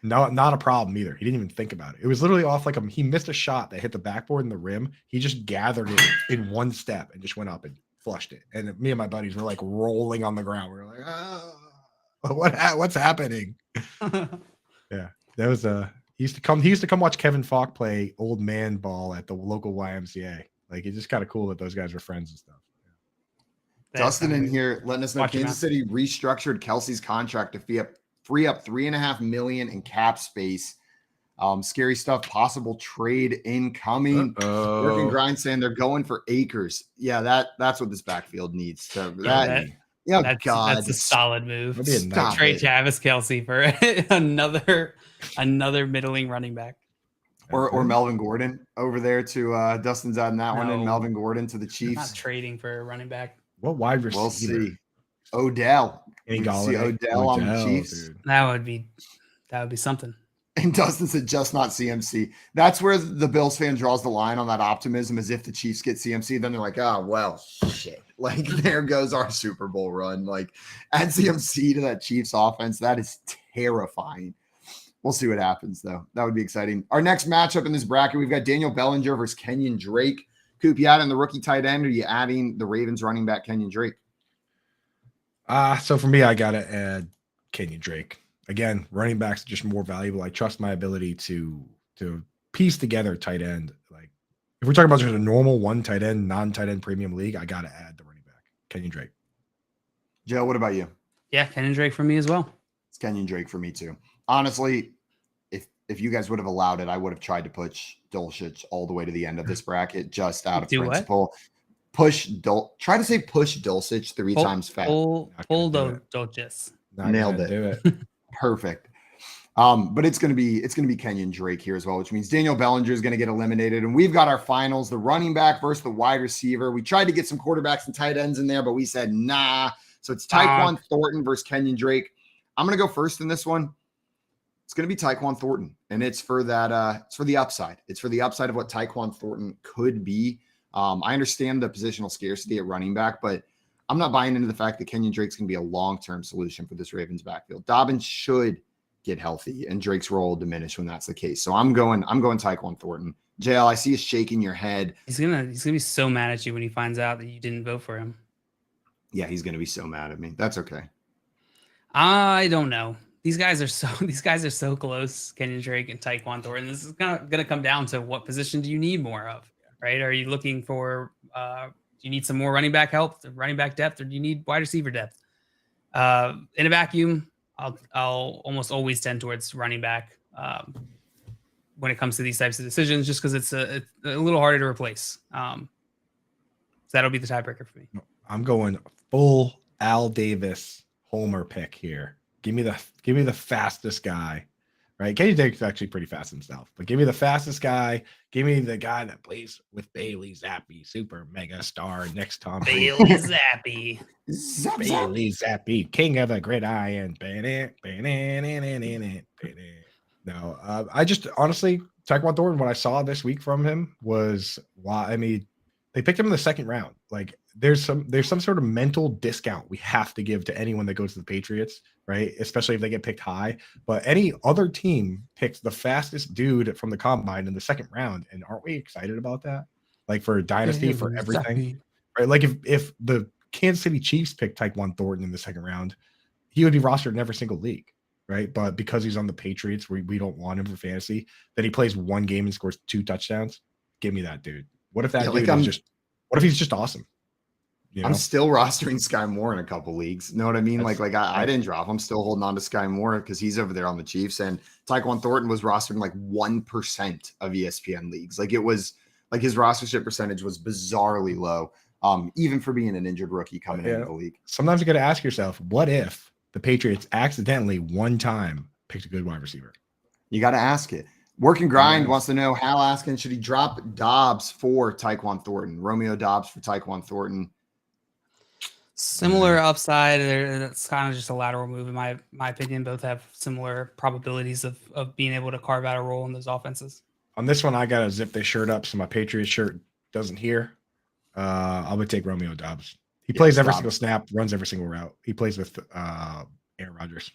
No, not a problem either. He didn't even think about it. It was literally off he missed a shot that hit the backboard and the rim. He just gathered it in one step and just went up and flushed it. And me and my buddies were like rolling on the ground. We were like, what's happening? Yeah, that was he used to come watch Kevin Falk play old man ball at the local YMCA. Like, it's just kind of cool that those guys were friends and stuff. Yeah. Dustin in here letting us know Kansas City restructured Kelsey's contract to free up $3.5 million in cap space. Scary stuff. Possible trade incoming. Working Grind saying they're going for Akers. Yeah, that's what this backfield needs. So that's a solid move. Trade Travis Kelce for another middling running back. Or Melvin Gordon over there to Dustin's adding that one, and Melvin Gordon to the Chiefs. Not trading for a running back. What wide receiver? We'll see. Odell. See Odell on the Chiefs. Dude. That would be something. And Dustin said just not CMC. That's where the Bills fan draws the line on that optimism, as if the Chiefs get CMC, then they're like, oh, well, shit. Like, there goes our Super Bowl run. Like, add CMC to that Chiefs offense. That is terrifying. We'll see what happens, though. That would be exciting. Our next matchup in this bracket, we've got Daniel Bellinger versus Kenyan Drake. Coop, you adding the rookie tight end, or are you adding the Ravens running back Kenyan Drake? So for me, I got to add Kenyan Drake. Again, running backs are just more valuable. I trust my ability to piece together tight end. Like, if we're talking about just a normal one tight end, non-tight end premium league, I got to add the running back, Kenyan Drake. Joe, what about you? Yeah, Kenyan Drake for me as well. It's Kenyan Drake for me too. Honestly, if you guys would have allowed it, I would have tried to push Dulcich all the way to the end of this bracket, just out of principle. What? Try to say push Dulcich 3 times fast. Pull Dulcich. Nailed it. Do it. Perfect. But it's gonna be Kenyan Drake here as well, which means Daniel Bellinger is gonna get eliminated. And we've got our finals: the running back versus the wide receiver. We tried to get some quarterbacks and tight ends in there, but we said nah. So it's Taekwon Thornton versus Kenyan Drake. I'm gonna go first in this one. It's going to be Taekwon Thornton, and it's for that. It's for the upside. It's for the upside of what Taekwon Thornton could be. I understand the positional scarcity at running back, but I'm not buying into the fact that Kenyan Drake's going to be a long-term solution for this Ravens backfield. Dobbins should get healthy, and Drake's role will diminish when that's the case. So I'm going Taekwon Thornton. JL, I see you shaking your head. He's gonna be so mad at you when he finds out that you didn't vote for him. Yeah, he's going to be so mad at me. That's okay. I don't know. These guys are so close, Kenyan Drake and Taekwon Thornton. This is going to come down to what position do you need more of, right? Are you looking for do you need some more running back help, running back depth, or do you need wide receiver depth? In a vacuum, I'll almost always tend towards running back when it comes to these types of decisions, just because it's a little harder to replace. So that'll be the tiebreaker for me. I'm going full Al Davis homer pick here. Give me the fastest guy, right? Kenny Drake's actually pretty fast himself, but give me the fastest guy. Give me the guy that plays with Bailey Zappi, super mega star next Tom Brady. Bailey Zappi. Bailey Zappi, king of the gridiron. No, I just honestly, Taekwon Thornton, what I saw this week from him was why. I mean, they picked him in the second round. Like, there's some sort of mental discount we have to give to anyone that goes to the Patriots, right? Especially if they get picked high. But any other team picks the fastest dude from the combine in the second round, and aren't we excited about that? Like, for a dynasty, for everything, right? Like, if the Kansas City Chiefs picked Taekwon Thornton in the second round, he would be rostered in every single league, right? But because he's on the Patriots, we don't want him for fantasy. That he plays one game and scores 2 touchdowns. Give me that dude. What if that dude is just? What if he's just awesome? You know? I'm still rostering Sky Moore in a couple leagues. Know what I mean? Like I didn't drop. I'm still holding on to Sky Moore because he's over there on the Chiefs. And Taekwon Thornton was rostered in like 1% of ESPN leagues. Like, it was like his rostership percentage was bizarrely low, even for being an injured rookie coming into the league. Sometimes you got to ask yourself, what if the Patriots accidentally one time picked a good wide receiver? You got to ask it. Working Grind wants to know, Hal asking, should he drop Dobbs for Taekwon Thornton? Romeo Dobbs for Taekwon Thornton. Similar upside. That's kind of just a lateral move in my opinion. Both have similar probabilities of being able to carve out a role in those offenses. On this one, I got to zip this shirt up so my Patriots shirt doesn't hear. I would take Romeo Dobbs. He plays every single snap, runs every single route. He plays with Aaron Rodgers.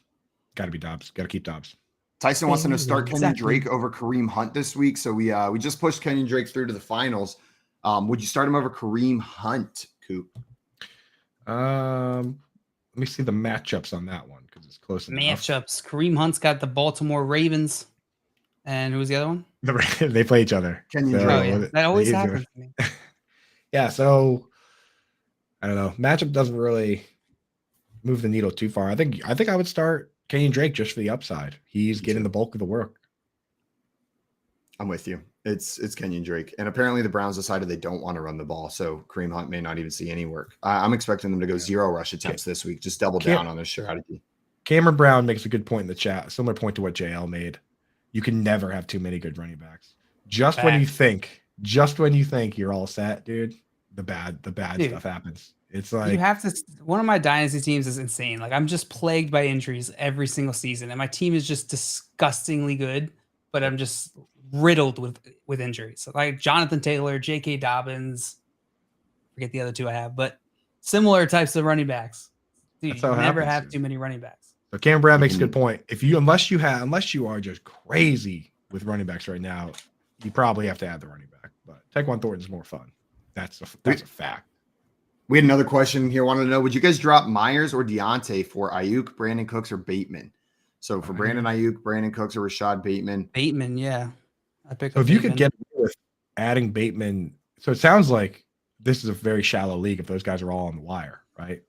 Got to be Dobbs. Got to keep Dobbs. Tyson wants to start Kenyan Drake over Kareem Hunt this week. So we just pushed Kenyan Drake through to the finals. Would you start him over Kareem Hunt, Coop? Let me see the matchups on that one because it's close enough. Matchups. Kareem Hunt's got the Baltimore Ravens. And who's the other one? They play each other. Kenyan Drake. That always happens to me. Yeah, so I don't know. Matchup doesn't really move the needle too far. I think I would start Kenyan Drake just for the upside. He's getting the bulk of the work. I'm with you. It's Kenyan Drake. And apparently the Browns decided they don't want to run the ball. So Kareem Hunt may not even see any work. I'm expecting them to go 0 rush attempts this week. Just double down on this strategy. Cameron Brown makes a good point in the chat. Similar point to what JL made. You can never have too many good running backs. Just when you think you're all set, dude, the bad stuff happens. It's like you have to. One of my dynasty teams is insane. Like I'm just plagued by injuries every single season, and my team is just disgustingly good, but I'm just riddled with injuries. So like Jonathan Taylor, J.K. Dobbins, forget the other two I have, but similar types of running backs. Dude, you never have too many running backs. So Cameron Brown makes a good point. Unless you are just crazy with running backs right now, you probably have to add the running back. But Taekwon Thornton is more fun. That's a fact. We had another question here. Wanted to know, would you guys drop Myers or Deontay for Ayuk, Brandon Cooks, or Bateman? So for Brandon Ayuk, Brandon Cooks, or Rashad Bateman? Bateman, yeah. I pick up So if Bateman. you could get away with adding Bateman, so it sounds like this is a very shallow league if those guys are all on the wire, right?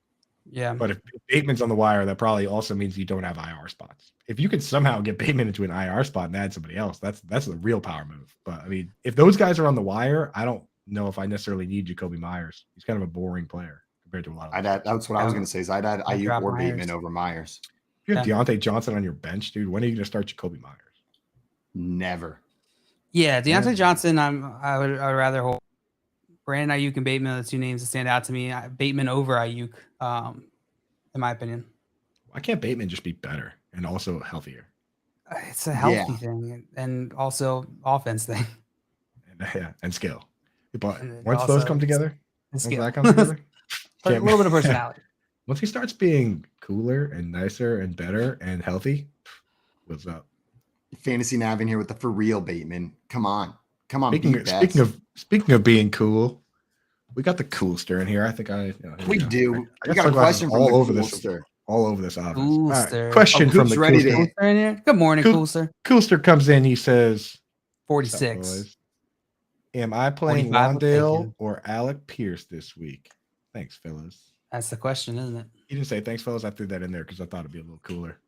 Yeah. But if Bateman's on the wire, that probably also means you don't have IR spots. If you could somehow get Bateman into an IR spot and add somebody else, that's a real power move. But I mean, if those guys are on the wire, I don't know if I necessarily need Jacoby Myers. He's kind of a boring player compared to a lot of that's what I was going to say. Is I'd add Ayuk or Bateman over Myers. If you have Deontay Johnson on your bench, dude, when are you going to start Jacoby Myers? Never. Yeah, Deontay Johnson. I would rather hold Brandon Ayuk and Bateman are the two names that stand out to me. Bateman over Ayuk, in my opinion. Why can't Bateman just be better and also healthier? It's a healthy thing and also offense thing. And skill. But once those come together, a little bit of personality. Once he starts being cooler and nicer and better and healthy, what's up? Fantasy Nav in here with the for real Bateman. Come on. Speaking of being cool, we got the coolster in here. I think we do. I got a question from all over this office. Right. Question from the Coolster. Good morning, Coolster. Coolster comes in. He says, 46. Am I playing Wandale or Alec Pierce this week? Thanks, fellas. That's the question, isn't it? You didn't say thanks, fellas. I threw that in there because I thought it'd be a little cooler.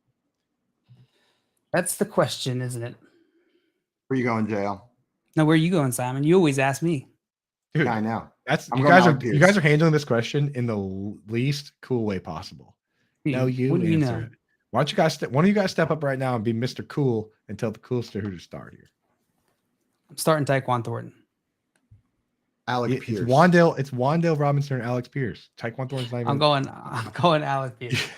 That's the question, isn't it? Where you going, JL? No, where are you going, Simon? You always ask me. Dude, yeah, I know. You guys are handling this question in the least cool way possible. No, you what do you know? It. Why don't you guys? One of you guys step up right now and be Mr. Cool and tell the Coolster who to start here. I'm starting Taekwon Thornton. Alec Pierce. It's Wando Robinson and Alex Pierce. Taekwon Thornton's not even. I'm going Alec Pierce.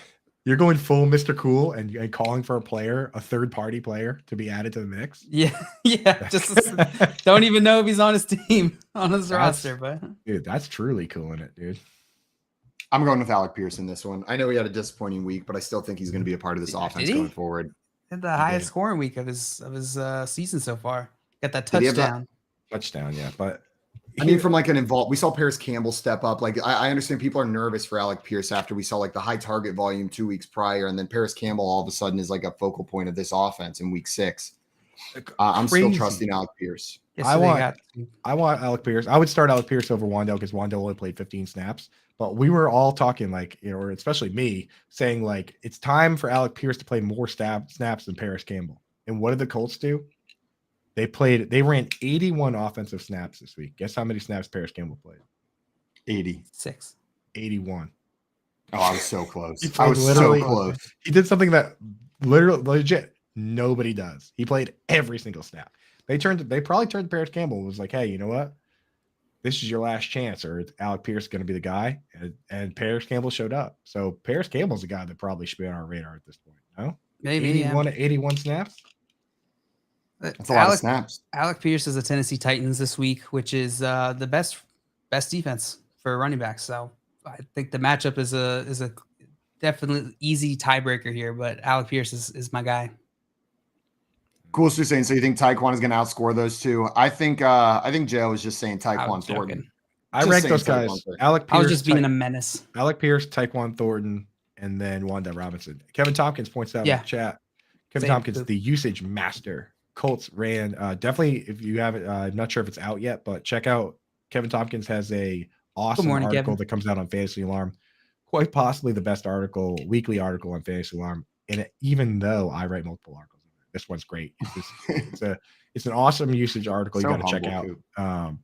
You're going full Mr. Cool and calling for a third-party player to be added to the mix. Yeah. Just don't even know if he's on his team, on his roster. But dude, that's truly cool in it, dude. I'm going with Alec Pierce in this one. I know he had a disappointing week, but I still think he's going to be a part of this offense going forward. Had the highest scoring week of his season so far. Got that touchdown. Touchdown, yeah. But I mean, from like an involved, we saw Paris Campbell step up. Like I understand people are nervous for Alec Pierce after we saw like the high target volume 2 weeks prior, and then Paris Campbell all of a sudden is like a focal point of this offense in week 6. I'm still trusting Alec Pierce. I want Alec Pierce. I would start Alec Pierce over Wando because Wando only played 15 snaps. But we were all talking or especially me saying like it's time for Alec Pierce to play more snaps than Paris Campbell. And what did the Colts do? They ran 81 offensive snaps this week. Guess how many snaps Paris Campbell played? 86. 81. Oh, I was so close. I was so close. He did something that literally legit nobody does. He played every single snap. They probably turned to Paris Campbell and was like, hey, you know what? This is your last chance, or is Alec Pierce going to be the guy? And Paris Campbell showed up. So Paris Campbell's the guy that probably should be on our radar at this point. No? Maybe 81 snaps? That's a lot of snaps. Alec Pierce is the Tennessee Titans this week, which is the best defense for running backs. So I think the matchup is a definitely easy tiebreaker here, but Alec Pierce is my guy. Cool. So you're saying, so you think Taekwon is going to outscore those two? I think Joe was just saying Taekwon Thornton. I rank those guys. Alec Pierce, I was just being a menace. Alec Pierce, Taekwon Thornton, and then Wando Robinson. Kevin Tompkins points out in the chat. Kevin Tompkins, the usage master. Colts ran definitely. If you haven't, I'm not sure if it's out yet, but check out Kevin Tompkins has a awesome article that comes out on Fantasy Alarm. Quite possibly the best weekly article on Fantasy Alarm. And even though I write multiple articles, this one's great. It's an awesome usage article. You got to check out.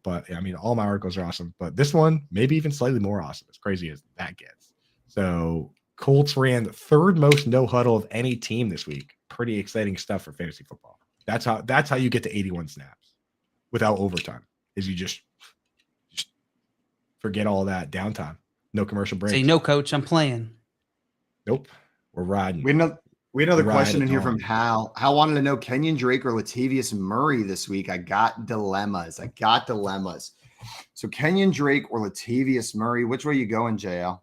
But I mean, all my articles are awesome, but this one maybe even slightly more awesome. As crazy as that gets. So Colts ran the third most no huddle of any team this week. Pretty exciting stuff for fantasy football. That's how you get to 81 snaps without overtime. Is you just forget all that downtime. No commercial breaks. Say no, coach. I'm playing. Nope. We're riding. We had another question in here from Hal. Hal wanted to know Kenyan Drake or Latavius Murray this week. I got dilemmas. So Kenyan Drake or Latavius Murray, which way you going, JL?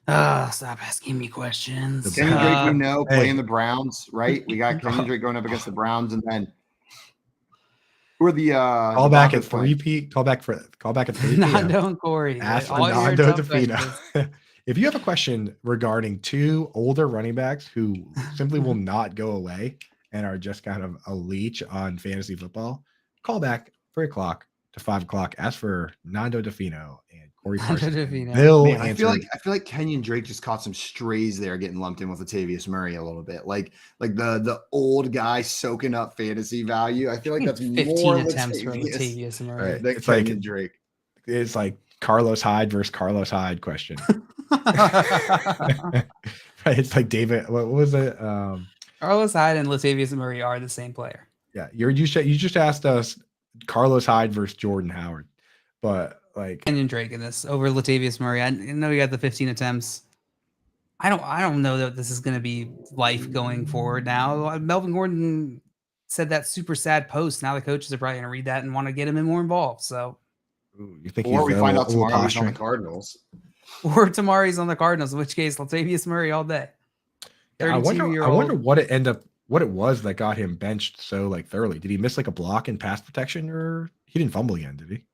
Stop asking me questions. Kenyan Drake, we know, playing the Browns, right? We got Kenyan Drake going up against the Browns, and then who are the call back at 3P? Call back at 3 p.m. Nando and Corey. Ask for Nando Defino. If you have a question regarding two older running backs who simply will not go away and are just kind of a leech on fantasy football, call back 3 o'clock to 5 o'clock. Ask for Nando Defino and Corey Parsons. I feel like Kenyan Drake just caught some strays there, getting lumped in with Latavius Murray a little bit, like the old guy soaking up fantasy value. I feel like that's 15 more attempts for Latavius Murray. Right, it's like Drake. It's like Carlos Hyde versus Carlos Hyde question. Right, it's like David. What was it? Carlos Hyde and Latavius Murray are the same player. Yeah, you just asked us Carlos Hyde versus Jordan Howard, but like Kenyan Drake in this over Latavius Murray. I know he got the 15 attempts. I don't know that this is going to be life going forward now. Melvin Gordon said that super sad post. Now the coaches are probably going to read that and want to get him more involved. So, you think or we find out tomorrow he's on the Cardinals. Or tomorrow he's on the Cardinals, in which case Latavius Murray all day. Yeah, I wonder what it was that got him benched so like thoroughly. Did he miss like a block in pass protection, or he didn't fumble again? Did he?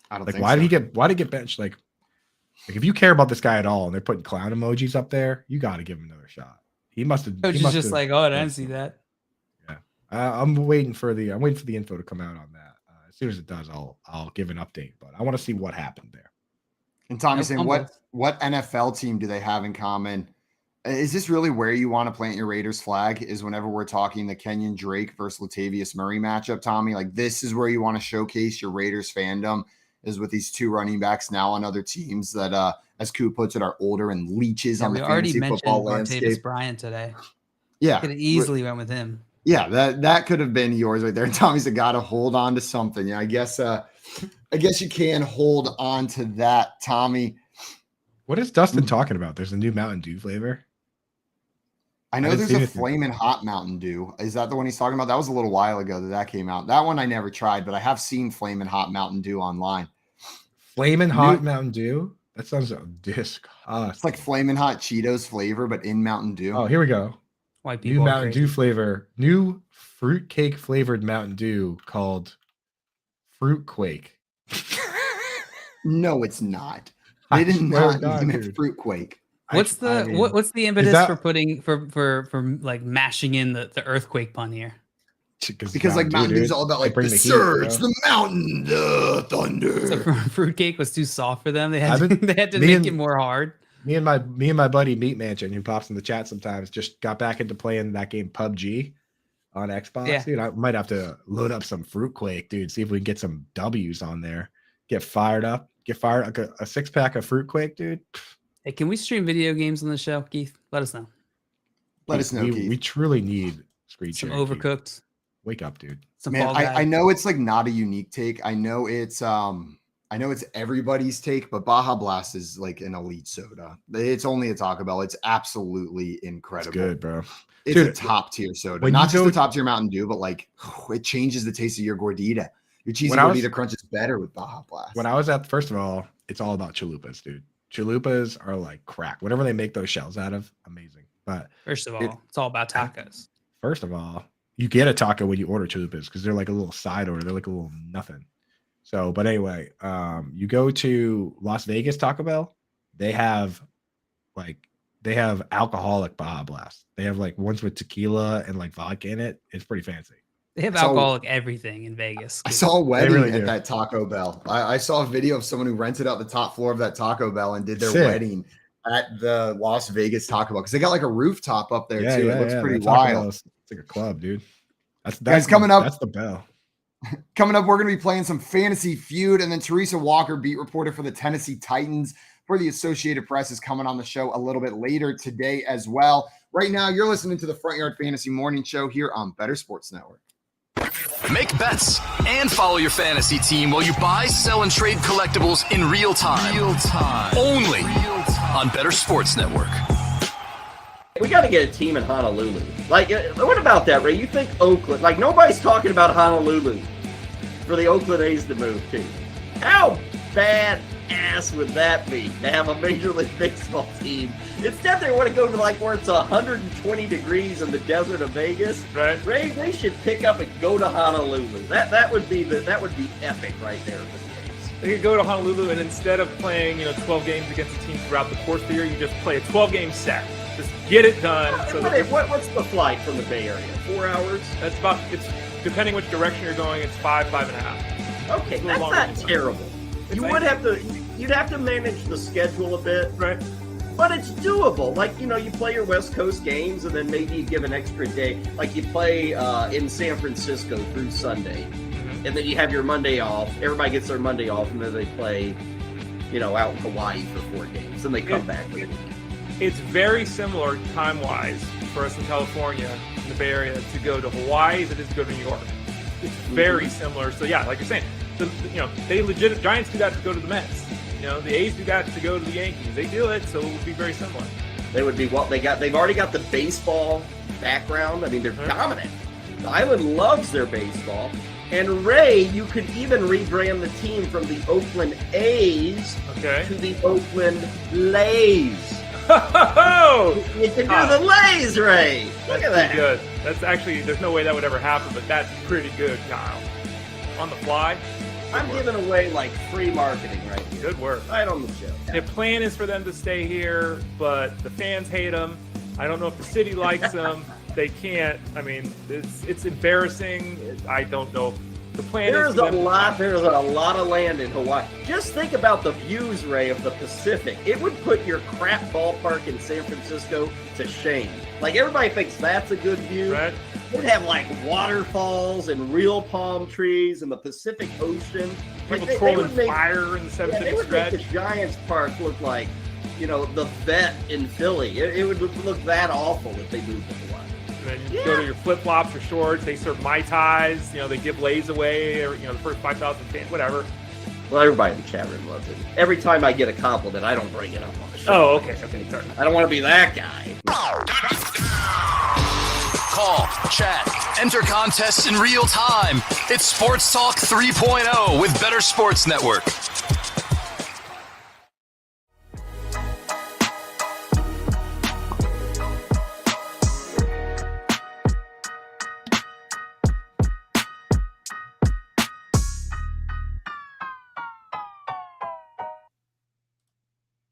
I don't like. Think why so. did he get benched? Like if you care about this guy at all, and they're putting clown emojis up there, you got to give him another shot. He must have. Coach is just like, oh, I didn't see that. Yeah, I'm waiting for the info to come out on that. As soon as it does, I'll give an update. But I want to see what happened there. And Tommy's saying, what NFL team do they have in common? Is this really where you want to plant your Raiders flag? Is whenever we're talking the Kenyan Drake versus Latavius Murray matchup, Tommy? Like this is where you want to showcase your Raiders fandom, is with these two running backs now on other teams that, as Coop puts it, are older and leeches on the fantasy football landscape. Martavis Bryant today. Yeah, could have easily went with him. Yeah, that could have been yours right there. And Tommy's got to hold on to something. Yeah, I guess you can hold on to that, Tommy. What is Dustin talking about? There's a new Mountain Dew flavor. I know there's a Flamin' Hot Mountain Dew. Is that the one he's talking about? That was a little while ago that came out. That one I never tried, but I have seen Flamin' Hot Mountain Dew online. Flamin' Hot Mountain Dew? That sounds disgusting. It's like Flamin' Hot Cheetos flavor, but in Mountain Dew. Oh, here we go. White people new Mountain Dew flavor. New fruitcake flavored Mountain Dew called Fruit Quake. No, it's not. They did not name it Fruit Quake. What's the impetus for putting for like mashing in the earthquake pun here? Because like Mountain Dew's all about like the surge, the mountain, the thunder. So fruitcake was too soft for them. They had to make it more hard. Me and my buddy Meat Mansion, who pops in the chat sometimes, just got back into playing that game PUBG on Xbox. Yeah. Dude, I might have to load up some Fruitquake, dude. See if we can get some W's on there. Get fired up. Get fired. Like a 6-pack of Fruitquake, dude. Hey, can we stream video games on the show, Keith? Let us know. Let us know, Keith. We truly need screen some Overcooked. Keith. Wake up, dude. Man, I know it's like not a unique take. I know it's everybody's take, but Baja Blast is like an elite soda. It's only a Taco Bell. It's absolutely incredible. It's good, bro. It's a top tier soda. Not just a top tier Mountain Dew, but like it changes the taste of your gordita. Your cheesy gordita crunch is better with Baja Blast. When I was first of all, it's all about chalupas, dude. Chalupas are like crack. Whatever they make those shells out of, amazing. But first of all, it's all about tacos. First of all, you get a taco when you order chalupas because they're like a little side order. They're like a little nothing. So, but anyway, you go to Las Vegas Taco Bell. They have alcoholic Baja Blast. They have like ones with tequila and like vodka in it. It's pretty fancy. They have alcoholic everything in Vegas. I saw a wedding at that Taco Bell. I saw a video of someone who rented out the top floor of that Taco Bell and did their wedding at the Las Vegas Taco Bell because they got like a rooftop up there too. It looks pretty wild. It's like a club, dude. That's guys coming up. That's the bell. Coming up, we're going to be playing some Fantasy Feud, and then Teresa Walker, beat reporter for the Tennessee Titans for the Associated Press, is coming on the show a little bit later today as well. Right now, you're listening to the Front Yard Fantasy Morning Show here on Bettor Sports Network. Make bets and follow your fantasy team while you buy, sell, and trade collectibles in real time. Only on Bettor Sports Network. We got to get a team in Honolulu. Like, what about that, Ray? You think Oakland? Like, nobody's talking about Honolulu for the Oakland A's to move to. How badass would that be to have a Major League Baseball team? Instead, they want to go to like where it's 120 degrees in the desert of Vegas. Right. Ray, they should pick up and go to Honolulu. That would be epic right there for the A's. They could go to Honolulu, and instead of playing 12 games against a team throughout the course of the year, you just play a 12-game set. Just get it done. What's the flight from the Bay Area? 4 hours? It's depending which direction you're going, it's 5.5. Okay, that's not terrible. You'd have to manage the schedule a bit. Right. But it's doable. Like, you play your West Coast games and then maybe you give an extra day. Like you play in San Francisco through Sunday. Mm-hmm. And then you have your Monday off. Everybody gets their Monday off and then they play, out in Hawaii for 4 games. And they come back. It's very similar time-wise for us in California, in the Bay Area, to go to Hawaii as it is to go to New York. It's very similar. So, yeah, like you're saying, Giants do that to go to the Mets. The A's do that to go to the Yankees. They do it, so it would be very similar. They would be they've already got the baseball background. I mean, they're dominant. The island loves their baseball. And Ray, you could even rebrand the team from the Oakland A's to the Oakland Lays. You can do the Lays, Ray. Look at that. Good. That's actually, there's no way that would ever happen, but that's pretty good, Kyle. On the fly. I'm giving away like free marketing right here. Good work. Right on the show. The plan is for them to stay here, but the fans hate them. I don't know if the city likes them. They can't. I mean, it's embarrassing. I don't know. The plan There's a lot of land in Hawaii. Just think about the views, Ray, of the Pacific. It would put your crap ballpark in San Francisco to shame. Like, everybody thinks that's a good view. Right. They'd have like waterfalls and real palm trees and the Pacific Ocean. People trolling fire in the 7th inning stretch. They would make the Giants Park look like, the vet in Philly. It would look that awful if they moved to Hawaii. And then you go to your flip-flops or shorts. They serve Mai Tais. They give lays away. The first 5,000 fans, whatever. Well, everybody in the chat room loves it. Every time I get a compliment, I don't bring it up on the show. Oh, okay, sorry. I don't want to be that guy. Call, chat, enter contests in real time. It's Sports Talk 3.0 with Bettor Sports Network.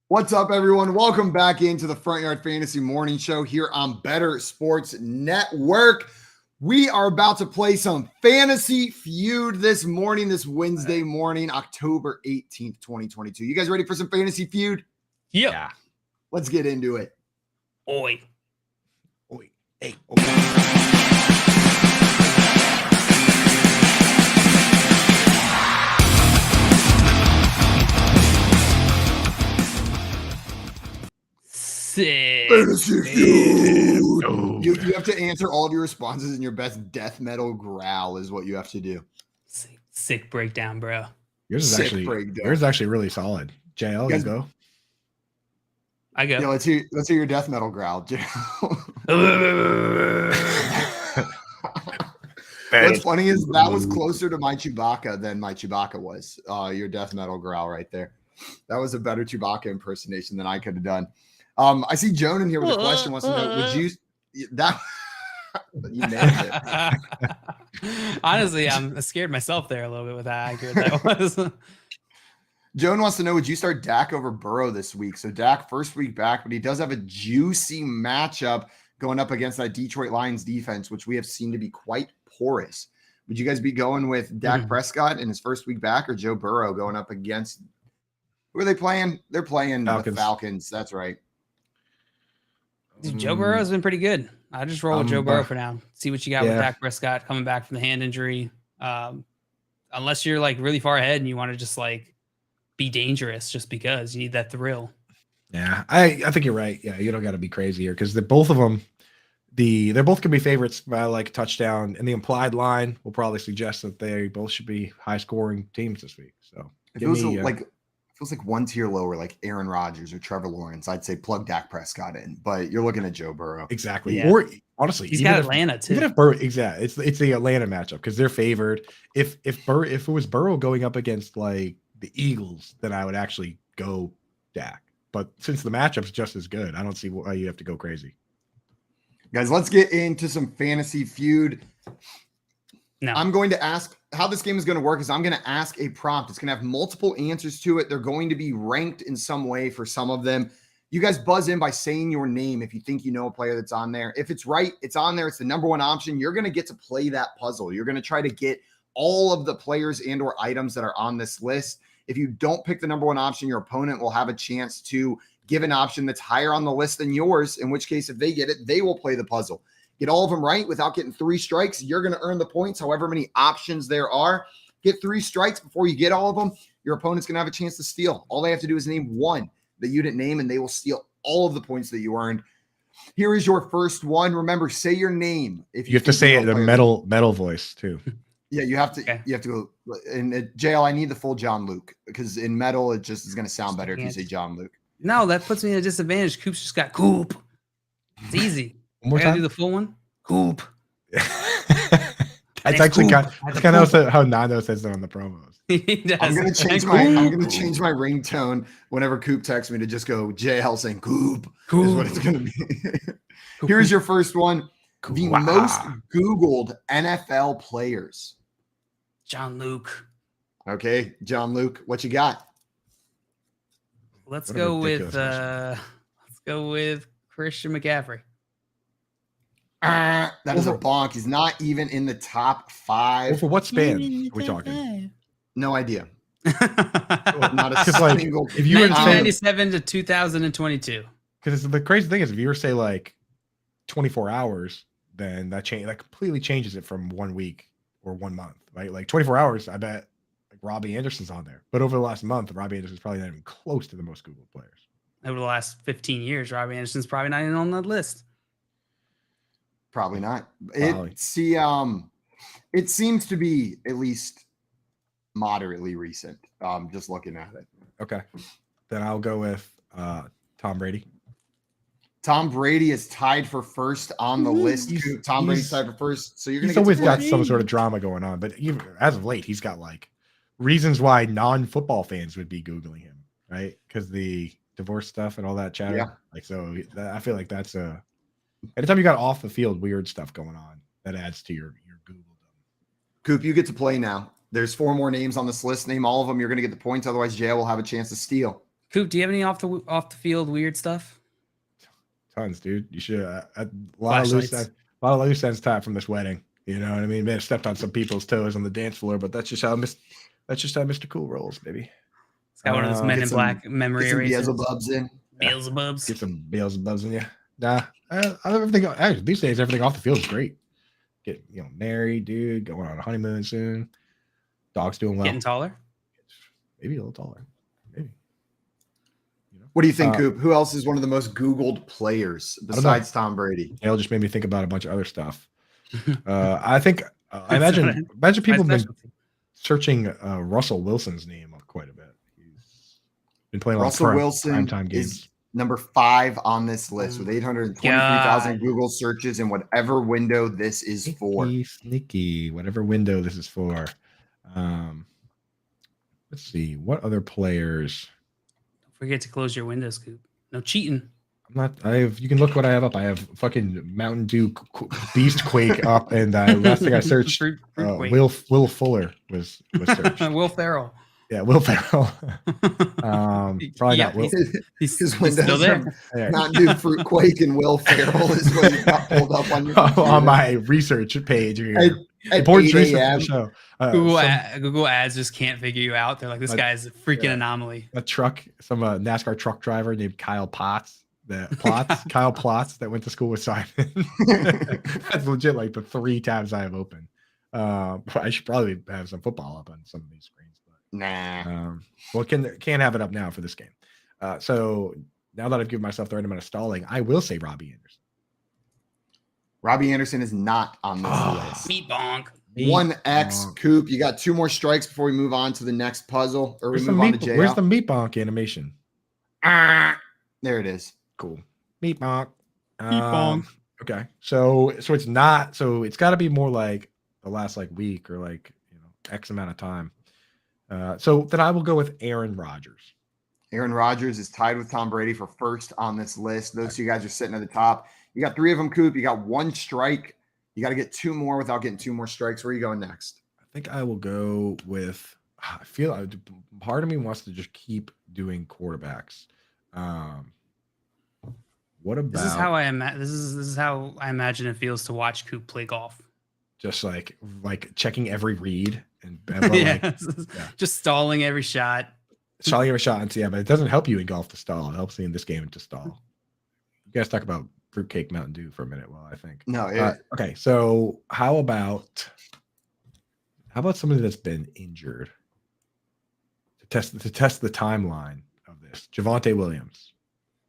What's up, everyone? Welcome back into the Front Yard Fantasy Morning Show here on Bettor Sports Network. We are about to play some Fantasy Feud this morning, this Wednesday morning, October 18th, 2022. You guys ready for some Fantasy Feud? Yeah. Let's get into it. Oi. Hey. Fantasy Feud. You have to answer all of your responses in your best death metal growl is what you have to do. Sick breakdown, bro. Yours is actually really solid. JL, you go. I go. Yeah, let's hear your death metal growl, JL. What's funny is that was closer to my Chewbacca than my Chewbacca was. Your death metal growl right there. That was a better Chewbacca impersonation than I could have done. I see Joan in here with a question. Wants to know, would you that You nailed it. Honestly, I'm scared myself there a little bit with how accurate that was. Joan wants to know, would you start Dak over Burrow this week? So Dak first week back, but he does have a juicy matchup going up against that Detroit Lions defense, which we have seen to be quite porous. Would you guys be going with Dak Prescott in his first week back or Joe Burrow going up against – who are they playing? They're playing the Falcons. That's right. Dude, Joe Burrow has been pretty good. I just roll with Joe Burrow for now. See what you got with Dak Prescott coming back from the hand injury. Unless you're like really far ahead and you want to just like be dangerous just because you need that thrill. Yeah, I think you're right. Yeah, you don't got to be crazy here because both of them, they're both going to be favorites by like a touchdown, and the implied line will probably suggest that they both should be high scoring teams this week. So it feels like one tier lower, like Aaron Rodgers or Trevor Lawrence. I'd say plug Dak Prescott in, but you're looking at Joe Burrow. Exactly. Yeah. Or honestly, he's got Atlanta too. Even if Burrow, exactly, it's the Atlanta matchup because they're favored. If it was Burrow going up against like the Eagles, then I would actually go Dak. But since the matchup's just as good, I don't see why you have to go crazy. Guys, let's get into some fantasy feud. No. I'm going to ask how this game is going to work is I'm going to ask a prompt. It's going to have multiple answers to it. They're going to be ranked in some way for some of them. You guys buzz in by saying your name if you think you know a player that's on there. If it's right, it's on there. It's the number one option. You're going to get to play that puzzle. You're going to try to get all of the players and or items that are on this list. If you don't pick the number one option, your opponent will have a chance to give an option that's higher on the list than yours, in which case, if they get it, they will play the puzzle. Get all of them right without getting 3 strikes. You're going to earn the points, however many options there are. Get 3 strikes before you get all of them. Your opponent's going to have a chance to steal. All they have to do is name one that you didn't name, and they will steal all of the points that you earned. Here is your first one. Remember, say your name. If you have to say it in a metal voice too. Yeah, you have to. Okay. You have to go. In JL, I need the full John Luke because in metal it just is going to sound better if you say John Luke. No, that puts me at a disadvantage. Coop's just got Coop. It's easy. One more I gotta time? do the full one. Coop. That's actually kind of how Nando says it on the promos. He does. I'm gonna change my ringtone whenever Coop texts me to just go JL saying Coop. Is what it's gonna be. Here's your first one. The most Googled NFL players. John Luke. Okay, John Luke, what you got? Let's go with Christian McCaffrey. That is a bonk. He's not even in the top 5. Well, for what span are we talking? No idea. Not a single. If you were 1997 to 2022. Because the crazy thing is, if you were to say like 24 hours, then that completely changes it from 1 week or 1 month, right? Like 24 hours, I bet like Robbie Anderson's on there. But over the last month, Robbie Anderson's probably not even close to the most Googled players. Over the last 15 years, Robbie Anderson's probably not even on that list. Probably not. It seems to be at least moderately recent. Just looking at it. Okay. Then I'll go with Tom Brady. Tom Brady is tied for first on the list. Tom Brady's tied for first. So he's always got some sort of drama going on. But even as of late, he's got like reasons why non-football fans would be Googling him, right? Because the divorce stuff and all that chatter. Yeah. Like, so I feel like that's anytime you got off the field weird stuff going on, that adds to your Google. Coop, you get to play now. There's 4 more names on this list. Name all of them. You're going to get the points. Otherwise, Jay will have a chance to steal. Coop, do you have any off the field weird stuff? Tons, dude. You should a lot of loose ends tied from this wedding. You know what I mean? May have stepped on some people's toes on the dance floor, but that's just how Mr. Cool rolls, baby. It's got one of those Men in Black memory erasers. Beelzebubs in. Beelzebubs. Get some Beelzebubs in you. Nah, everything. These days, everything off the field is great. Get married, dude. Going on a honeymoon soon. Dog's doing well. Getting taller. Maybe a little taller. Maybe. What do you think, Coop? Who else is one of the most Googled players besides Tom Brady? It just made me think about a bunch of other stuff. I think I imagine people have been searching Russell Wilson's name quite a bit. He's been playing Russell Wilson primetime games. Is number 5 on this list with 823,000 Google searches in whatever window this is for. Sneaky, whatever window this is for. Let's see what other players. Don't forget to close your windows, Coop. No cheating. You can look what I have up. I have fucking Mountain Dew Beast Quake up, and last thing I searched, Will Fuller was searched. Will Ferrell. Yeah, Will Ferrell. Probably not Will. His windows still there. Mountain Dew Fruit Quake and Will Ferrell is what you got pulled up on your on my research page here. Important research show. Google Ads just can't figure you out. They're like, this guy's a freaking anomaly. Some NASCAR truck driver named Kyle Potts. Kyle Plotz that went to school with Simon. That's legit like the 3 tabs I have open. I should probably have some football up on some of these screens. But, well, can't have it up now for this game. So now that I've given myself the right amount of stalling, I will say Robbie Anderson. Robbie Anderson is not on this list. Meat bonk. 1X Coop. You got 2 more strikes before we move on to the next puzzle, or we move on to JL. Where's the meat bonk animation? There it is. Cool. Meat bonk. Meat bonk. Okay. So it's not. So it's got to be more like the last week or X amount of time. So then I will go with Aaron Rodgers. Aaron Rodgers is tied with Tom Brady for first on this list. Those 2 guys are sitting at the top. You got 3 of them, Coop. You got 1 strike. You got to get 2 more without getting 2 more strikes. Where are you going next? I think I will go with. I feel part of me wants to just keep doing quarterbacks. What about this is how this is how I imagine it feels to watch Coop play golf. Just like checking every read and just stalling every shot. Stalling every shot, and but it doesn't help you in golf to stall. It helps you in this game to stall. You guys talk about fruitcake Mountain Dew for a minute while I think. No, okay. So how about somebody that's been injured to test the timeline of this? Javonte Williams.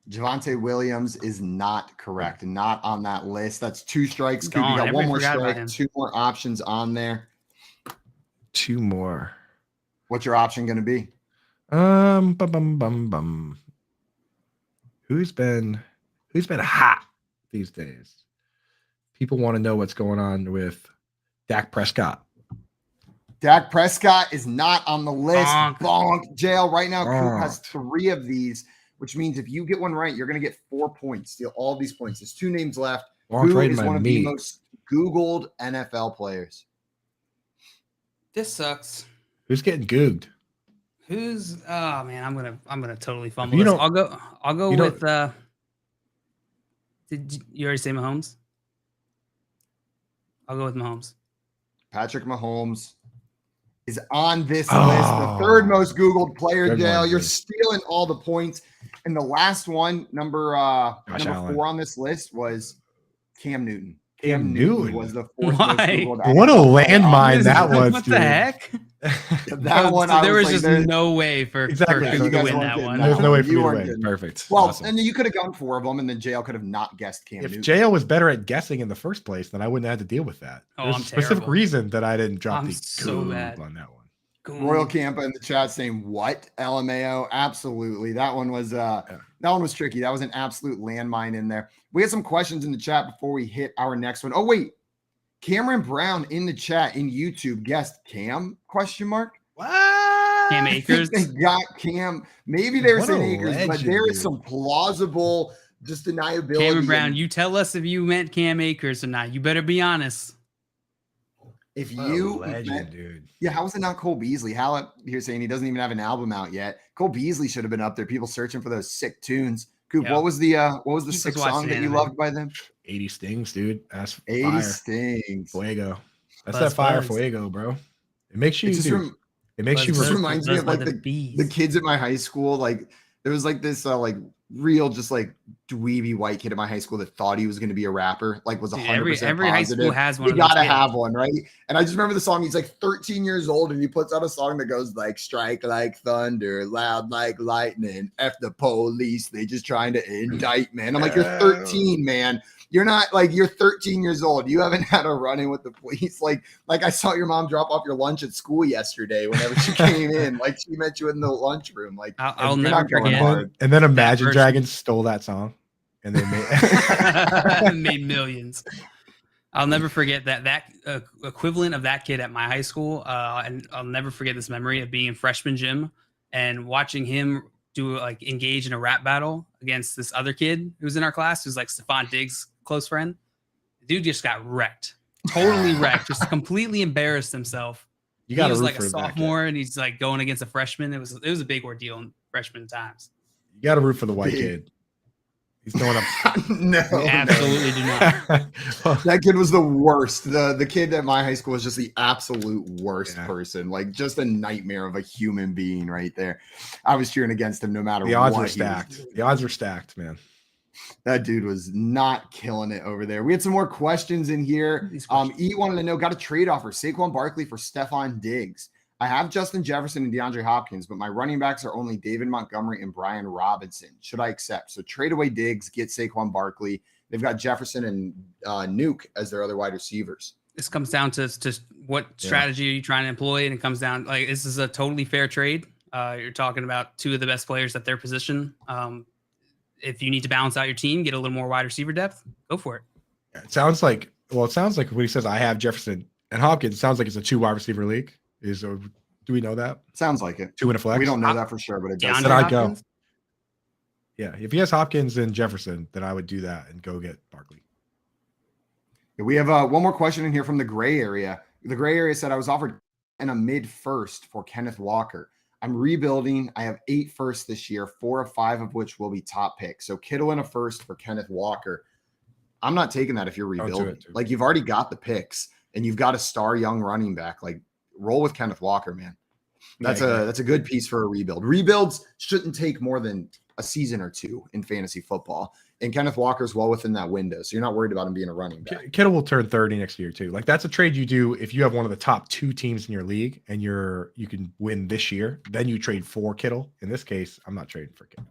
Javonte Williams is not correct. Not on that list. That's 2 strikes. Coop, you got Everybody 1 more forgot about strike, him. 2 more options on there. 2 more. What's your option going to be? Who's been hot these days? People want to know what's going on with Dak Prescott. Dak Prescott is not on the list. Bonk. Jail right now. Coop has 3 of these, which means if you get one right, you're going to get 4 points. Steal all these points. There's 2 names left. Who is one of the most Googled NFL players? This sucks. Who's getting googed? Who's? Oh man, I'm gonna totally fumble this. I'll go with. Did you already say Mahomes? I'll go with Mahomes. Patrick Mahomes is on this list, the 3rd most Googled player. Dale, you're stealing all the points. And the last one, number 4 on this list, was Cam Newton. Cam Newton was the 4th most Googled. What a landmine that was! What the heck? That one, so there was just no way for Coop to win that one. There's no way for you to win. Perfect. Well, awesome. And then you could have gone 4 of them, and then JL could have not guessed Cam Newton. If JL was better at guessing in the first place, then I wouldn't have to deal with that. There's a specific reason that I didn't drop the on that one. Royal Campa in the chat saying what? LMAO, absolutely. That one was tricky. That was an absolute landmine in there. We had some questions in the chat before we hit our next one. Oh wait, Cameron Brown in the chat in YouTube guessed Cam ? What? Cam Akers. They got Cam. Maybe there's an Akers, but there is some plausible just deniability. Cameron Brown, you tell us if you meant Cam Akers or not. You better be honest. If you legend, dude. Yeah, how was it not Cole Beasley? How you're saying he doesn't even have an album out yet? Cole Beasley should have been up there. People searching for those sick tunes. Coop, what was the sick song that you loved by them? 80 Stings, dude. That's 80 fire. Stings. Fuego. That's that fire fuego, bro. It makes you just reminds me of like the kids at my high school. Like there was like this real just like dweeby white kid at my high school that thought he was going to be a rapper, like was 100% every high school has one. You gotta have one, right? And I just remember the song. He's like 13 years old and he puts out a song that goes like strike like thunder, loud like lightning, F the police, they just trying to indict, man. I'm like, you're 13, man. You're not like, you're 13 years old. You haven't had a run-in with the police. Like I saw your mom drop off your lunch at school yesterday whenever she came in. Like she met you in the lunchroom. Like I'll never forget. And then Imagine Dragons stole that song and they made millions. I'll never forget that equivalent of that kid at my high school. And I'll never forget this memory of being in freshman gym and watching him engage in a rap battle against this other kid who's in our class, who's like Stephon Diggs' close friend. The dude just got wrecked, totally wrecked, just completely embarrassed himself. He was like a sophomore, and he's like going against a freshman. It was a big ordeal in freshman times. You got to root for the white kid. He's going up. No, absolutely do not. That kid was the worst. The kid at my high school was just the absolute worst person. Like just a nightmare of a human being right there. I was cheering against him no matter what. The odds were stacked. The odds were stacked, man. That dude was not killing it over there. We had some more questions in here. E wanted to know, got a trade offer, Saquon Barkley for Stephon Diggs. I have Justin Jefferson and DeAndre Hopkins, but my running backs are only David Montgomery and Brian Robinson. Should I accept? So trade away Diggs, get Saquon Barkley. They've got Jefferson and Nuke as their other wide receivers. This comes down to what strategy are you trying to employ, and it comes down like this is a totally fair trade. You're talking about two of the best players at their position. If you need to balance out your team, get a little more wide receiver depth, go for it. It sounds like when he says I have Jefferson and Hopkins, it sounds like it's a 2 wide receiver league. Do we know that? Sounds like it. 2 in a flex. We don't know that for sure, but it does. Then I'd go. Yeah, if he has Hopkins and Jefferson, then I would do that and go get Barkley. We have one more question in here from the gray area. The gray area said I was offered in a mid-first for Kenneth Walker. I'm rebuilding. I have 8 firsts this year, 4 of 5 of which will be top picks. So Kittle in a first for Kenneth Walker. I'm not taking that if you're rebuilding. Like you've already got the picks and you've got a star young running back. Like roll with Kenneth Walker, man. That's a good piece for a rebuild. Rebuilds shouldn't take more than a season or 2 in fantasy football. And Kenneth Walker's well within that window. So you're not worried about him being a running back. Kittle will turn 30 next year too. Like that's a trade you do if you have one of the top 2 teams in your league and you can win this year. Then you trade for Kittle. In this case, I'm not trading for Kittle.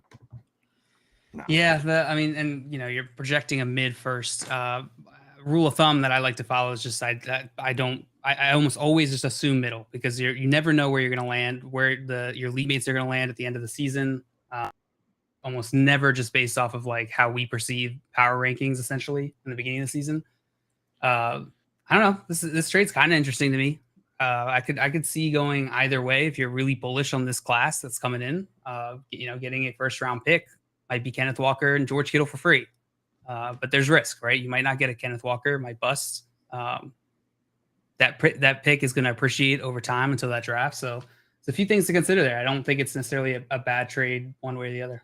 No. Yeah, you're projecting a mid-first. Rule of thumb that I like to follow is just I almost always just assume middle because you never know where you're going to land, where your league mates are going to land at the end of the season. Almost never just based off of like how we perceive power rankings essentially in the beginning of the season. I don't know. This trade's kind of interesting to me. I could see going either way. If you're really bullish on this class that's coming in, getting a first round pick might be Kenneth Walker and George Kittle for free. But there's risk, right? You might not get a Kenneth Walker, might bust. That pick is going to appreciate over time until that draft. So there's a few things to consider there. I don't think it's necessarily a bad trade one way or the other.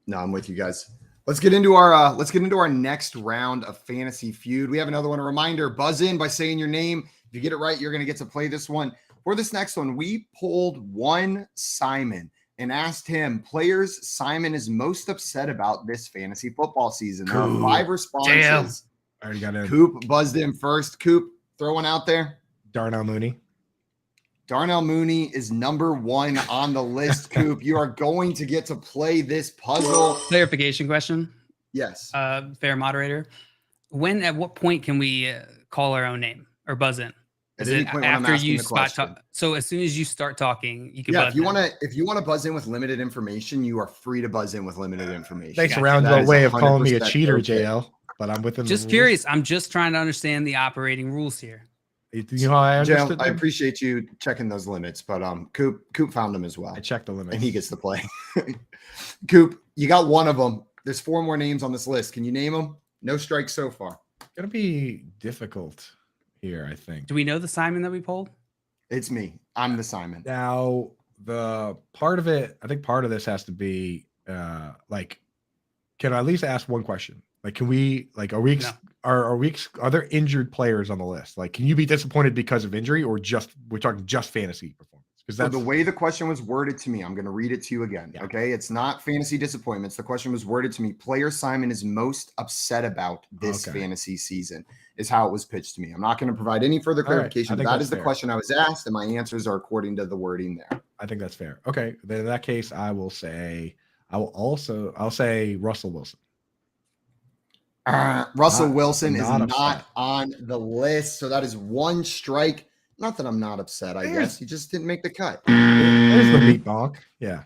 No, I'm with you guys. Let's get into our next round of Fantasy Feud. We have another one. A reminder, buzz in by saying your name. If you get it right, you're going to get to play this one. For this next one, we pulled one Simon and asked him players Simon is most upset about this fantasy football season. There are 5 responses. Damn. I already got in. Coop buzzed in first. Coop, throw one out there. Darnell Mooney. Darnell Mooney is number 1 on the list, Coop. You are going to get to play this puzzle. Clarification question. Yes. Fair moderator. At what point can we call our own name or buzz in? Is it after you spot so as soon as you start talking, you can buzz if you want to buzz in with limited information, you are free to buzz in with limited information. Thanks a roundabout way of calling me a cheater, JL. But I'm within just curious. I'm just trying to understand the operating rules here. You know how I understood I appreciate you checking those limits, but Coop found them as well. I checked the limits. And he gets to play. Coop, you got one of them. There's 4 more names on this list. Can you name them? No strikes so far. Gonna be difficult here, I think. Do we know the Simon that we pulled? It's me. I'm the Simon. Now, the part of it, I think part of this has to be can I at least ask one question? Like, can we, are there injured players on the list? Like, can you be disappointed because of injury or we're talking just fantasy performance? Because that's the way the question was worded to me. I'm going to read it to you again. Yeah. Okay. It's not fantasy disappointments. The question was worded to me. Player Simon is most upset about this fantasy season is how it was pitched to me. I'm not going to provide any further clarification. That is the question I was asked, and my answers are according to the wording there. I think that's fair. Okay. Then in that case, I'll say Russell Wilson. Russell Wilson is not on the list, so that is 1 strike. Not that I'm not upset, I guess. He just didn't make the cut. There's the beat bonk. Yeah.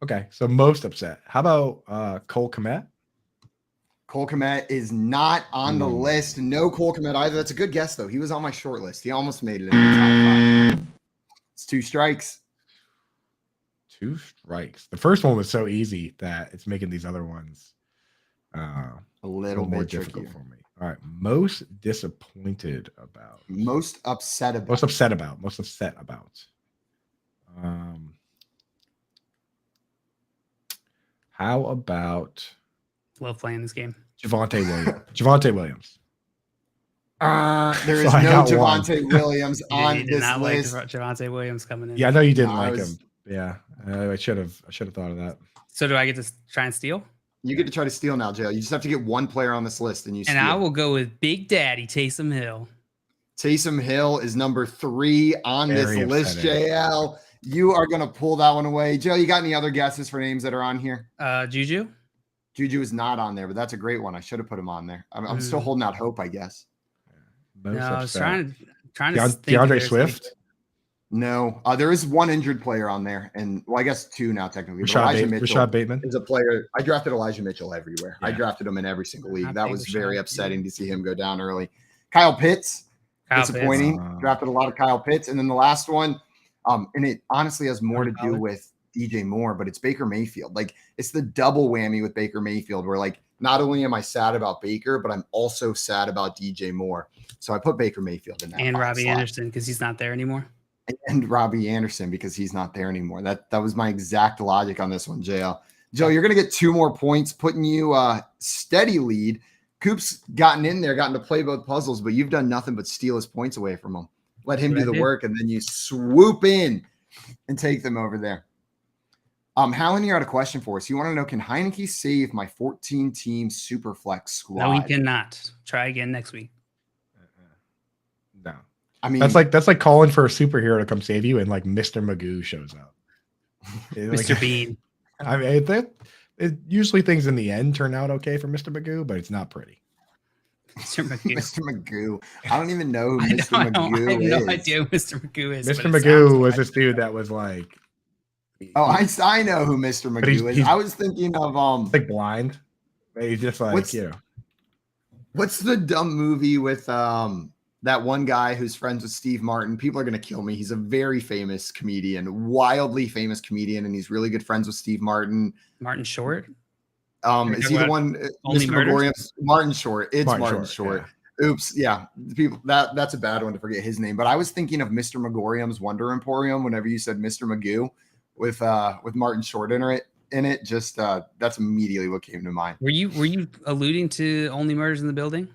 Okay, so most upset. How about Cole Kmet? Cole Kmet is not on the list. No Cole Kmet either. That's a good guess, though. He was on my short list. He almost made it in the top 5. It's 2 strikes. 2 strikes. The first one was so easy that it's making these other ones a little more bit difficult trickier for me. All right. Most disappointed about. Most upset about. Most upset about. Most upset about. How about Love playing this game. Javonte Williams? Javonte Williams. There is So I no got Javonte Williams You on did this not list. like Javonte Williams coming in. Yeah, I know you didn't No, I like was- him. Yeah, I should have thought of that. So do I get to try and steal? You get to try to steal now, Jail. You just have to get one player on this list, and you. And I will go with Big Daddy Taysom Hill. Taysom Hill is number 3 on Very this list. upsetting. JL, you are going to pull that one away. JL, you got any other guesses for names that are on here? Juju. Juju is not on there, but that's a great one. I should have put him on there. I'm still holding out hope, I guess. Most No, I was upset. trying to think if DeAndre there's Swift. No, there is one injured player on there, and well, I guess 2 now technically. But Rashad Bateman is a player. I drafted Elijah Mitchell everywhere. I Yeah. drafted him in every single league. I That think was Rashad, very yeah. upsetting to see him go down early. Kyle Pitts, disappointing. Drafted a lot of Kyle Pitts, and then the last one, and it honestly has more to do with DJ Moore, but it's Baker Mayfield. Like, it's the double whammy with Baker Mayfield, where like not only am I sad about Baker, but I'm also sad about DJ Moore. So I put Baker Mayfield in that. and bottom Robbie slot. Anderson because he's not there anymore. And Robbie Anderson because he's not there anymore. That was my exact logic on this one, JL. Joe, you're going to get 2 more points, putting you steady lead. Coop's gotten to play both puzzles, but you've done nothing but steal his points away from him. Let him do the work, and then you swoop in and take them over there. Hallen, you had a question for us. You want to know, can Heineke save my 14-team Superflex squad? No, he cannot. Try again next week. No. I mean, That's like calling for a superhero to come save you, and like Mr. Magoo shows up. Mr. Bean. I mean, usually things in the end turn out okay for Mr. Magoo, but it's not pretty. Mr. Magoo. Mr. Magoo. I don't even know who Mr. Magoo I have is. no idea who Mr. Magoo is. Mr. but it Magoo sounds was like- this dude that was like, Oh, I know who Mr. But he's- Magoo is. he's- I was thinking of like blind. He's just like, What's- what's the dumb movie with that one guy who's friends with Steve Martin? People are gonna kill me. He's a very famous comedian, wildly famous comedian, and he's really good friends with Steve Martin. Martin Short. Is he the one? Only Mr. Murders? Megorium's Martin Short. It's Martin Martin Short, Short. Oops, yeah. People that's a bad one to forget his name. But I was thinking of Mr. Megorium's Wonder Emporium whenever you said Mr. Magoo with Martin Short in it. Just that's immediately what came to mind. Were you alluding to Only Murders in the Building?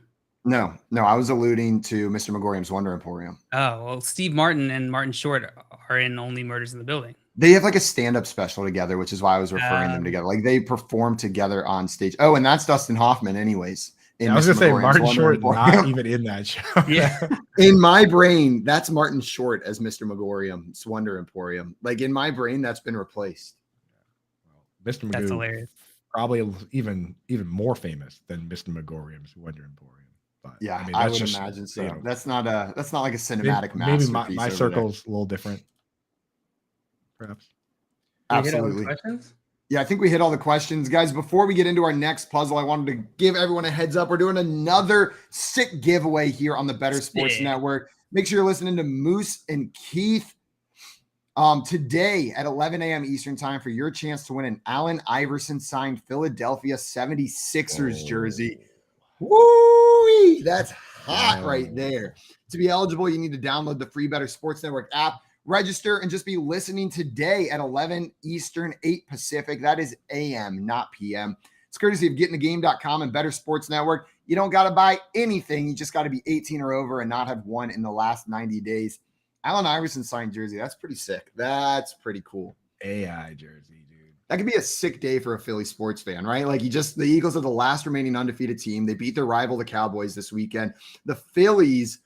No, I was alluding to Mr. Megorium's Wonder Emporium. Oh, well, Steve Martin and Martin Short are in Only Murders in the Building. They have like a stand-up special together, which is why I was referring them together. Like they perform together on stage. Oh, and that's Dustin Hoffman, anyways. I was Mr. gonna say Megorium's Martin Wonder Short Emporium. not even in that show. Yeah. In my brain, that's Martin Short as Mr. Megorium's Wonder Emporium. Like in my brain, that's been replaced. Mr. That's Magoo hilarious. probably even more famous than Mr. Megorium's Wonder Emporium. But Yeah, mean, I that's would just, imagine so. you know, That's not like a cinematic maybe masterpiece. my over circle's a little different, perhaps. there. You hit all the Absolutely. questions? Yeah, I think we hit all the questions. Guys, before we get into our next puzzle, I wanted to give everyone a heads up. We're doing another sick giveaway here on the Better Sports Sick. Network. Make sure you're listening to Moose and Keith today at 11 a.m. Eastern time for your chance to win an Allen Iverson signed Philadelphia 76ers jersey. Woo! That's hot right there. To be eligible, you need to download the free Better Sports Network app, register, and just be listening today at 11 Eastern, 8 Pacific. That is AM, not PM. It's courtesy of gettingthegame.com and Better Sports Network. You don't got to buy anything. You just got to be 18 or over and not have won in the last 90 days. Allen Iverson signed jersey. That's pretty sick. That's pretty cool. AI jersey, dude. That could be a sick day for a Philly sports fan, right? Like the Eagles are the last remaining undefeated team. They beat their rival, the Cowboys, this weekend. The Phillies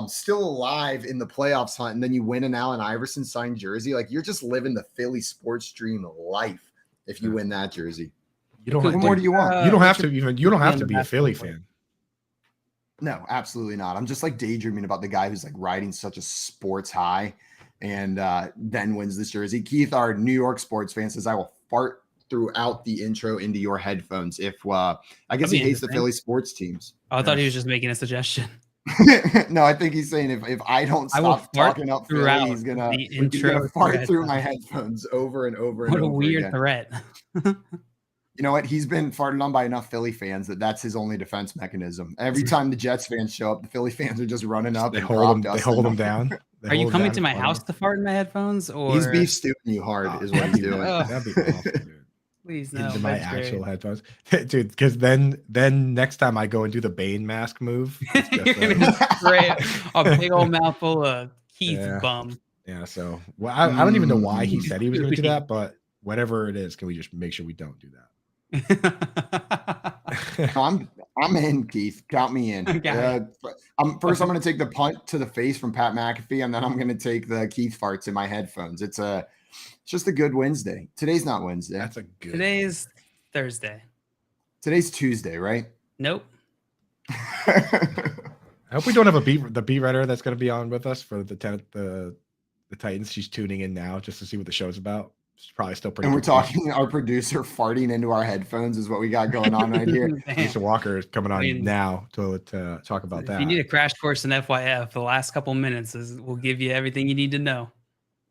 still alive in the playoffs hunt, and then you win an Allen Iverson signed jersey. Like you're just living the Philly sports dream life if you win that jersey. You don't. What more do you want? You don't have to even. You don't have to be a Philly fan. No, absolutely not. I'm just like daydreaming about the guy who's like riding such a sports high and then wins this jersey. Keith, our New York sports fan, says I will fart throughout the intro into your headphones if I guess he hates the Philly sports teams. Oh, I thought he was just making a suggestion. No, I think he's saying if I don't stop talking up Philly, he's gonna fart through my headphones over and over and over. What a weird threat. You know what? He's been farted on by enough Philly fans that's his only defense mechanism. Every time the Jets fans show up, the Philly fans are just running up. They hold him down. Are you coming to my house to fart in my headphones? Or he's beef stewing you hard is what he's doing. That'd be awful, dude. Please no. Into my actual headphones, dude. Because then next time I go and do the Bane mask move, you're gonna spray a big old mouthful of Keith bum. Yeah. So I don't even know why he said he was going to do that, but whatever it is, can we just make sure we don't do that? I'm in, Keith. Count me in. I'm going to take the punt to the face from Pat McAfee, and then I'm going to take the Keith farts in my headphones. It's just a good Wednesday. Today's not Wednesday. That's a good. Today's Thursday. Today's Tuesday, right? Nope. I hope we don't have the beat writer that's going to be on with us for the Titans. She's tuning in now just to see what the show's about. It's probably still pretty. And we're talking our producer farting into our headphones is what we got going on right here. Lisa Walker is coming on now to talk about that. If you need a crash course in FYF, the last couple minutes will give you everything you need to know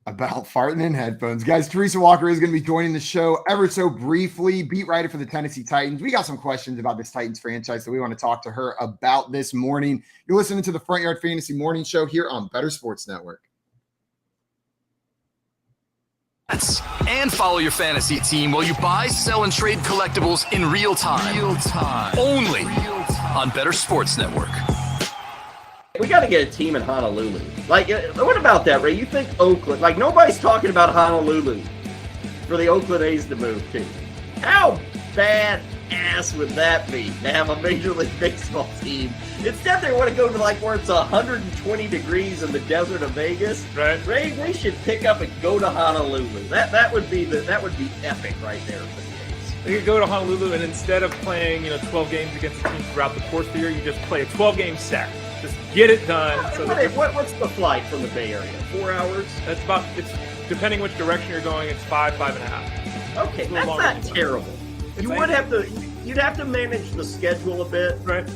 about farting in headphones. Guys, Teresa Walker is going to be joining the show ever so briefly, beat writer for the Tennessee Titans. We got some questions about this Titans franchise that we want to talk to her about this morning. You're listening to the Front Yard Fantasy Morning Show here on Bettor Sports Network. And follow your fantasy team while you buy, sell, and trade collectibles in real time. Only on Bettor Sports Network. We got to get a team in Honolulu. Like, what about that, Ray? You think Oakland? Like, nobody's talking about Honolulu for the Oakland A's to move to. How badass would that be to have a Major League Baseball team? Instead, they want to go to like where it's 120 degrees in the desert of Vegas. Right. Ray, they should pick up and go to Honolulu. That would be epic right there for the A's. You could go to Honolulu, and instead of playing 12 games against the team throughout the course of the year, you just play a 12-game set. Just get it done. What's the flight from the Bay Area? 4 hours? It's depending which direction you're going, it's 5.5. Okay, that's not terrible. You'd have to manage the schedule a bit. Right.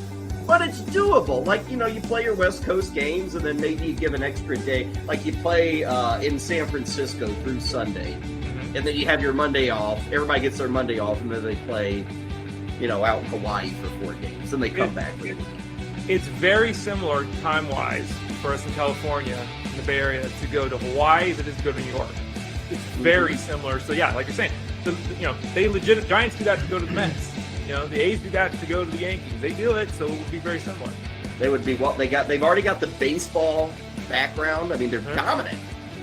But it's doable. Like, you play your West Coast games, and then maybe you give an extra day. Like you play in San Francisco through Sunday. Mm-hmm. And then you have your Monday off. Everybody gets their Monday off, and then they play, out in Hawaii for 4 games. And they come back for the weekend. It's very similar time-wise for us in California, in the Bay Area, to go to Hawaii as it is to go to New York. It's very similar. So, yeah, like you're saying, Giants do that to go to the Mets. The A's do that to go to the Yankees. They do it, so it would be very similar. They would be they've already got the baseball background. I mean, they're dominant.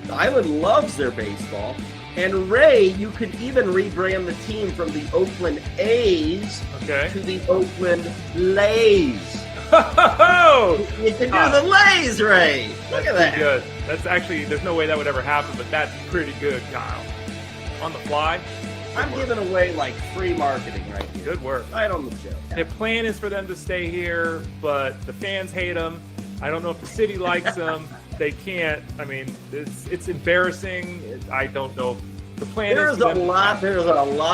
The island loves their baseball. And Ray, you could even rebrand the team from the Oakland A's to the Oakland Lays. You can do the Lays, Ray. Look at that. Good. That's actually, there's no way that would ever happen, but that's pretty good, Kyle. On the fly. I'm giving away like free marketing right here. Good work. Right on the show. The plan is for them to stay here, but the fans hate them. I don't know if the city likes them. They can't. I mean, it's embarrassing. I don't know. The plan There's a lot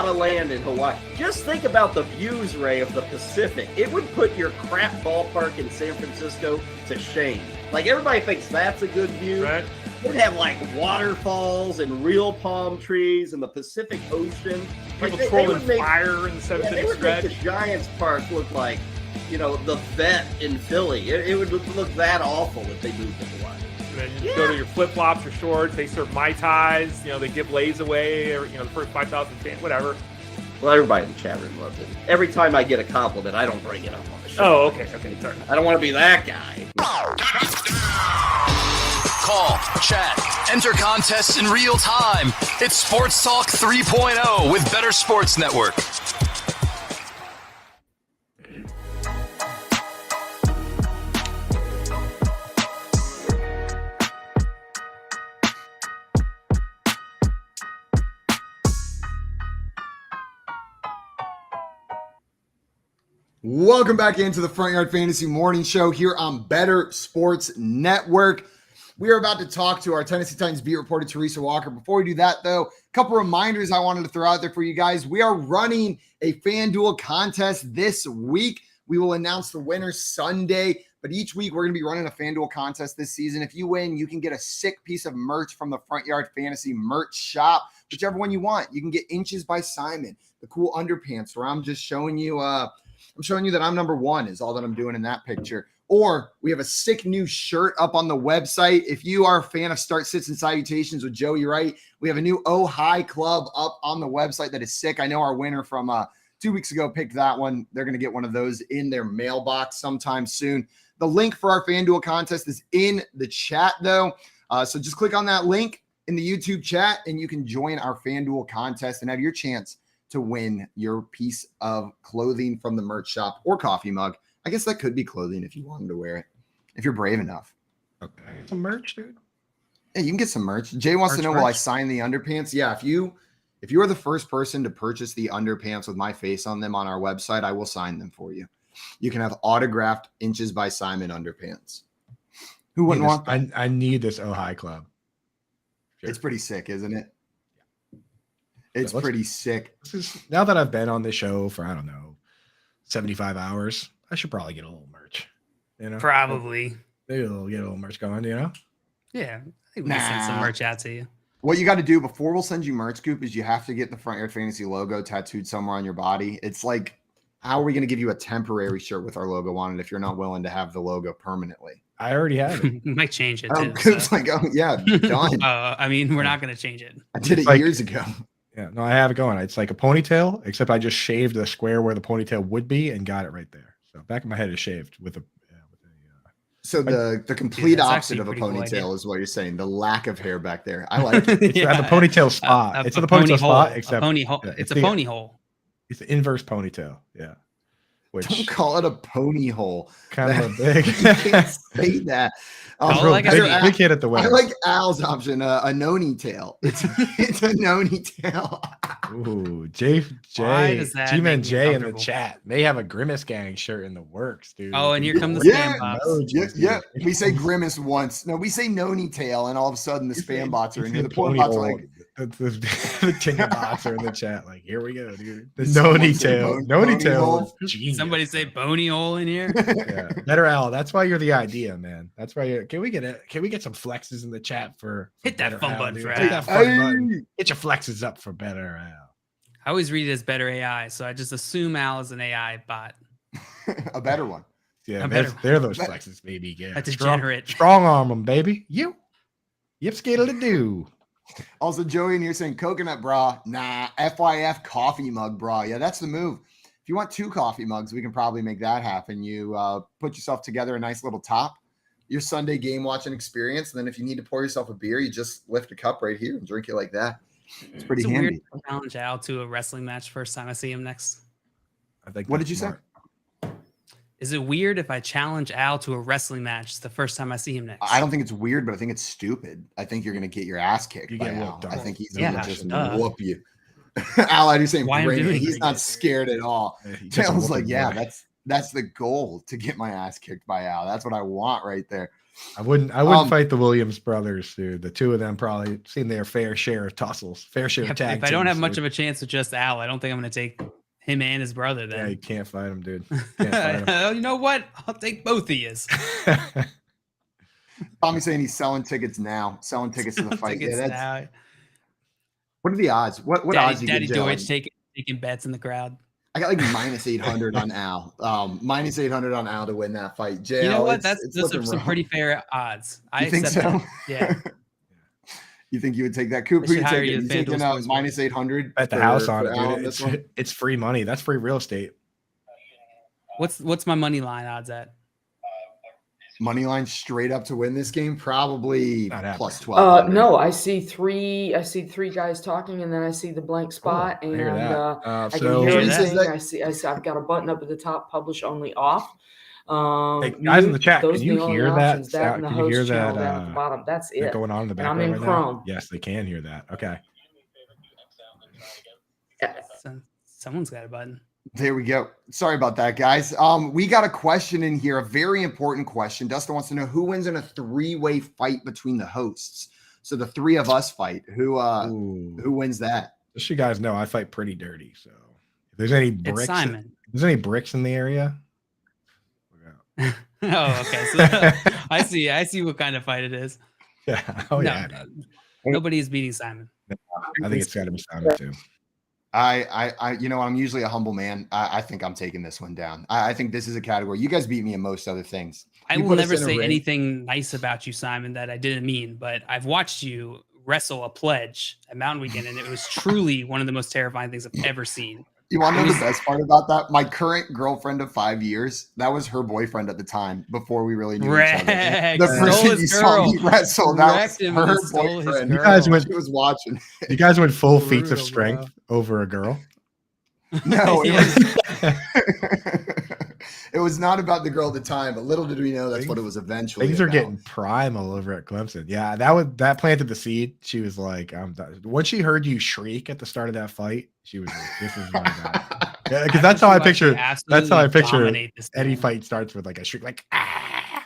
of land in Hawaii. Just think about the views, Ray, of the Pacific. It would put your crap ballpark in San Francisco to shame. Like, everybody thinks that's a good view. Right. They'd have like waterfalls and real palm trees and the Pacific Ocean. People trolling fire in the 7th inning stretch. They would make the Giants Park look like, the vet in Philly. It would look that awful if they moved to Hawaii. And then you go to your flip-flops or shorts. They serve Mai Tais. They give Lays away. Or, the first 5,000 fans, whatever. Well, everybody in the chat room loves it. Every time I get a compliment, I don't bring it up on the show. Oh, okay, sorry. I don't want to be that guy. Call, chat, enter contests in real time. It's Sports Talk 3.0 with Bettor Sports Network. Welcome back into the Front Yard Fantasy Morning Show here on Bettor Sports Network. We are about to talk to our Tennessee Titans beat reporter, Teresa Walker. Before we do that, though, a couple reminders I wanted to throw out there for you guys. We are running a FanDuel contest this week. We will announce the winner Sunday. But each week, we're going to be running a FanDuel contest this season. If you win, you can get a sick piece of merch from the Front Yard Fantasy merch shop, whichever one you want. You can get Inches by Simon, the cool underpants, where I'm just showing you I'm showing you that I'm number one is all that I'm doing in that picture. Or we have a sick new shirt up on the website. If you are a fan of Start Sits and Salutations with Joey Wright, we have a new Oh Hi Club up on the website that is sick. I know our winner from 2 weeks ago picked that one. They're going to get one of those in their mailbox sometime soon. The link for our FanDuel contest is in the chat, though. So just click on that link in the YouTube chat, and you can join our FanDuel contest and have your chance to win your piece of clothing from the merch shop or coffee mug. I guess that could be clothing if you wanted to wear it, if you're brave enough. Okay. Some merch, dude. Yeah, you can get some merch. Jay wants to know, will I sign the underpants? Yeah, if you are the first person to purchase the underpants with my face on them on our website, I will sign them for you. You can have autographed Inches by Simon underpants. Who wouldn't want that? I need this Oh Hi Club. Sure. It's pretty sick, isn't it? It's pretty sick. Now that I've been on this show for, I don't know, 75 hours, I should probably get a little merch. You know? Probably. Maybe get a little merch going, you know? Yeah. I think we can send some merch out to you. What you got to do before we'll send you merch, Coop, is you have to get the Front Yard Fantasy logo tattooed somewhere on your body. It's like, how are we going to give you a temporary shirt with our logo on it if you're not willing to have the logo permanently? I already have it. Might change it Oh, too. Coop's like, oh yeah, done. I mean, we're not going to change it. I did it like, years ago. Yeah, no, I have it going. It's like a ponytail, except I just shaved the square where the ponytail would be and got it right there. So back of my head is shaved with a. So the complete opposite of a ponytail is what you're saying. The lack of hair back there. I like it. It's at the ponytail spot. It's at the ponytail spot, except a pony hole. It's a pony hole. It's the inverse ponytail. Yeah. Don't call it a pony hole. Kind of a big. You can't say that. Big hit at the wedding. I like Al's option, a noni tail. It's a noni tail. Ooh, G-Man J in the chat. They have a Grimace Gang shirt in the works, dude. Oh, and here come the spam bots. Yeah. We say Grimace once. No, we say noni tail, and all of a sudden the spam bots are in here. The porn bots are like, the Tinker bots are in the chat. Like, here we go, dude. The noni tail. Noni tail. Somebody say bony hole in here. Yeah. Better Al. That's why you're the idea, man. That's why you're. Can we get some flexes in the chat for hit that fun button for Al. Hit that fun button. Get your flexes up for Better Al. I always read it as Better AI, so I just assume Al is an AI bot. A better one. Yeah, they're those flexes, baby. Yeah. A degenerate. Strong arm them, baby. Yip skittle to do. Also, Joey, and you're saying coconut bra. Nah, FYF coffee mug bra. Yeah, that's the move. If you want 2 coffee mugs, we can probably make that happen. You put yourself together a nice little top, your Sunday game watching experience. And then if you need to pour yourself a beer, you just lift a cup right here and drink it like that. It's pretty handy. Weird to challenge Al to a wrestling match first time I see him next. I think. What did you say? Is it weird if I challenge Al to a wrestling match the first time I see him next? I don't think it's weird, but I think it's stupid. I think you're going to get your ass kicked. You get whooped. I think he's going to just whoop you. Al, I do saying he's not scared at all. Taylor's like, yeah, that's the goal, to get my ass kicked by Al. That's what I want right there. I wouldn't fight the Williams brothers, dude. The two of them probably seen their fair share of tussles, fair share of tag. If I don't have much of a chance with just Al, I don't think I'm going to take him and his brother then. Yeah, you can't fight him, dude. Can't fight him. You know what? I'll take both of yous. Tommy's saying he's selling tickets now. Selling tickets to the fight. Yeah, what are the odds? What odds you Daddy get? Deutsch taking bets in the crowd. I got like minus 800 on Al. Minus 800 on Al to win that fight. JL, you know what? Those are some pretty fair odds. I think so. That. Yeah. You think you would take that? Coop, who you taking? You taking minus 800 at the house on it, dude. It's free money. That's free real estate. What's my money line odds at? Money line straight up to win this game, probably plus 12. No, I see three guys talking, and then I see the blank spot, and I can hear anything. I've got a button up at the top, publish only off. Hey, guys in the chat, can you hear that? Can you hear that? Down at the bottom. That's it. Going on in the background. I'm in Chrome. Yes, they can hear that. Okay. Someone's got a button. There we go. Sorry about that, guys. We got a question in here, a very important question. Dustin wants to know who wins in a 3-way fight between the hosts. So the 3 of us fight. Who wins that? Just so you guys know, I fight pretty dirty. So if there's any bricks, in the area. Oh, okay. So I see what kind of fight it is. Yeah. Oh, yeah. Nobody is beating Simon. I think it's got to be Simon too. I'm usually a humble man. I think I'm taking this one down. I think this is a category. You guys beat me in most other things. I will never say anything nice about you, Simon, that I didn't mean, but I've watched you wrestle a pledge at Mountain Weekend, and it was truly one of the most terrifying things I've ever seen. You want to know the best part about that? My current girlfriend of 5 years, that was her boyfriend at the time before we really knew each other. The person you saw me wrestle, that was her boyfriend. She was watching. You guys went full feats of strength over a girl? No, it was not about the girl at the time, but little did we know that's what it was eventually. Things are getting primal over at Clemson. Yeah, that planted the seed. She was like, when she heard you shriek at the start of that fight, she was like, "This is my guy." Yeah, because that's how I picture. That's how I picture any fight starts with like a shriek, like ah.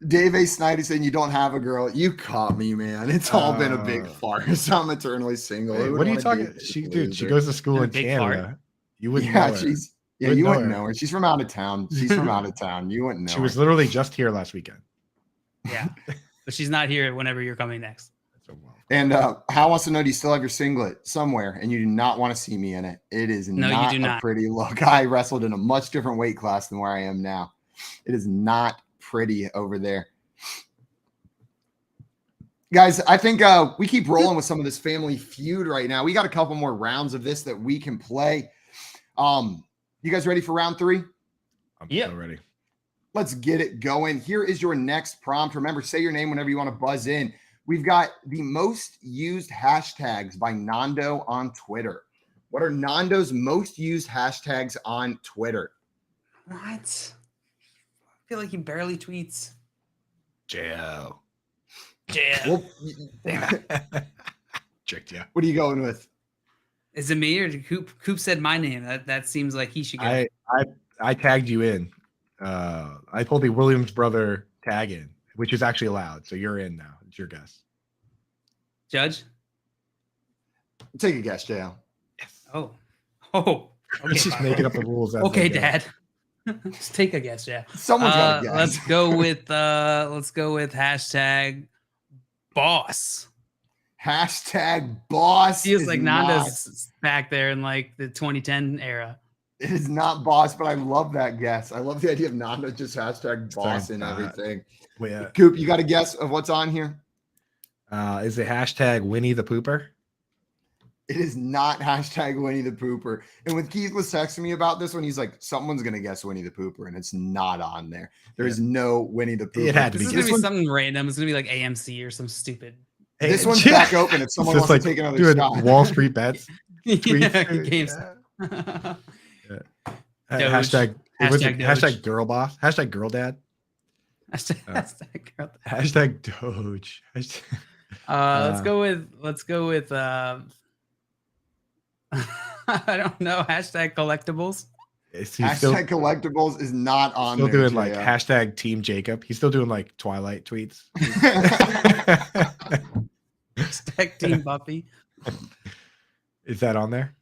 Dave A. Snyder saying you don't have a girl. You caught me, man. It's all been a big farce. I'm eternally single. Hey, what are you talking? She goes to school in Canada. You wouldn't know her. You wouldn't know her. She's from out of town. She's from out of town. You wouldn't know She was literally just here last weekend. Yeah. But she's not here whenever you're coming next. And Hal wants to know, do you still have your singlet somewhere and you do not want to see me in it? It is not a pretty look. I wrestled in a much different weight class than where I am now. It is not pretty over there. Guys, I think we keep rolling with some of this Family Feud right now. We got a couple more rounds of this that we can play. You guys ready for round 3? I'm so ready. Let's get it going. Here is your next prompt. Remember, say your name whenever you want to buzz in. We've got the most used hashtags by Nando on Twitter. What are Nando's most used hashtags on Twitter? What? I feel like he barely tweets. JL. Well, tricked you. What are you going with? Is it me or did Coop said my name? That seems like he should go. I tagged you in. I pulled the Williams brother tag in, which is actually allowed. So you're in now. It's your guess. Judge? Take a guess, JL. Yes. Oh. Okay, It's just making up the rules. Okay, Dad. Just take a guess, yeah. Someone's got a guess. Let's go with hashtag boss. Hashtag boss. Feels like Nando's back there in like the 2010 era. It is not boss, but I love that guess. I love the idea of Nando just hashtag boss and everything. Yeah. Coop, you got a guess of what's on here? Is it hashtag Winnie the Pooper? It is not hashtag Winnie the Pooper. And when Keith was texting me about this one, he's like, someone's going to guess Winnie the Pooper, and it's not on there. There's no Winnie the Pooper. It had to be. This is going to be something random. It's going to be like AMC or some stupid. Hey, this one's back open if someone wants to take another shot. Wall Street bets. Games. Hashtag girl boss. Hashtag girl dad. Hashtag girl dad. Hashtag Doge. Let's go with I don't know. Hashtag collectibles. Hashtag collectibles is not on still there. Doing like hashtag Team Jacob. He's still doing like Twilight tweets. Hashtag Team Buffy. Is that on there?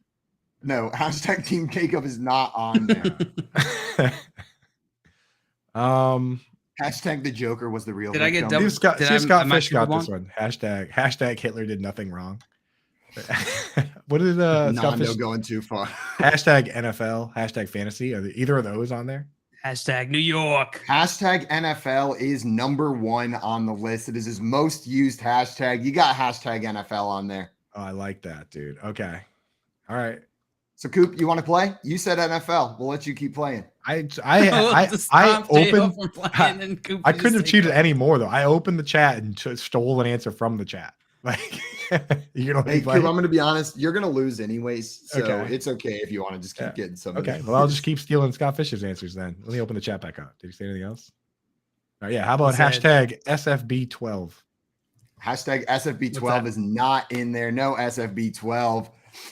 No, hashtag Team Jacob is not on there. Hashtag the Joker was the real. Did victim. I get double? Scott Fish got this one. Hashtag Hitler did nothing wrong. What is Scott Fish going too far? Hashtag NFL. Hashtag fantasy. Are either of those on there? Hashtag New York. Hashtag NFL is number 1 on the list. It is his most used hashtag. You got hashtag NFL on there. Oh, I like that, dude. Okay. All right. So Coop, you want to play? You said NFL. We'll let you keep playing. I opened. I couldn't have cheated any more though. I opened the chat and stole an answer from the chat. Like, you know, hey, Coop, I'm going to be honest. You're going to lose anyways, so it's okay if you want to just keep getting some. Okay, well, I'll just keep stealing Scott Fish's answers then. Let me open the chat back up. Did you say anything else? All right, yeah. How about hashtag SFB12? Hashtag SFB12 is not in there. No SFB12.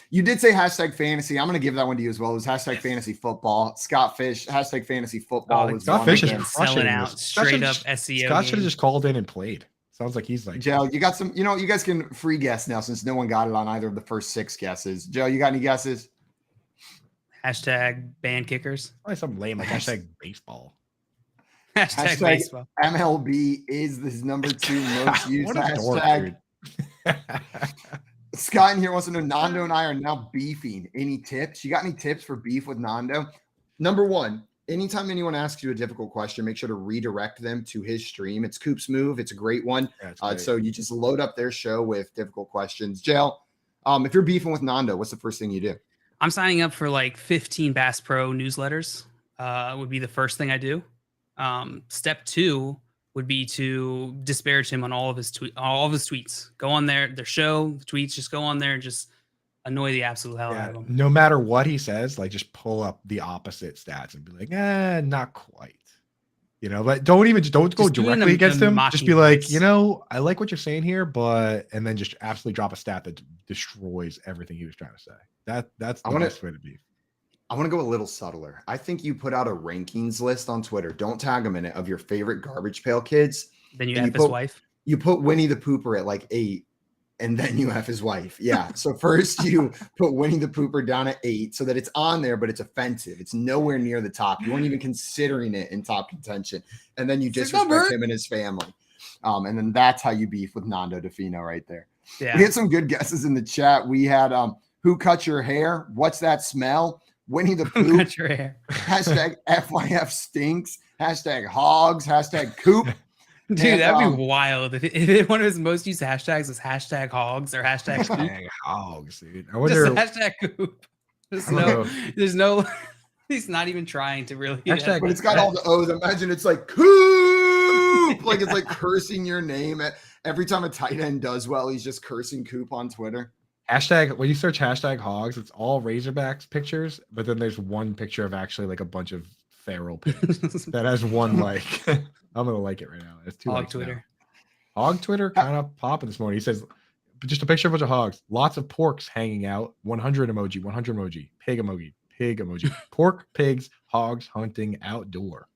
You did say hashtag fantasy. I'm going to give that one to you as well. It was hashtag fantasy football. Scott Fish, hashtag fantasy football. Was Scott Fish is selling out straight up SEO. Scott should have just called in and played. Sounds like he's like Joe. You got some, you guys can free guess now since no one got it on either of the first 6 guesses. Joe, you got any guesses? Hashtag band kickers. Probably something lame like hashtag baseball. Hashtag baseball. MLB is this number 2 most used What a hashtag. dork, Scott in here wants to know, Nando and I are now beefing. Any tips? You got any tips for beef with Nando? Number 1, anytime anyone asks you a difficult question, make sure to redirect them to his stream. It's Coop's move. It's a great one. So you just load up their show with difficult questions. Jail, if you're beefing with Nando, what's the first thing you do? I'm signing up for like 15 Bass Pro newsletters. Would be the first thing I do. Step 2 would be to disparage him on all of his tweets. Go on their show, the tweets, just go on there and just annoy the absolute hell out of him. No matter what he says, like just pull up the opposite stats and be like, not quite. But don't go directly against him. Just be like, I like what you're saying here, and then just absolutely drop a stat that destroys everything he was trying to say. That's the best way to be. I want to go a little subtler. I think you put out a rankings list on Twitter. Don't tag him in it, of your favorite garbage pail kids. Then you have his wife. You put Winnie the Pooper at like 8, and then you have his wife. Yeah. So first you put Winnie the Pooper down at 8 so that it's on there, but it's offensive. It's nowhere near the top. You weren't even considering it in top contention. And then you disrespect him and his family. And then that's how you beef with Nando Defino right there. Yeah. We had some good guesses in the chat. We had who cut your hair? What's that smell? Winnie the Pooh. Cut your hair. Hashtag FYF stinks. Hashtag hogs. Hashtag Coop. Dude, that'd be wild. If one of his most used hashtags was hashtag hogs or hashtag Coop. Hogs, dude. I wonder. Just hashtag Coop. There's no, he's not even trying to really. Hashtag, but it's got all the O's. Imagine it's like Coop. Like it's like cursing your name. Every time a tight end does well, he's just cursing Coop on Twitter. Hashtag, when you search hashtag hogs, it's all Razorbacks pictures, but then there's one picture of actually like a bunch of feral pigs that has one like. I'm gonna like it right now. It's 2 Hog likes Twitter. Now. Hog Twitter kind of popping this morning. He says, just a picture of a bunch of hogs, lots of porks hanging out. 100 emoji, 100 emoji, pig emoji, pork, pigs, hogs hunting outdoor.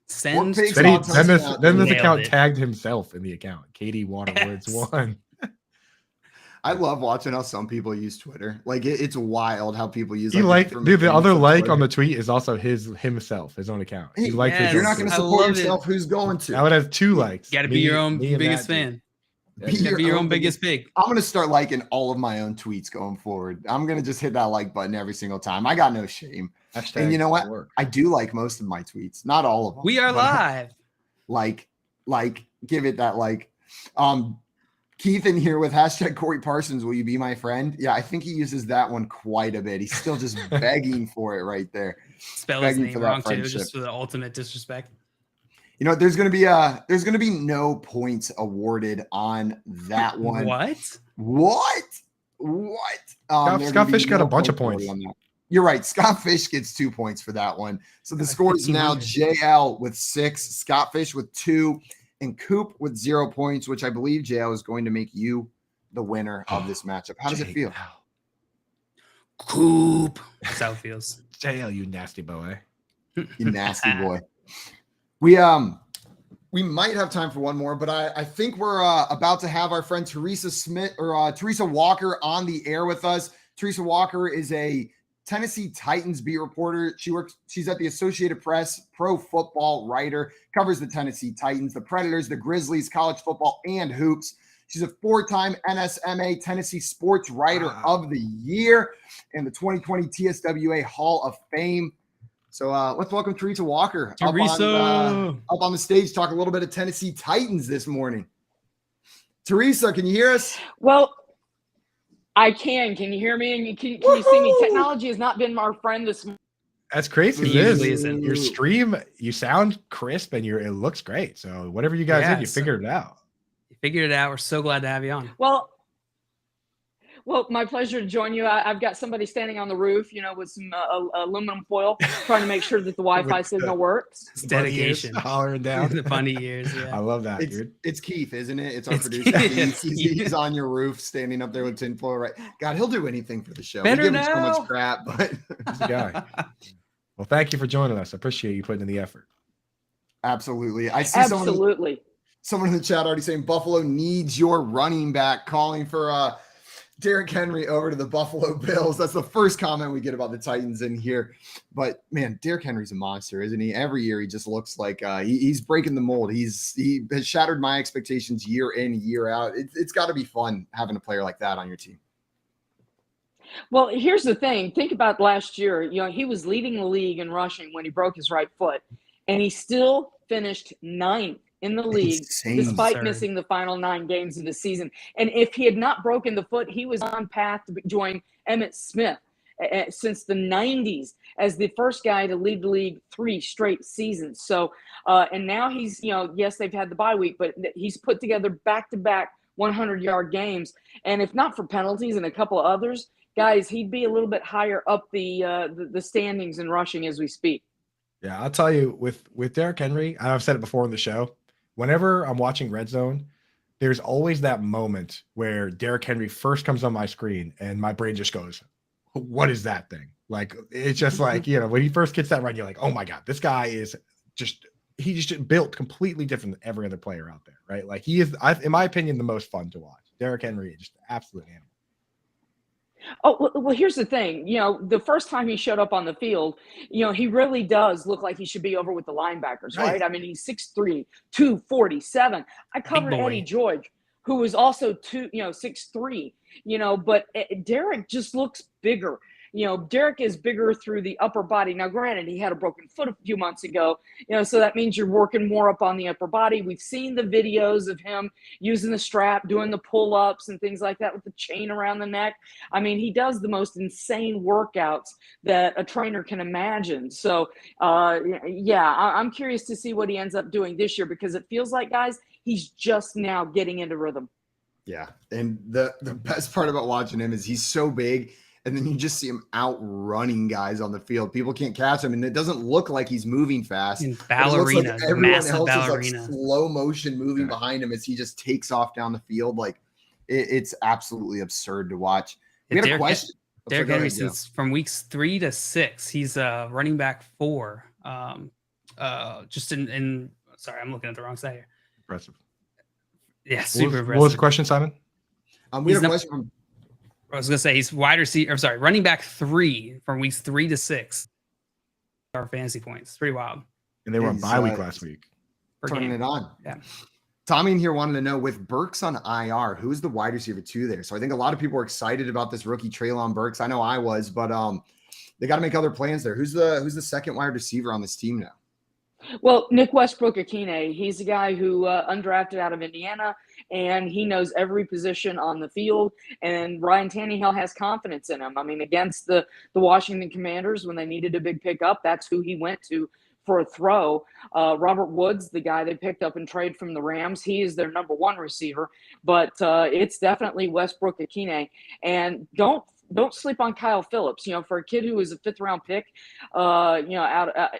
Send. Then this account tagged himself in the account. Katie Waterwoods won. I love watching how some people use Twitter. Like it's wild how people use. The other like on the tweet is also himself, his own account. He likes his. You're not going to support yourself. Who's going to? Now it has 2 likes. You got to be your own biggest fan. Be your own biggest pig. I'm going to start liking all of my own tweets going forward. I'm going to just hit that like button every single time. I got no shame. And you know what? I do like most of my tweets, not all of them. We are live. Like, give it that like. Keith in here with hashtag Corey Parsons, will you be my friend? Yeah, I think he uses that one quite a bit. He's still just begging for it right there. Spell his name wrong too, just for the ultimate disrespect. You know, there's gonna be no points awarded on that one. What? Scott Fish got a bunch of points. You're right. Scott Fish gets 2 points for that one. So the score is now JL with 6, Scott Fish with 2. And Coop with 0 points, which I believe JL is going to make you the winner of this matchup. How does it feel? Coop. That's how it feels. JL, you nasty boy. You nasty boy. We might have time for one more, but I think we're about to have our friend Teresa Walker on the air with us. Teresa Walker is a Tennessee Titans beat reporter. She's at the Associated Press, pro football writer, covers the Tennessee Titans, the Predators, the Grizzlies, college football, and hoops. She's a 4-time NSMA Tennessee Sports Writer of the Year and the 2020 TSWA Hall of Fame. So let's welcome Teresa Walker up on the stage, talk a little bit of Tennessee Titans this morning. Teresa, can you hear us? Well, I can. Can you hear me? And can you see me? Technology has not been our friend this morning. That's crazy. It is. Your stream, you sound crisp and it looks great. So whatever you guys did, you figured it out. You figured it out. We're so glad to have you on. Well, my pleasure to join you. I've got somebody standing on the roof, with some aluminum foil, trying to make sure that the Wi-Fi signal works. It's dedication. Hollering down. The funny years. Yeah. I love that, dude. It's Keith, isn't it? It's our producer. He's on your roof, standing up there with tinfoil. Right? God, he'll do anything for the show. We give him so much crap, but he's a guy. Well, thank you for joining us. I appreciate you putting in the effort. Absolutely. I see someone in the chat already saying Buffalo needs your running back, calling for Derrick Henry over to the Buffalo Bills. That's the first comment we get about the Titans in here. But man, Derrick Henry's a monster, isn't he? Every year he just looks like he's breaking the mold. He has shattered my expectations year in, year out. It's got to be fun having a player like that on your team. Well, here's the thing. Think about last year. He was leading the league in rushing when he broke his right foot, and he still finished 9th in the league, despite missing the final 9 games of the season. And if he had not broken the foot, he was on path to join Emmitt Smith since the 90s as the first guy to lead the league 3 straight seasons. So, and now he's, yes, they've had the bye week, but he's put together back-to-back 100-yard games. And if not for penalties and a couple of others, guys, he'd be a little bit higher up the standings in rushing as we speak. Yeah, I'll tell you, with Derrick Henry, and I've said it before in the show, whenever I'm watching Red Zone, there's always that moment where Derrick Henry first comes on my screen and my brain just goes, what is that thing? Like, it's just like, when he first gets that run, you're like, oh my God, this guy is he's just built completely different than every other player out there, right? Like, he is, in my opinion, the most fun to watch. Derrick Henry is just an absolute animal. Oh, well, here's the thing. The first time he showed up on the field, he really does look like he should be over with the linebackers, right? I mean, he's 6'3", 247. I covered Eddie George, who was also 6'3", but Derrick just looks bigger. Derrick is bigger through the upper body. Now, granted, he had a broken foot a few months ago, so that means you're working more up on the upper body. We've seen the videos of him using the strap, doing the pull-ups and things like that with the chain around the neck. I mean, he does the most insane workouts that a trainer can imagine. So, I'm curious to see what he ends up doing this year, because it feels like, guys, he's just now getting into rhythm. Yeah, and the best part about watching him is he's so big, and then you just see him outrunning guys on the field. People can't catch him, and it doesn't look like he's moving fast. And ballerina, like everyone massive else ballerina. is like slow motion moving behind him as he just takes off down the field. Like, it's absolutely absurd to watch. We had a question. Derrick Henry, since from weeks 3 to 6, he's running back 4. Just in sorry, I'm looking at the wrong side here. Impressive. Yeah, super impressive. What was the question, Simon? We had a question from. I was gonna say he's running back 3 from weeks 3 to 6. Our fantasy points, pretty wild. And they were on bye week last week. Turning it on. Yeah. Tommy in here wanted to know, with Burks on IR, who's the wide receiver 2 there? So I think a lot of people are excited about this rookie Treylon Burks. I know I was, but they got to make other plans there. Who's the second wide receiver on this team now? Well, Nick Westbrook-Akine, he's a guy who undrafted out of Indiana, and he knows every position on the field, and Ryan Tannehill has confidence in him. I mean, against the Washington Commanders, when they needed a big pickup, that's who he went to for a throw. Robert Woods, the guy they picked up in trade from the Rams, he is their number 1 receiver, but it's definitely Westbrook-Akine. And don't sleep on Kyle Phillips. For a kid who was a 5th-round pick,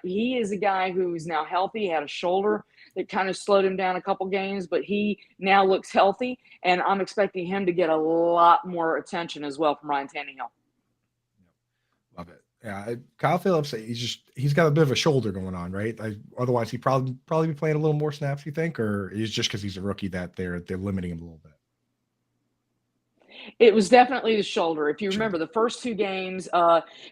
he is a guy who is now healthy. He had a shoulder that kind of slowed him down a couple games, but he now looks healthy, and I'm expecting him to get a lot more attention as well from Ryan Tannehill. Love it. Yeah, Kyle Phillips, he's got a bit of a shoulder going on, right? Otherwise, he'd probably be playing a little more snaps, you think, or is it just because he's a rookie that they're limiting him a little bit? It was definitely the shoulder. If you remember the first 2 games,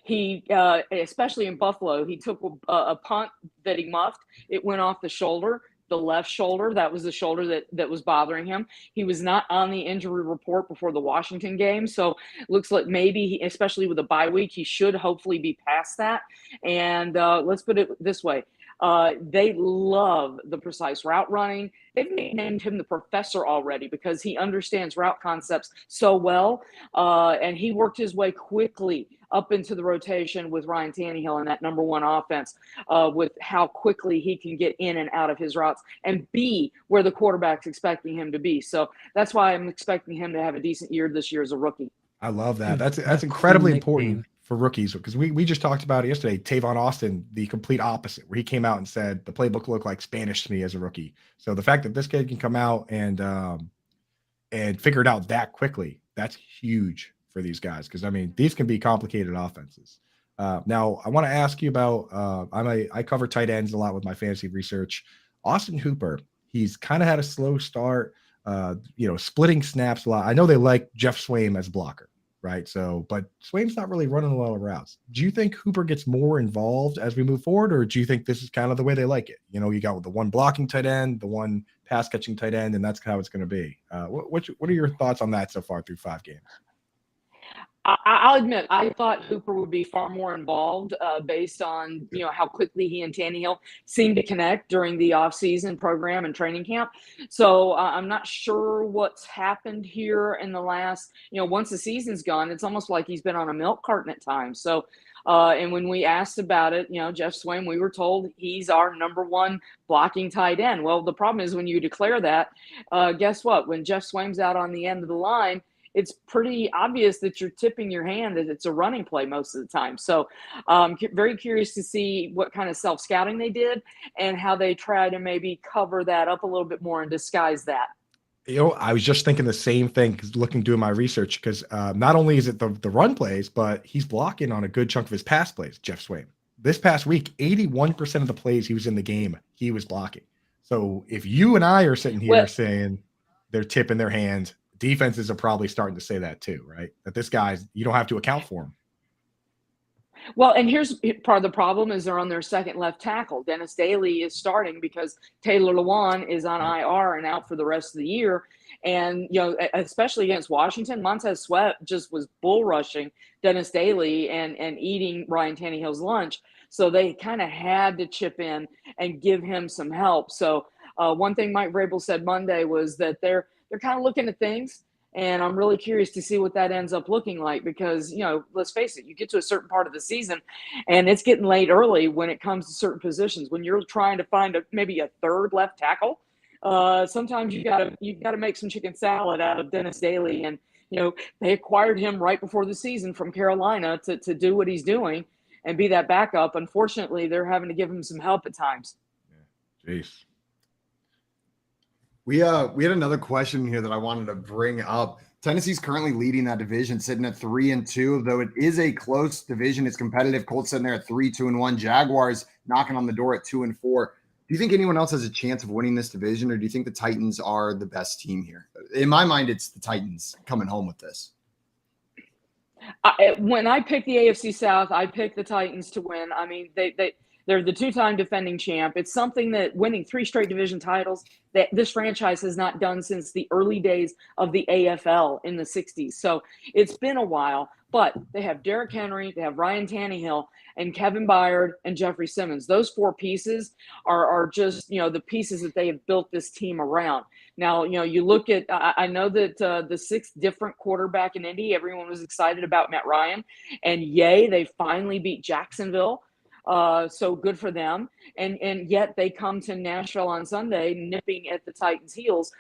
he, especially in Buffalo, he took a punt that he muffed. It went off the shoulder, the left shoulder. That was the shoulder that was bothering him. He was not on the injury report before the Washington game. So it looks like maybe, especially with a bye week, he should hopefully be past that. And let's put it this way. They love the precise route running. They've named him the professor already because he understands route concepts so well. And he worked his way quickly up into the rotation with Ryan Tannehill and that number 1 offense with how quickly he can get in and out of his routes and be where the quarterback's expecting him to be. So that's why I'm expecting him to have a decent year this year as a rookie. I love that. That's incredibly important for rookies, because we just talked about it yesterday. Tavon Austin, the complete opposite, where he came out and said the playbook looked like Spanish to me as a rookie. So the fact that this kid can come out and figure it out that quickly, that's huge for these guys, because I mean, these can be complicated offenses. Now I want to ask you about I cover tight ends a lot with my fantasy research. Austin Hooper, he's kind of had a slow start. splitting snaps a lot. I know they like Jeff Swaim as a blocker, right? So, but Swaim's not really running a lot of routes. Do you think Hooper gets more involved as we move forward, or do you think this is kind of the way they like it? You got the one blocking tight end, the one pass catching tight end, and that's how it's going to be. What are your thoughts on that so far through 5 games? I'll admit, I thought Hooper would be far more involved based on, how quickly he and Tannehill seemed to connect during the offseason program and training camp. So I'm not sure what's happened here in the last, once the season's gone, it's almost like he's been on a milk carton at times. So, and when we asked about it, Jeff Swaim, we were told he's our number 1 blocking tight end. Well, the problem is when you declare that, guess what? When Jeff Swaim's out on the end of the line, it's pretty obvious that you're tipping your hand that it's a running play most of the time. So very curious to see what kind of self-scouting they did and how they try to maybe cover that up a little bit more and disguise that. I was just thinking the same thing doing my research, because not only is it the run plays, but he's blocking on a good chunk of his pass plays, Jeff Swaim. This past week, 81% of the plays he was in the game, he was blocking. So if you and I are sitting here saying they're tipping their hand, defenses are probably starting to say that too, right? That this guy's, you don't have to account for him. Well, and here's part of the problem is they're on their second left tackle. Dennis Daly is starting because Taylor Lewan is on IR and out for the rest of the year. And, especially against Washington, Montez Sweat just was bull rushing Dennis Daly and eating Ryan Tannehill's lunch. So they kind of had to chip in and give him some help. So one thing Mike Vrabel said Monday was that they're kind of looking at things, and I'm really curious to see what that ends up looking like because, let's face it, you get to a certain part of the season and it's getting late early when it comes to certain positions. When you're trying to find maybe a third left tackle, sometimes you gotta make some chicken salad out of Dennis Daly. And, they acquired him right before the season from Carolina to do what he's doing and be that backup. Unfortunately, they're having to give him some help at times. Jeez. We had another question here that I wanted to bring up. Tennessee's currently leading that division, sitting at 3-2. Though it is a close division, it's competitive. Colts sitting there at 3-2-1. Jaguars knocking on the door at 2-4. Do you think anyone else has a chance of winning this division, or do you think the Titans are the best team here? In my mind, it's the Titans coming home with this. When I picked the AFC South, I picked the Titans to win. I mean, they're the 2-time defending champ. It's something that winning 3 straight division titles that this franchise has not done since the early days of the AFL in the 60s. So it's been a while, but they have Derrick Henry, they have Ryan Tannehill, and Kevin Byard and Jeffrey Simmons. Those 4 pieces are just, the pieces that they have built this team around. Now, you look at, I know that the 6th different quarterback in Indy, everyone was excited about Matt Ryan, and yay, they finally beat Jacksonville. So good for them. And yet they come to Nashville on Sunday, nipping at the Titans' heels.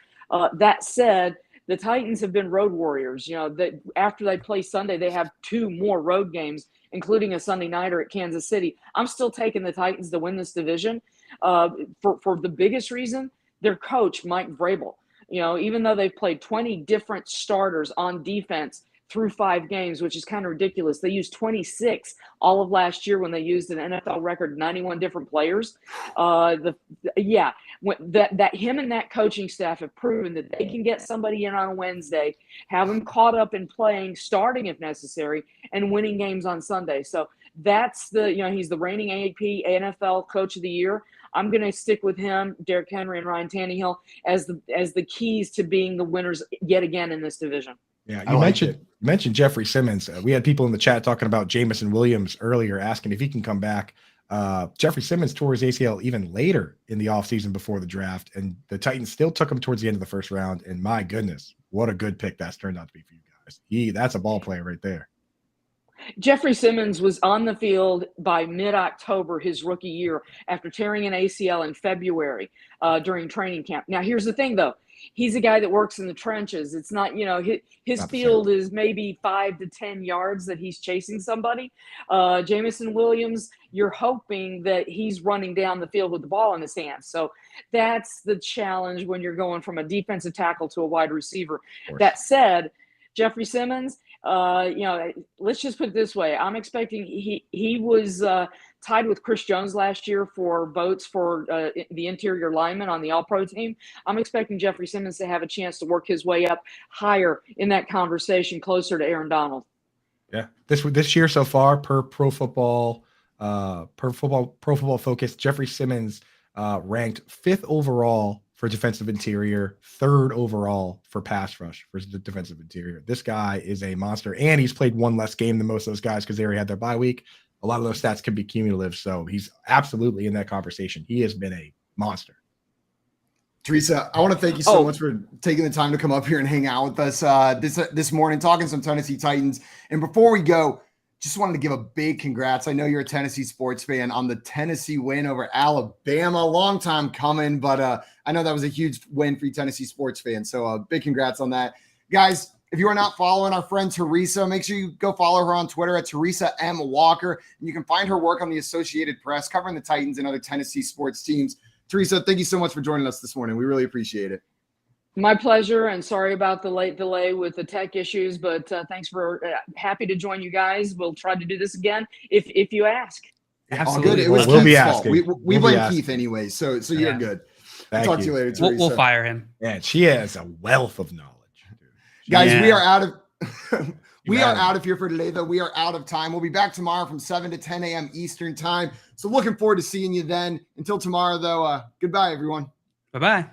That said, the Titans have been road warriors. That after they play Sunday, they have 2 more road games, including a Sunday nighter at Kansas City. I'm still taking the Titans to win this division for the biggest reason, their coach, Mike Vrabel. Even though they've played 20 different starters on defense through 5 games, which is kind of ridiculous. They used 26 all of last year when they used an NFL record 91 different players. That him and that coaching staff have proven that they can get somebody in on a Wednesday, have them caught up in playing, starting if necessary, and winning games on Sunday. So that's he's the reigning AP NFL Coach of the Year. I'm going to stick with him, Derrick Henry and Ryan Tannehill as the keys to being the winners yet again in this division. Yeah, you mentioned Jeffrey Simmons. We had people in the chat talking about Jameson Williams earlier, asking if he can come back. Jeffrey Simmons tore his ACL even later in the offseason before the draft, and the Titans still took him towards the end of the first round. And my goodness, what a good pick that's turned out to be for you guys. That's a ball player right there. Jeffrey Simmons was on the field by mid-October his rookie year after tearing an ACL in February during training camp. Now, here's the thing, though. He's a guy that works in the trenches. It's not, his field is maybe 5 to 10 yards that he's chasing somebody. Jameson Williams, you're hoping that he's running down the field with the ball in his hands. So that's the challenge when you're going from a defensive tackle to a wide receiver. That said, Jeffrey Simmons, let's just put it this way. I'm expecting he was tied with Chris Jones last year for votes for the interior lineman on the All-Pro team. I'm expecting Jeffrey Simmons to have a chance to work his way up higher in that conversation, closer to Aaron Donald. Yeah, this year so far, per Pro Football Focus, Jeffrey Simmons ranked 5th overall for defensive interior, 3rd overall for pass rush for the defensive interior. This guy is a monster, and he's played one less game than most of those guys because they already had their bye week. A lot of those stats can be cumulative, so he's absolutely in that conversation. He has been a monster. Teresa, I want to thank you so much for taking the time to come up here and hang out with us this morning, talking some Tennessee Titans. And before we go, just wanted to give a big congrats. I know you're a Tennessee sports fan on the Tennessee win over Alabama. Long time coming, but I know that was a huge win for you Tennessee sports fans. So big congrats on that. Guys, if you are not following our friend Teresa, make sure you go follow her on Twitter at Teresa M. Walker. And you can find her work on the Associated Press covering the Titans and other Tennessee sports teams. Teresa, thank you so much for joining us this morning. We really appreciate it. My pleasure, and sorry about the late delay with the tech issues, but thanks for happy to join you guys. We'll try to do this again if you ask. Absolutely. Good. It was we'll Keith's fault. We blame Keith anyway, so you're good. Talk to you later, Teresa. We'll fire him. Yeah, she has a wealth of knowledge. Guys, we are out of out of here for today, though. We are out of time. We'll be back tomorrow from 7 to 10 a.m. Eastern time. So looking forward to seeing you then. Until tomorrow, though, goodbye, everyone. Bye-bye.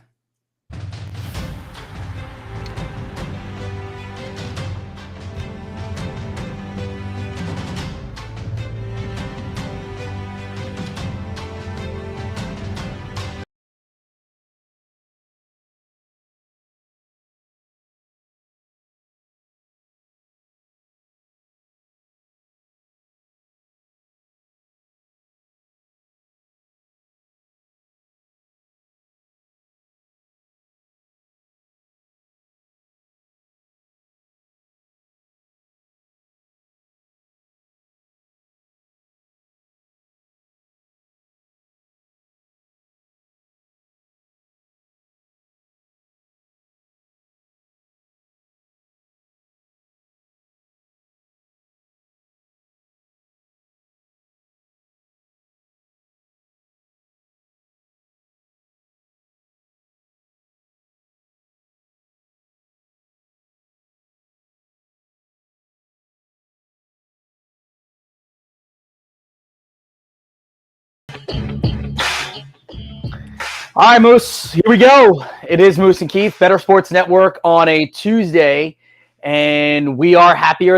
All right, Moose, here we go. It is Moose and Keith, Bettor Sports Network on a Tuesday, and we are happier